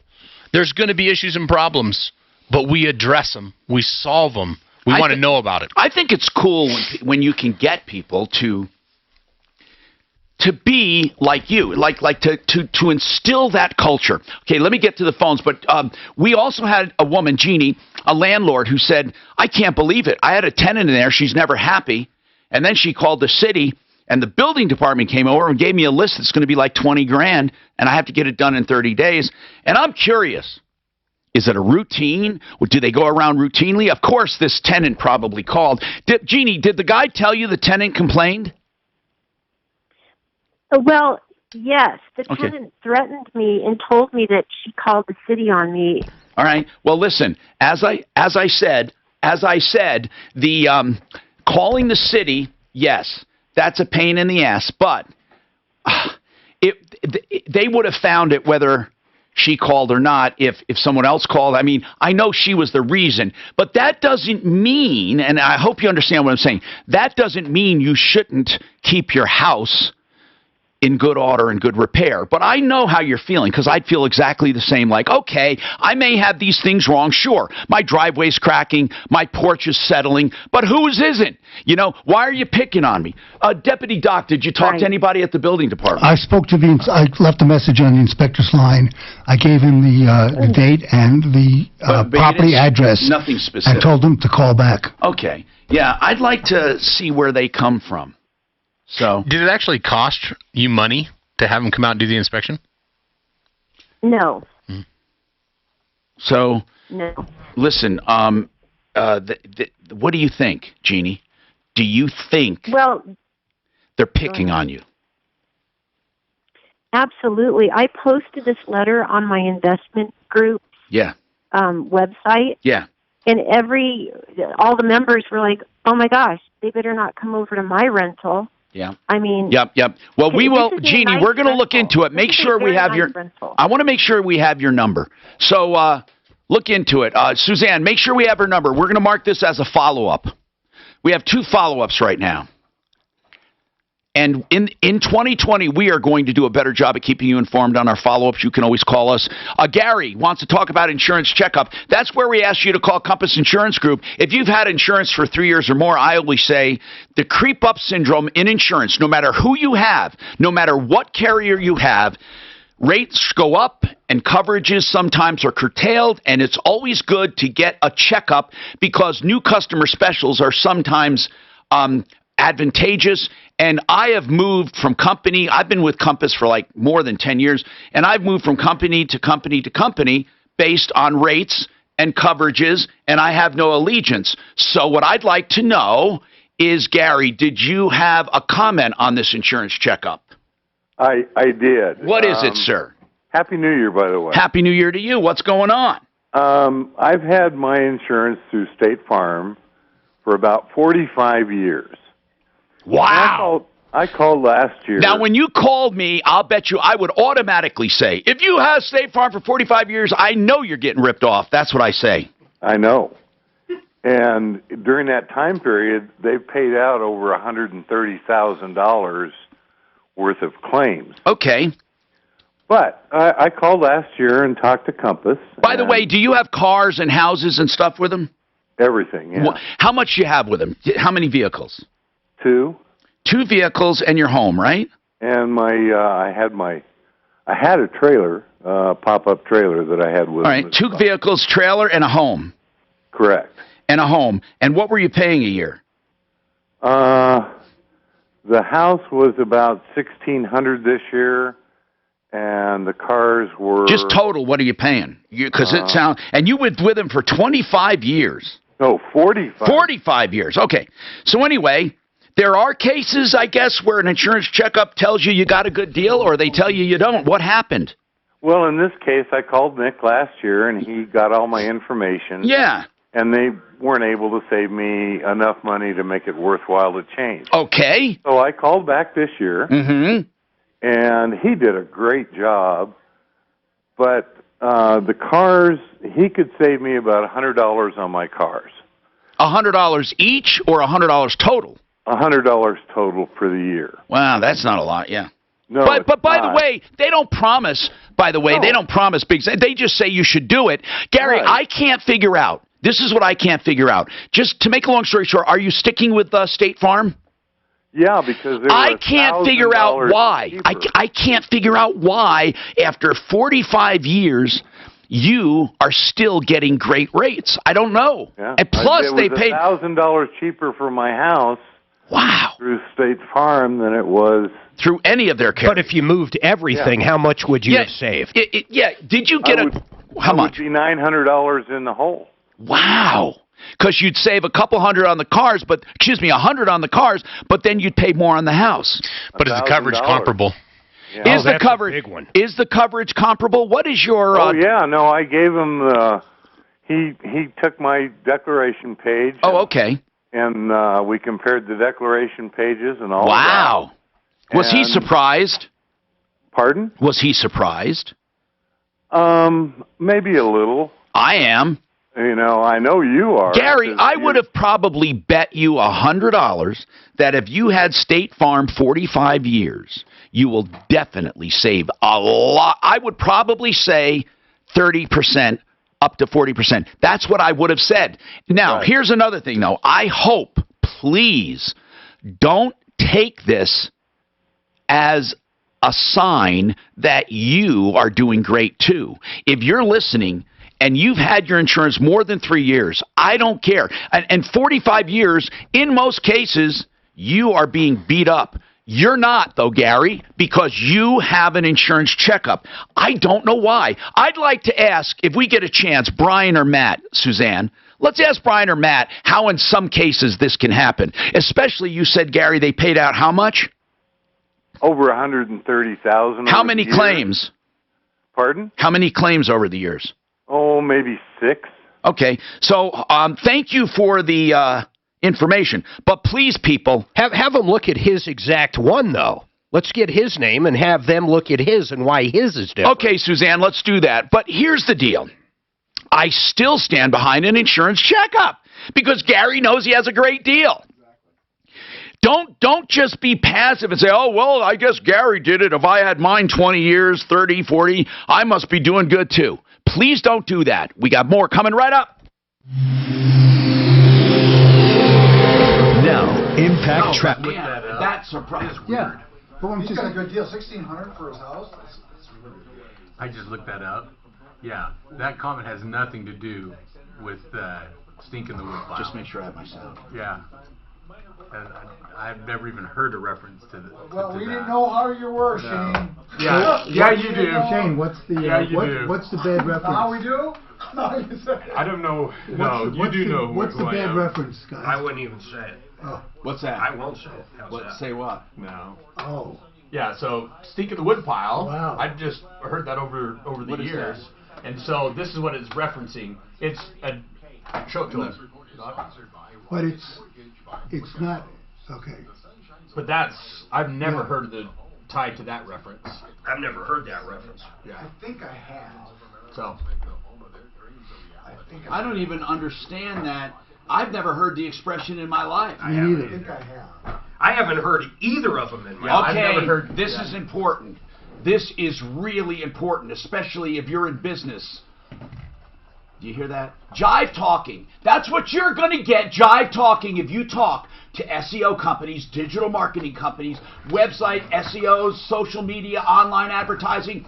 There's going to be issues and problems, but we address them. We solve them. We want to know about it. I think it's cool when you can get people to be like you, like to instill that culture. Okay, let me get to the phones. But we also had a woman, Jeannie, a landlord, who said, I can't believe it. I had a tenant in there. She's never happy. And then she called the city, and the building department came over and gave me a list that's going to be like $20,000, and I have to get it done in 30 days. And I'm curious. Is it a routine? Or do they go around routinely? Of course, this tenant probably called. Jeannie, did the guy tell you the tenant complained? Well, yes. The tenant threatened me and told me that she called the city on me. All right. Well, listen. As I said, the calling the city, yes, that's a pain in the ass. But they would have found it whether she called or not if someone else called. I mean, I know she was the reason, but that doesn't mean, and I hope you understand what I'm saying, that doesn't mean you shouldn't keep your house in good order and good repair. But I know how you're feeling, because I'd feel exactly the same. Like, okay, I may have these things wrong. Sure, my driveway's cracking, my porch is settling, but whose isn't? Why are you picking on me? Deputy Doc, did you talk to anybody at the building department? I spoke to I left a message on the inspector's line. I gave him the date and the property address. Nothing specific. And told him to call back. Okay. Yeah, I'd like to see where they come from. So, did it actually cost you money to have them come out and do the inspection? No. So, no. Listen, what do you think, Jeannie? Do you think they're picking on you? Absolutely. I posted this letter on my investment group website. Yeah. And all the members were like, oh my gosh, they better not come over to my rental. Yeah. I mean. Yep. Well, we will, Jeannie. We're going to look into it. Make sure we have your. I want to make sure we have your number. So look into it, Suzanne. Make sure we have her number. We're going to mark this as a follow-up. We have 2 follow-ups right now. And in 2020, we are going to do a better job of keeping you informed on our follow-ups. You can always call us. Gary wants to talk about insurance checkup. That's where we ask you to call Compass Insurance Group. If you've had insurance for 3 years or more, I always say the creep-up syndrome in insurance, no matter who you have, no matter what carrier you have, rates go up and coverages sometimes are curtailed, and it's always good to get a checkup because new customer specials are sometimes advantageous. And I have moved from company. I've been with Compass for like more than 10 years, and I've moved from company to company to company based on rates and coverages, and I have no allegiance. So what I'd like to know is, Gary, did you have a comment on this insurance checkup? I did. What is it, sir? Happy New Year, by the way. Happy New Year to you. What's going on? I've had my insurance through State Farm for about 45 years. Wow. I called last year. Now, when you called me, I'll bet you I would automatically say, if you have State Farm for 45 years, I know you're getting ripped off. That's what I say. I know. And during that time period, they've paid out over $130,000 worth of claims. Okay. But I called last year and talked to Compass. By the way, do you have cars and houses and stuff with them? Everything, yeah. How much do you have with them? How many vehicles? 2. 2 vehicles and your home, right? And I had a trailer, pop-up trailer that I had with me. All right, 2 vehicles, trailer, and a home. Correct. and a home. And what were you paying a year? The house was about $1,600 this year, and the cars were just total. What are you paying? Because it sounds, and you were with him for 25 years. No, 45. 45 years. Okay. So anyway, there are cases, I guess, where an insurance checkup tells you got a good deal, or they tell you don't. What happened? Well, in this case, I called Nick last year, and he got all my information. Yeah. And they weren't able to save me enough money to make it worthwhile to change. Okay. So I called back this year, and he did a great job. But the cars, he could save me about $100 on my cars. $100 each or $100 total? $100 total for the year. Wow, that's not a lot, yeah. No, but by the way, they don't promise, they don't promise big things. They just say you should do it. Gary, I can't figure out. This is what I can't figure out. Just to make a long story short, are you sticking with State Farm? Yeah, because I can't figure out why. I can't figure out why after 45 years you are still getting great rates. I don't know. Yeah. And plus they paid $1,000 cheaper for my house. Wow. Through State Farm than it was through any of their carriers. But if you moved everything, how much would you have saved? Did you get how much? Would be $900 in the hole. Wow. Because you'd save a couple hundred on the cars, $100 on the cars, but then you'd pay more on the house. But is the coverage comparable? Yeah. Is the coverage comparable? What is your? No, I gave him. He took my declaration page. Oh, okay. And we compared the declaration pages and all. Wow. That. Was he surprised? Pardon? Was he surprised? Maybe a little. I am. I know you are. Gary, I would have probably bet you $100 that if you had State Farm 45 years, you will definitely save a lot. I would probably say 30%, up to 40%. That's what I would have said. Now, here's another thing, though. I hope, please, don't take this as a sign that you are doing great, too. If you're listening and you've had your insurance more than 3 years, I don't care. And 45 years, in most cases, you are being beat up. You're not, though, Gary, because you have an insurance checkup. I don't know why. I'd like to ask, if we get a chance, Brian or Matt, Suzanne, let's ask Brian or Matt how in some cases this can happen. Especially, you said, Gary, they paid out how much? Over $130,000. How many claims? Pardon? How many claims over the years? Oh, maybe 6. Okay, so thank you for the information. But please, people, have them look at his exact one, though. Let's get his name and have them look at his and why his is different. Okay, Suzanne, let's do that. But here's the deal. I still stand behind an insurance checkup because Gary knows he has a great deal. Don't just be passive and say, oh, well, I guess Gary did it. If I had mine 20 years, 30, 40, I must be doing good too. Please don't do that. We got more coming right up. Now, Impact Traffic. That surprised me. Yeah. But he's got a good deal. $1,600 for his house. That's really good. I just looked that up. Yeah, that comment has nothing to do with stinking the wood pile. Just make sure I have my sound. Yeah. I've never even heard a reference to the. Well, we didn't know how you were, Shane. Yeah, you do. Shane, what's the what's the bad reference? How we do? I don't know. No, you do know. What's the bad reference, guys? I wouldn't even say it. Oh. What's that? I won't say it. How's that? Say what? No. Oh. Yeah, so stinking the wood pile. Wow. I've just heard that over the years, and so this is what it's referencing. It's a show it to us. But it's not okay. But I've never heard the tied to that reference. I've never heard that reference. Yeah. I think I have. So. I don't even understand that. I've never heard the expression in my life. Me neither. I think I have. I haven't heard either of them in my life. Okay, I've never heard this is important. This is really important, especially if you're in business. Do you hear that? Jive talking. That's what you're going to get, jive talking, if you talk to SEO companies, digital marketing companies, website SEOs, social media, online advertising.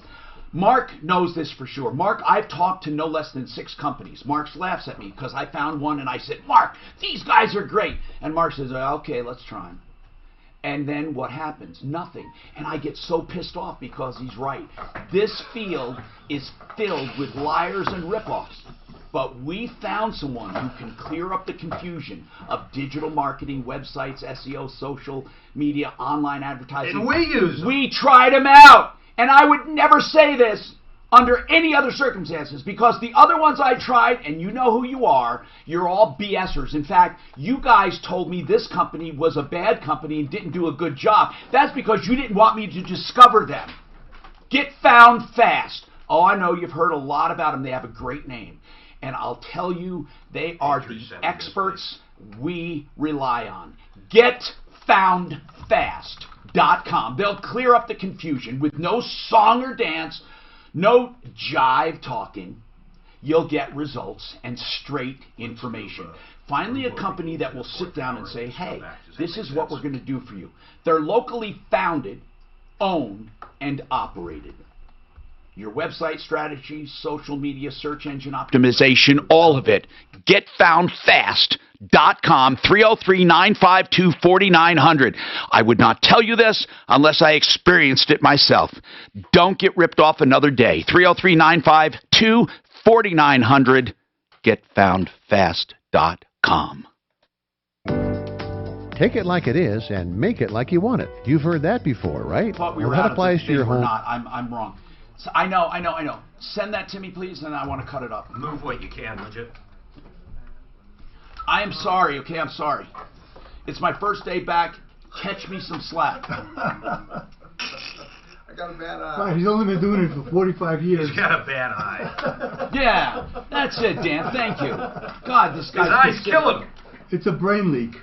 Mark knows this for sure. Mark, I've talked to no less than 6 companies. Mark laughs at me because I found one and I said, Mark, these guys are great. And Mark says, okay, let's try them. And then what happens? Nothing. And I get so pissed off because he's right. This field is filled with liars and ripoffs. But we found someone who can clear up the confusion of digital marketing, websites, SEO, social media, online advertising. And we use them. We tried him out. And I would never say this under any other circumstances, because the other ones I tried, and you know who you are, you're all BSers. In fact, you guys told me this company was a bad company and didn't do a good job. That's because you didn't want me to discover them. Get found fast. Oh, I know you've heard a lot about them. They have a great name. And I'll tell you, they are the experts we rely on. GetFoundFast.com. They'll clear up the confusion with no song or dance, no jive talking. You'll get results and straight information. Finally, a company that will sit down and say, hey, this is what we're going to do for you. They're locally founded, owned, and operated. Your website strategy, social media, search engine optimization, all of it. GetFoundFast.com, 303-952-4900. I would not tell you this unless I experienced it myself. Don't get ripped off another day. 303-952-4900, GetFoundFast.com. Take it like it is and make it like you want it. You've heard that before, right? Thought we Well, were that out of applies this to your thing. We're home. not. I'm wrong. So I know. Send that to me, please, and I want to cut it up. Move what you can, would you? I am sorry, okay? I'm sorry. It's my first day back. Catch me some slack. I got a bad eye. Right, he's only been doing it for 45 years. He's got a bad eye. Yeah, that's it, Dan. Thank you. God, this guy's... His eyes kill him. It's a brain leak.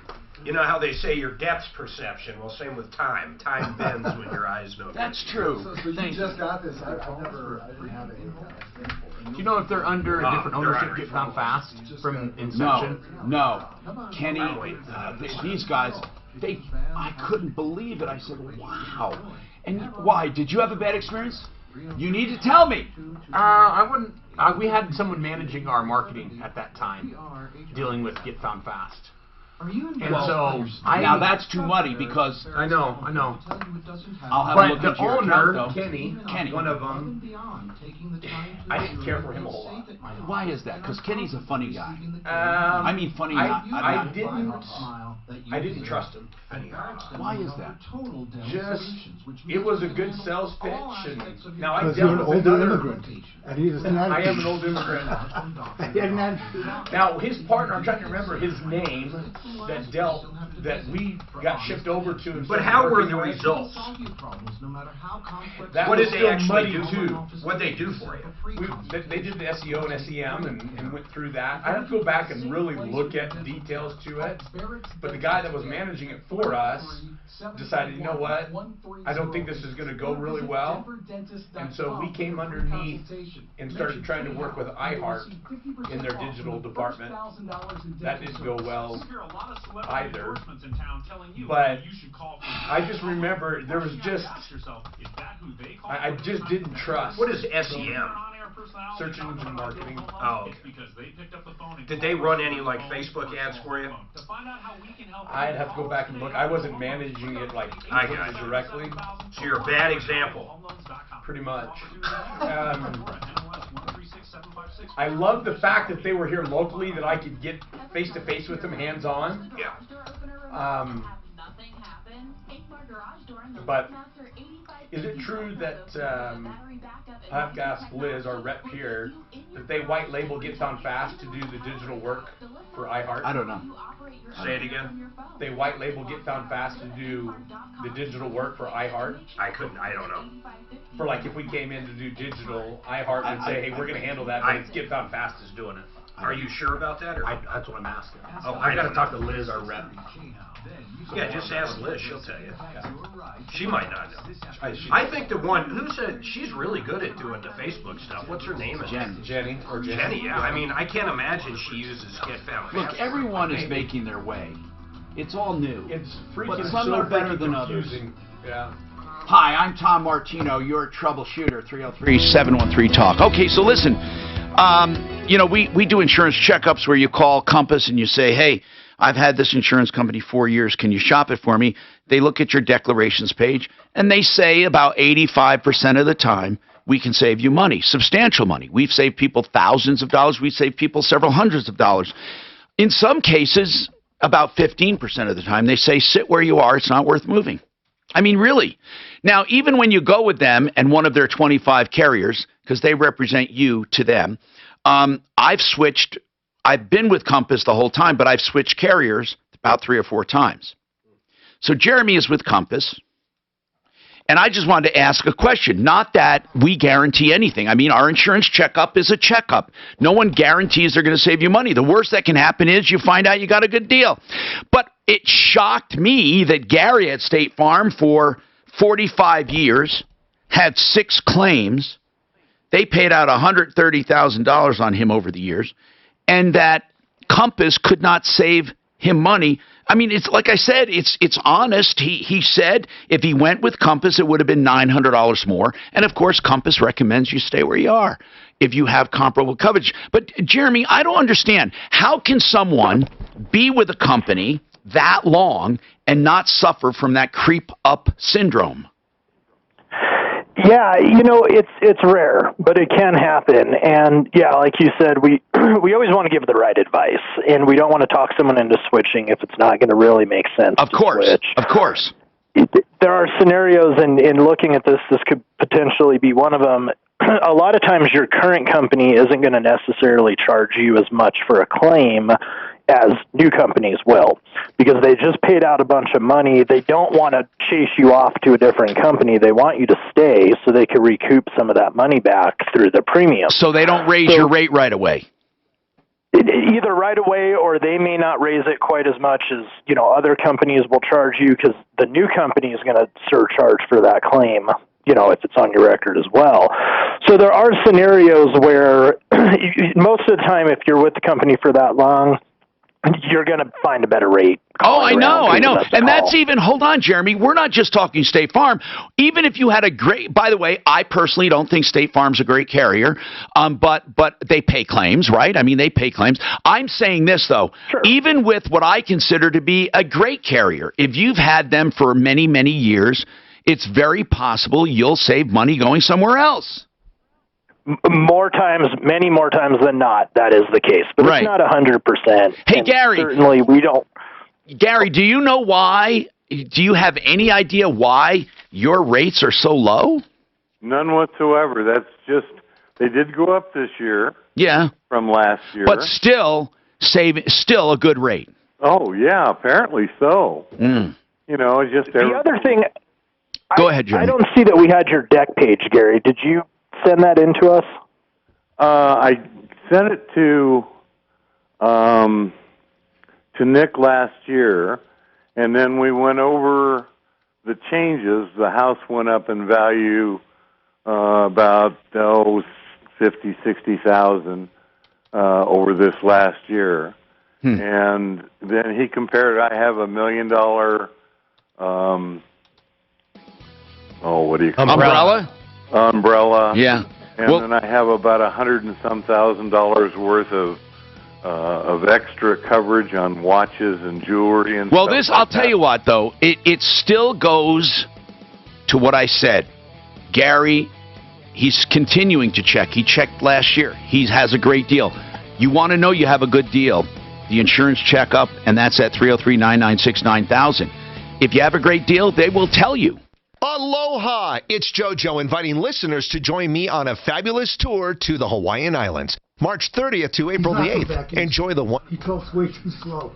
You know how they say your depth perception? Well, same with time. Time bends when your eyes know. That's true. So you just got this. I didn't have it. Do you know if they're under a different ownership get found fast from inception? No. Kenny, these guys, I couldn't believe it. I said, wow. And why? Did you have a bad experience? You need to tell me. I wouldn't. We had someone managing our marketing at that time, dealing with Get Found Fast. Now that's too muddy because I know. I'll have but a look the at your owner, account, though. Kenny, one of them, I didn't care for him a whole lot. Why is that? Because Kenny's a funny guy. I mean, funny. I didn't trust him. Why is that? It was a good sales pitch, and now I Because you're an dealt with older another. immigrant. And he's an I am an attitude. old immigrant. He had an attitude. Now his partner, I'm trying to remember his name, that we got shipped over to. And But started how were working the with. results? That What was did they still actually muddy do? too. What'd they do for you? They did the SEO and SEM and went through that. I have to go back and really look at the details to it. But the guy that was managing it for us decided, you know what, I don't think this is going to go really well. And so we came underneath and started trying to work with iHeart in their digital department. That didn't go well either. But I just remember there was just, I just didn't trust. What is SEM? Search engine marketing. Oh. Did they run any like Facebook ads for you? I'd have to go back and look. I wasn't managing it like I got you. directly. So you're a bad example. Pretty much. I love the fact that they were here locally, that I could get face to face with them, hands on. Yeah. But is it true that I've asked Liz, our rep here, that they white label Get Found Fast to do the digital work for iHeart? I don't know. Say it again. They white label Get Found Fast to do the digital work for iHeart? I don't know. For like if we came in to do digital, iHeart would say, hey, we're going to handle that, but it's Get Found Fast is doing it. Are you sure about that? Or? That's what I'm asking. Oh, I got to talk to Liz, our rep. Yeah, just ask Liz. She'll tell you. She might not know. I think the one who said she's really good at doing the Facebook stuff. What's her name? Jenny. Jenny. Yeah. I mean, I can't imagine she uses Get Found. Look, Fast everyone for is her. making their way. It's all new. It's freaking but some so are better freaking than others. confusing. Yeah. Hi, I'm Tom Martino, your troubleshooter, 303-713-TALK. Okay, so listen, you know, we do insurance checkups where you call Compass and you say, hey, I've had this insurance company 4 years. Can you shop it for me? They look at your declarations page, and they say about 85% of the time, we can save you money, substantial money. We've saved people thousands of dollars. We've saved people several hundreds of dollars. In some cases, about 15% of the time, they say, sit where you are. It's not worth moving. I mean, really. Now, even when you go with them and one of their 25 carriers, because they represent you to them, I've switched. I've been with Compass the whole time, but I've switched carriers about 3 or 4 times. So Jeremy is with Compass. And I just wanted to ask a question. Not that we guarantee anything. I mean, our insurance checkup is a checkup. No one guarantees they're going to save you money. The worst that can happen is you find out you got a good deal. But it shocked me that Gary at State Farm for 45 years had 6 claims. They paid out $130,000 on him over the years. And that Compass could not save him money. I mean, it's like I said, it's honest. He said if he went with Compass, it would have been $900 more. And, of course, Compass recommends you stay where you are if you have comparable coverage. But, Jeremy, I don't understand. How can someone be with a company that long and not suffer from that creep-up syndrome? Yeah, you know, it's rare, but it can happen. And yeah, like you said, we always want to give the right advice, and we don't want to talk someone into switching if it's not going to really make sense. Of course, switch. Of course. There are scenarios, and in looking at this could potentially be one of them. A lot of times your current company isn't going to necessarily charge you as much for a claim as new companies will, because they just paid out a bunch of money. They don't want to chase you off to a different company. They want you to stay so they can recoup some of that money back through the premium. So they don't raise your rate right away? Either right away, or they may not raise it quite as much as, you know, other companies will charge you, because the new company is going to surcharge for that claim, you know, if it's on your record as well. So there are scenarios where most of the time, if you're with the company for that long, you're going to find a better rate. Oh, I know. And that's even, hold on, Jeremy, we're not just talking State Farm. Even if you had a great, by the way, I personally don't think State Farm's a great carrier, but they pay claims, right? I mean, they pay claims. I'm saying this, though, even with what I consider to be a great carrier, if you've had them for many, many years, it's very possible you'll save money going somewhere else. Many more times than not, that is the case. But it's not 100%. Hey, Gary. Certainly we don't. Gary, do you know why? Do you have any idea why your rates are so low? None whatsoever. That's just, they did go up this year. Yeah. From last year. But still a good rate. Oh, yeah, apparently so. Mm. You know, it's just... The other thing... Go ahead, Jeremy. I don't see that we had your deck page, Gary. Did you send that in to us? I sent it to Nick last year, and then we went over the changes. The house went up in value about $50,000-$60,000 over this last year. And then he compared. I have $1 million. What do you call umbrella? It? Umbrella. Yeah. And then I have about $100,000 and some worth of extra coverage on watches and jewelry and stuff like I'll tell you what, though, it still goes to what I said. Gary, he's continuing to check. He checked last year. He has a great deal. You want to know you have a good deal, the insurance checkup, and that's at 303-996-9000. If you have a great deal, they will tell you. Aloha! It's JoJo inviting listeners to join me on a fabulous tour to the Hawaiian Islands. March 30th to April the 8th. Enjoy the one. He talks way too slow.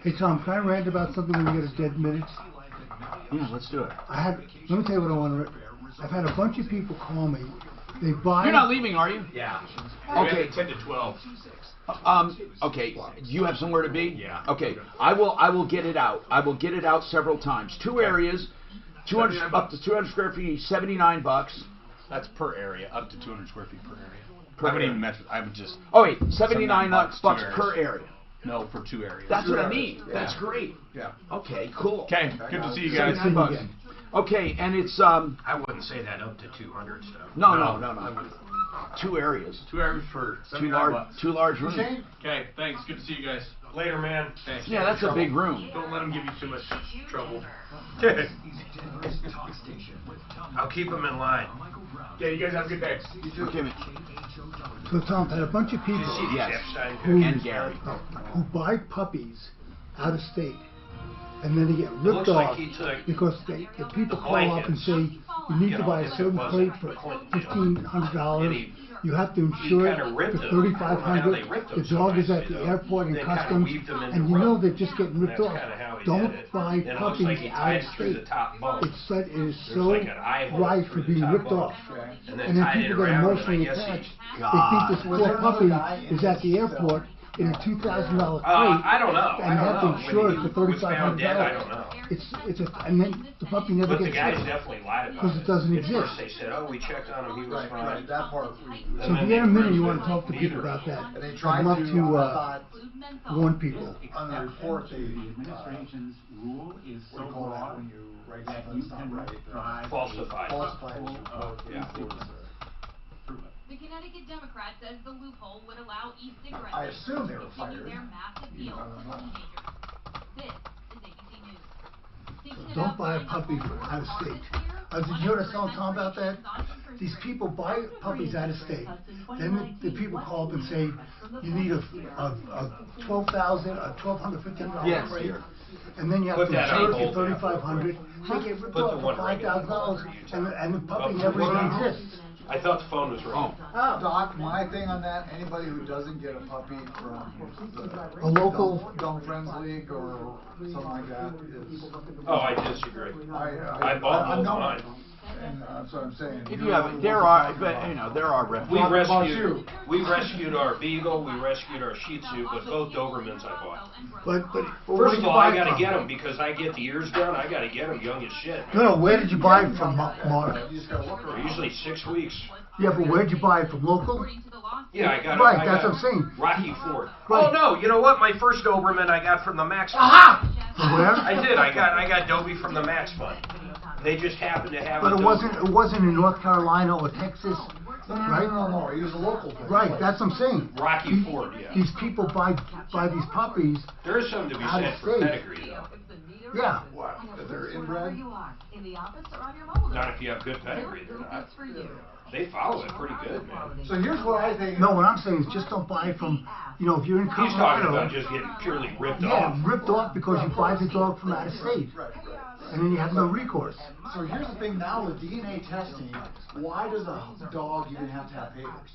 Hey, Tom, can I rant about something when you get a dead minute? Yeah, let's do it. Let me tell you what I want to... I've had a bunch of people call me. They buy... You're not leaving, are you? Yeah. Okay. 10 to 12. Okay. You have somewhere to be? Yeah. Okay. I will get it out. I will get it out several times. 2 areas, 200 up to 200 square feet, $79. That's per area, up to 200 square feet per area. Per I haven't area. even measured. I would just. Oh wait, $79 bucks per area. No, for 2 areas. That's what I mean. Yeah. That's great. Yeah. Okay, cool. Okay, good to see you guys. $79. Okay, and it's I wouldn't say that up to 200 stuff. no. 2 areas. 2 areas for Two large rooms. Okay, thanks. Good to see you guys. Later, man. Thanks. Yeah, that's a big room. Don't let them give you too much trouble. I'll keep them in line. Yeah, you guys have a good day. Okay, man. So Tom had a bunch of people And Gary. who buy puppies out of state, and then they get ripped Looks like off he took because the people the call up and blankets, say you need to buy a if it certain wasn't crate for Clinton, $1,500. You have to insure it kinda for ripped them. I don't know how they $3,500. ripped The them so dog is at nicely, the though. airport and They kinda customs, weaved them in and the you know rope. they're just getting ripped That's off. kinda how he Don't did it. buy And it looks like he puppies tied out it of through state. the top bunk. It is There's so like an eye hole right through for the being top ripped bunk. off. And then And then tied it people get around, and I emotionally guess he- attached. They think this poor puppy is at the airport in a $2,000 crate. I don't know. And have to insure it for was found dead, I don't know. $3,500. And then the puppy never But the gets guys shipped. definitely lied about Because it doesn't At first exist. they said, oh, we checked on him, he was fine. Right, that part. So if you get a minute, you want to talk to people about that. And they I'd tried love to, to warn people. on the report, they, administration's rule is what do you call that when you write that something you that's not can right? drive Falsified. Falsified. Yeah. The Connecticut Democrat says the loophole would allow e-cigarettes I assume they were to continue fired. their massive deal to teenagers. This is ABC News. Thinking Don't about buy a buying puppy home from or out of car state. this year? Did you hear us tell Tom about that? These people buy puppies out of state. Then the people call up and say, you need a $12,000, a $1,250 Yes. crate. And then you have Put to that insure on it for hold. $3,500. They get ripped Put the off for one right in the $5,000, and the puppy Oh, never wow. even exists. I thought the phone was ringing. Doc, my thing on that, anybody who doesn't get a puppy from A local Dumb Friends League or something like that is. Oh, I disagree. I bought both I'm not- mine. And that's what I'm saying. If you have, there are We refuges. rescued our Beagle, we rescued our Shih Tzu, but both Dobermans I bought. But First where'd of you all, buy I it gotta from? get them because I get the ears done. I gotta get them young as shit. No, where did you buy it from, Mark? They're usually 6 weeks. Yeah, but where'd you buy it from? Local? Yeah, I got it. Right, I that's got what I'm saying. Rocky Ford. Right. Oh no, you know what? My first Doberman I got from the Max Fund. From where? I did. I got Dobie from the Max Fund. They just happened to have. But a it wasn't in North Carolina or Texas, right? No, he was a local thing. Right, that's what I'm saying. Rocky Ford, yeah. These people buy these puppies. There is something to be out of said for state. pedigree, though. Yeah. What? They're inbred? Not if you have good pedigree, they're not. They follow it pretty good, man. So here's what I think. No, what I'm saying is just don't buy from, if you're in He's talking Colorado. about just getting purely ripped Yeah, off. ripped off because you buy the dog from out of state. And then you have no recourse. So here's the thing now with DNA testing, why does a dog even have to have papers?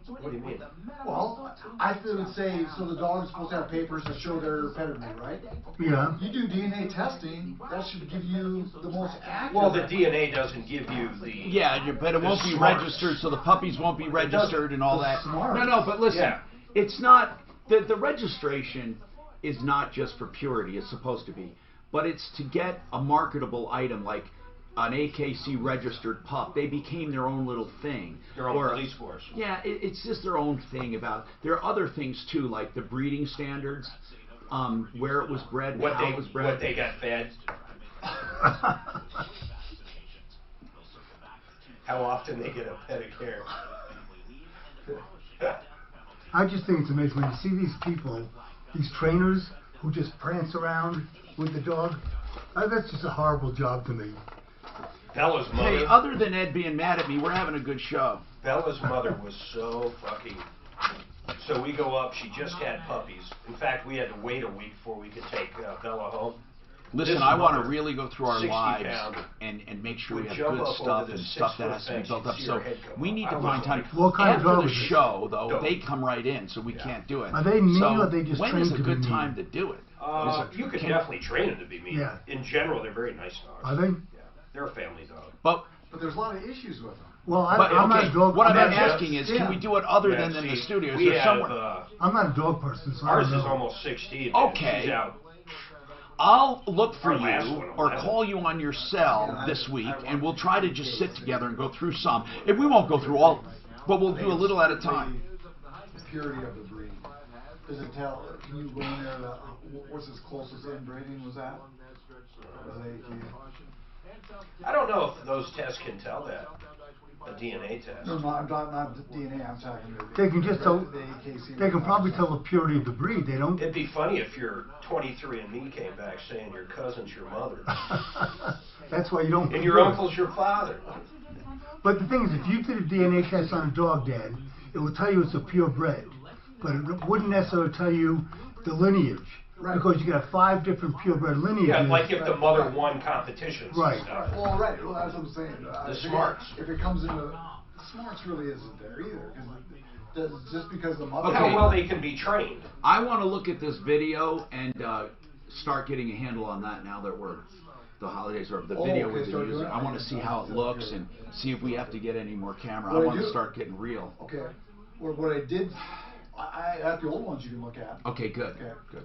What do you mean? Well, I would say, so the dog is supposed to have papers that show their pedigree, right? Yeah. You do DNA testing, that should give you the most accurate. Well, the DNA doesn't give you the. Yeah, but it won't be smarts. registered, so the puppies won't be registered and all that. smarts. No, but listen, Yeah. it's not the registration is not just for purity. It's supposed to be, but it's to get a marketable item like an AKC registered pup. They became their own little thing. Their own police force. Yeah, it's just their own thing about. There are other things too, like the breeding standards, where it was bred, What how they it was bred. what they got fed. How often they get a pedicure. I just think it's amazing when you see these people, these trainers who just prance around with the dog. That's just a horrible job to me. Bella's mother. Hey, other than Ed being mad at me, we're having a good show. Bella's mother was so fucking. So we go up. She just had puppies. In fact, we had to wait a week before we could take Bella home. Listen, This I want to mother, really go through our 60 lives pounder, and make sure we would have jump good up stuff over and the stuff that 6-foot has to be fence, built you'd up. see So her head go we up. need I to was find time. like, What kind of After dog the is it? show, though, Dope. they come right in, so we can't do it. Are they mean so or they just when trained is a to be good mean? time to do it? You could definitely train them to be mean. Yeah. In general, they're very nice dogs. Are they? Yeah, they're a family dog. But there's a lot of issues with them. Well, but, I'm not okay, a dog. what I'm not- asking is, can we do it other than in the studio? Is We there have, somewhere? I'm not a dog person, so ours I don't is know. almost 16. Man. Okay. She's out. I'll look for Our last you one, or 11. call you on your cell this week, and we'll try to just sit together and go through some. And we won't go through all, but we'll do a little at a time. The purity of the breed. Does it tell, can you go in there, what's its closest inbreeding was that? I don't know if those tests can tell that. A DNA test. No, I'm not DNA, I'm talking about. They can just tell, the AKC. they can probably tell the purity of the breed. They don't. It'd be funny if your 23andMe came back saying your cousin's your mother. That's why you don't. And your uncle's your father. But the thing is, if you did a DNA test on a dog, Dad, it will tell you it's a purebred, but it wouldn't necessarily tell you the lineage. Right. Because you got 5 different purebred lineages. Yeah, like if the mother won competitions. Right. And stuff. Well, right. Well, that's what I'm saying. The smarts. If it comes into the smarts, really isn't there either, because just because the mother. How well they can be trained. I want to look at this video and start getting a handle on that now that the holidays are the video we've been using. I want to see how it looks and see if we have to get any more camera. I want to start getting real. Okay. Well, what I did, I have the old ones you can look at. Okay, good. Okay. Good.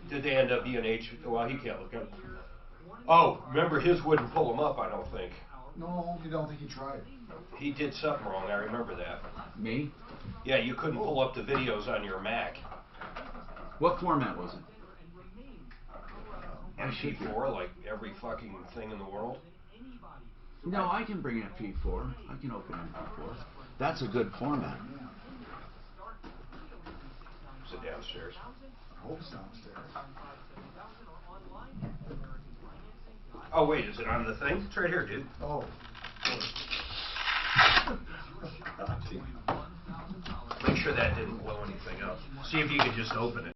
Did they end up UNH? Well, he can't look at. Oh, remember his wouldn't pull him up. I don't think. No, you don't think he tried. He did something wrong. I remember that. Me? Yeah, you couldn't pull up the videos on your Mac. What format was it? MP4, like every fucking thing in the world. No, I can bring MP4. I can open MP4. That's a good format. Is it downstairs? I hope it's downstairs. Oh wait, is it on the thing? It's right here, dude. Oh. Make sure that didn't blow anything up. See if you could just open it.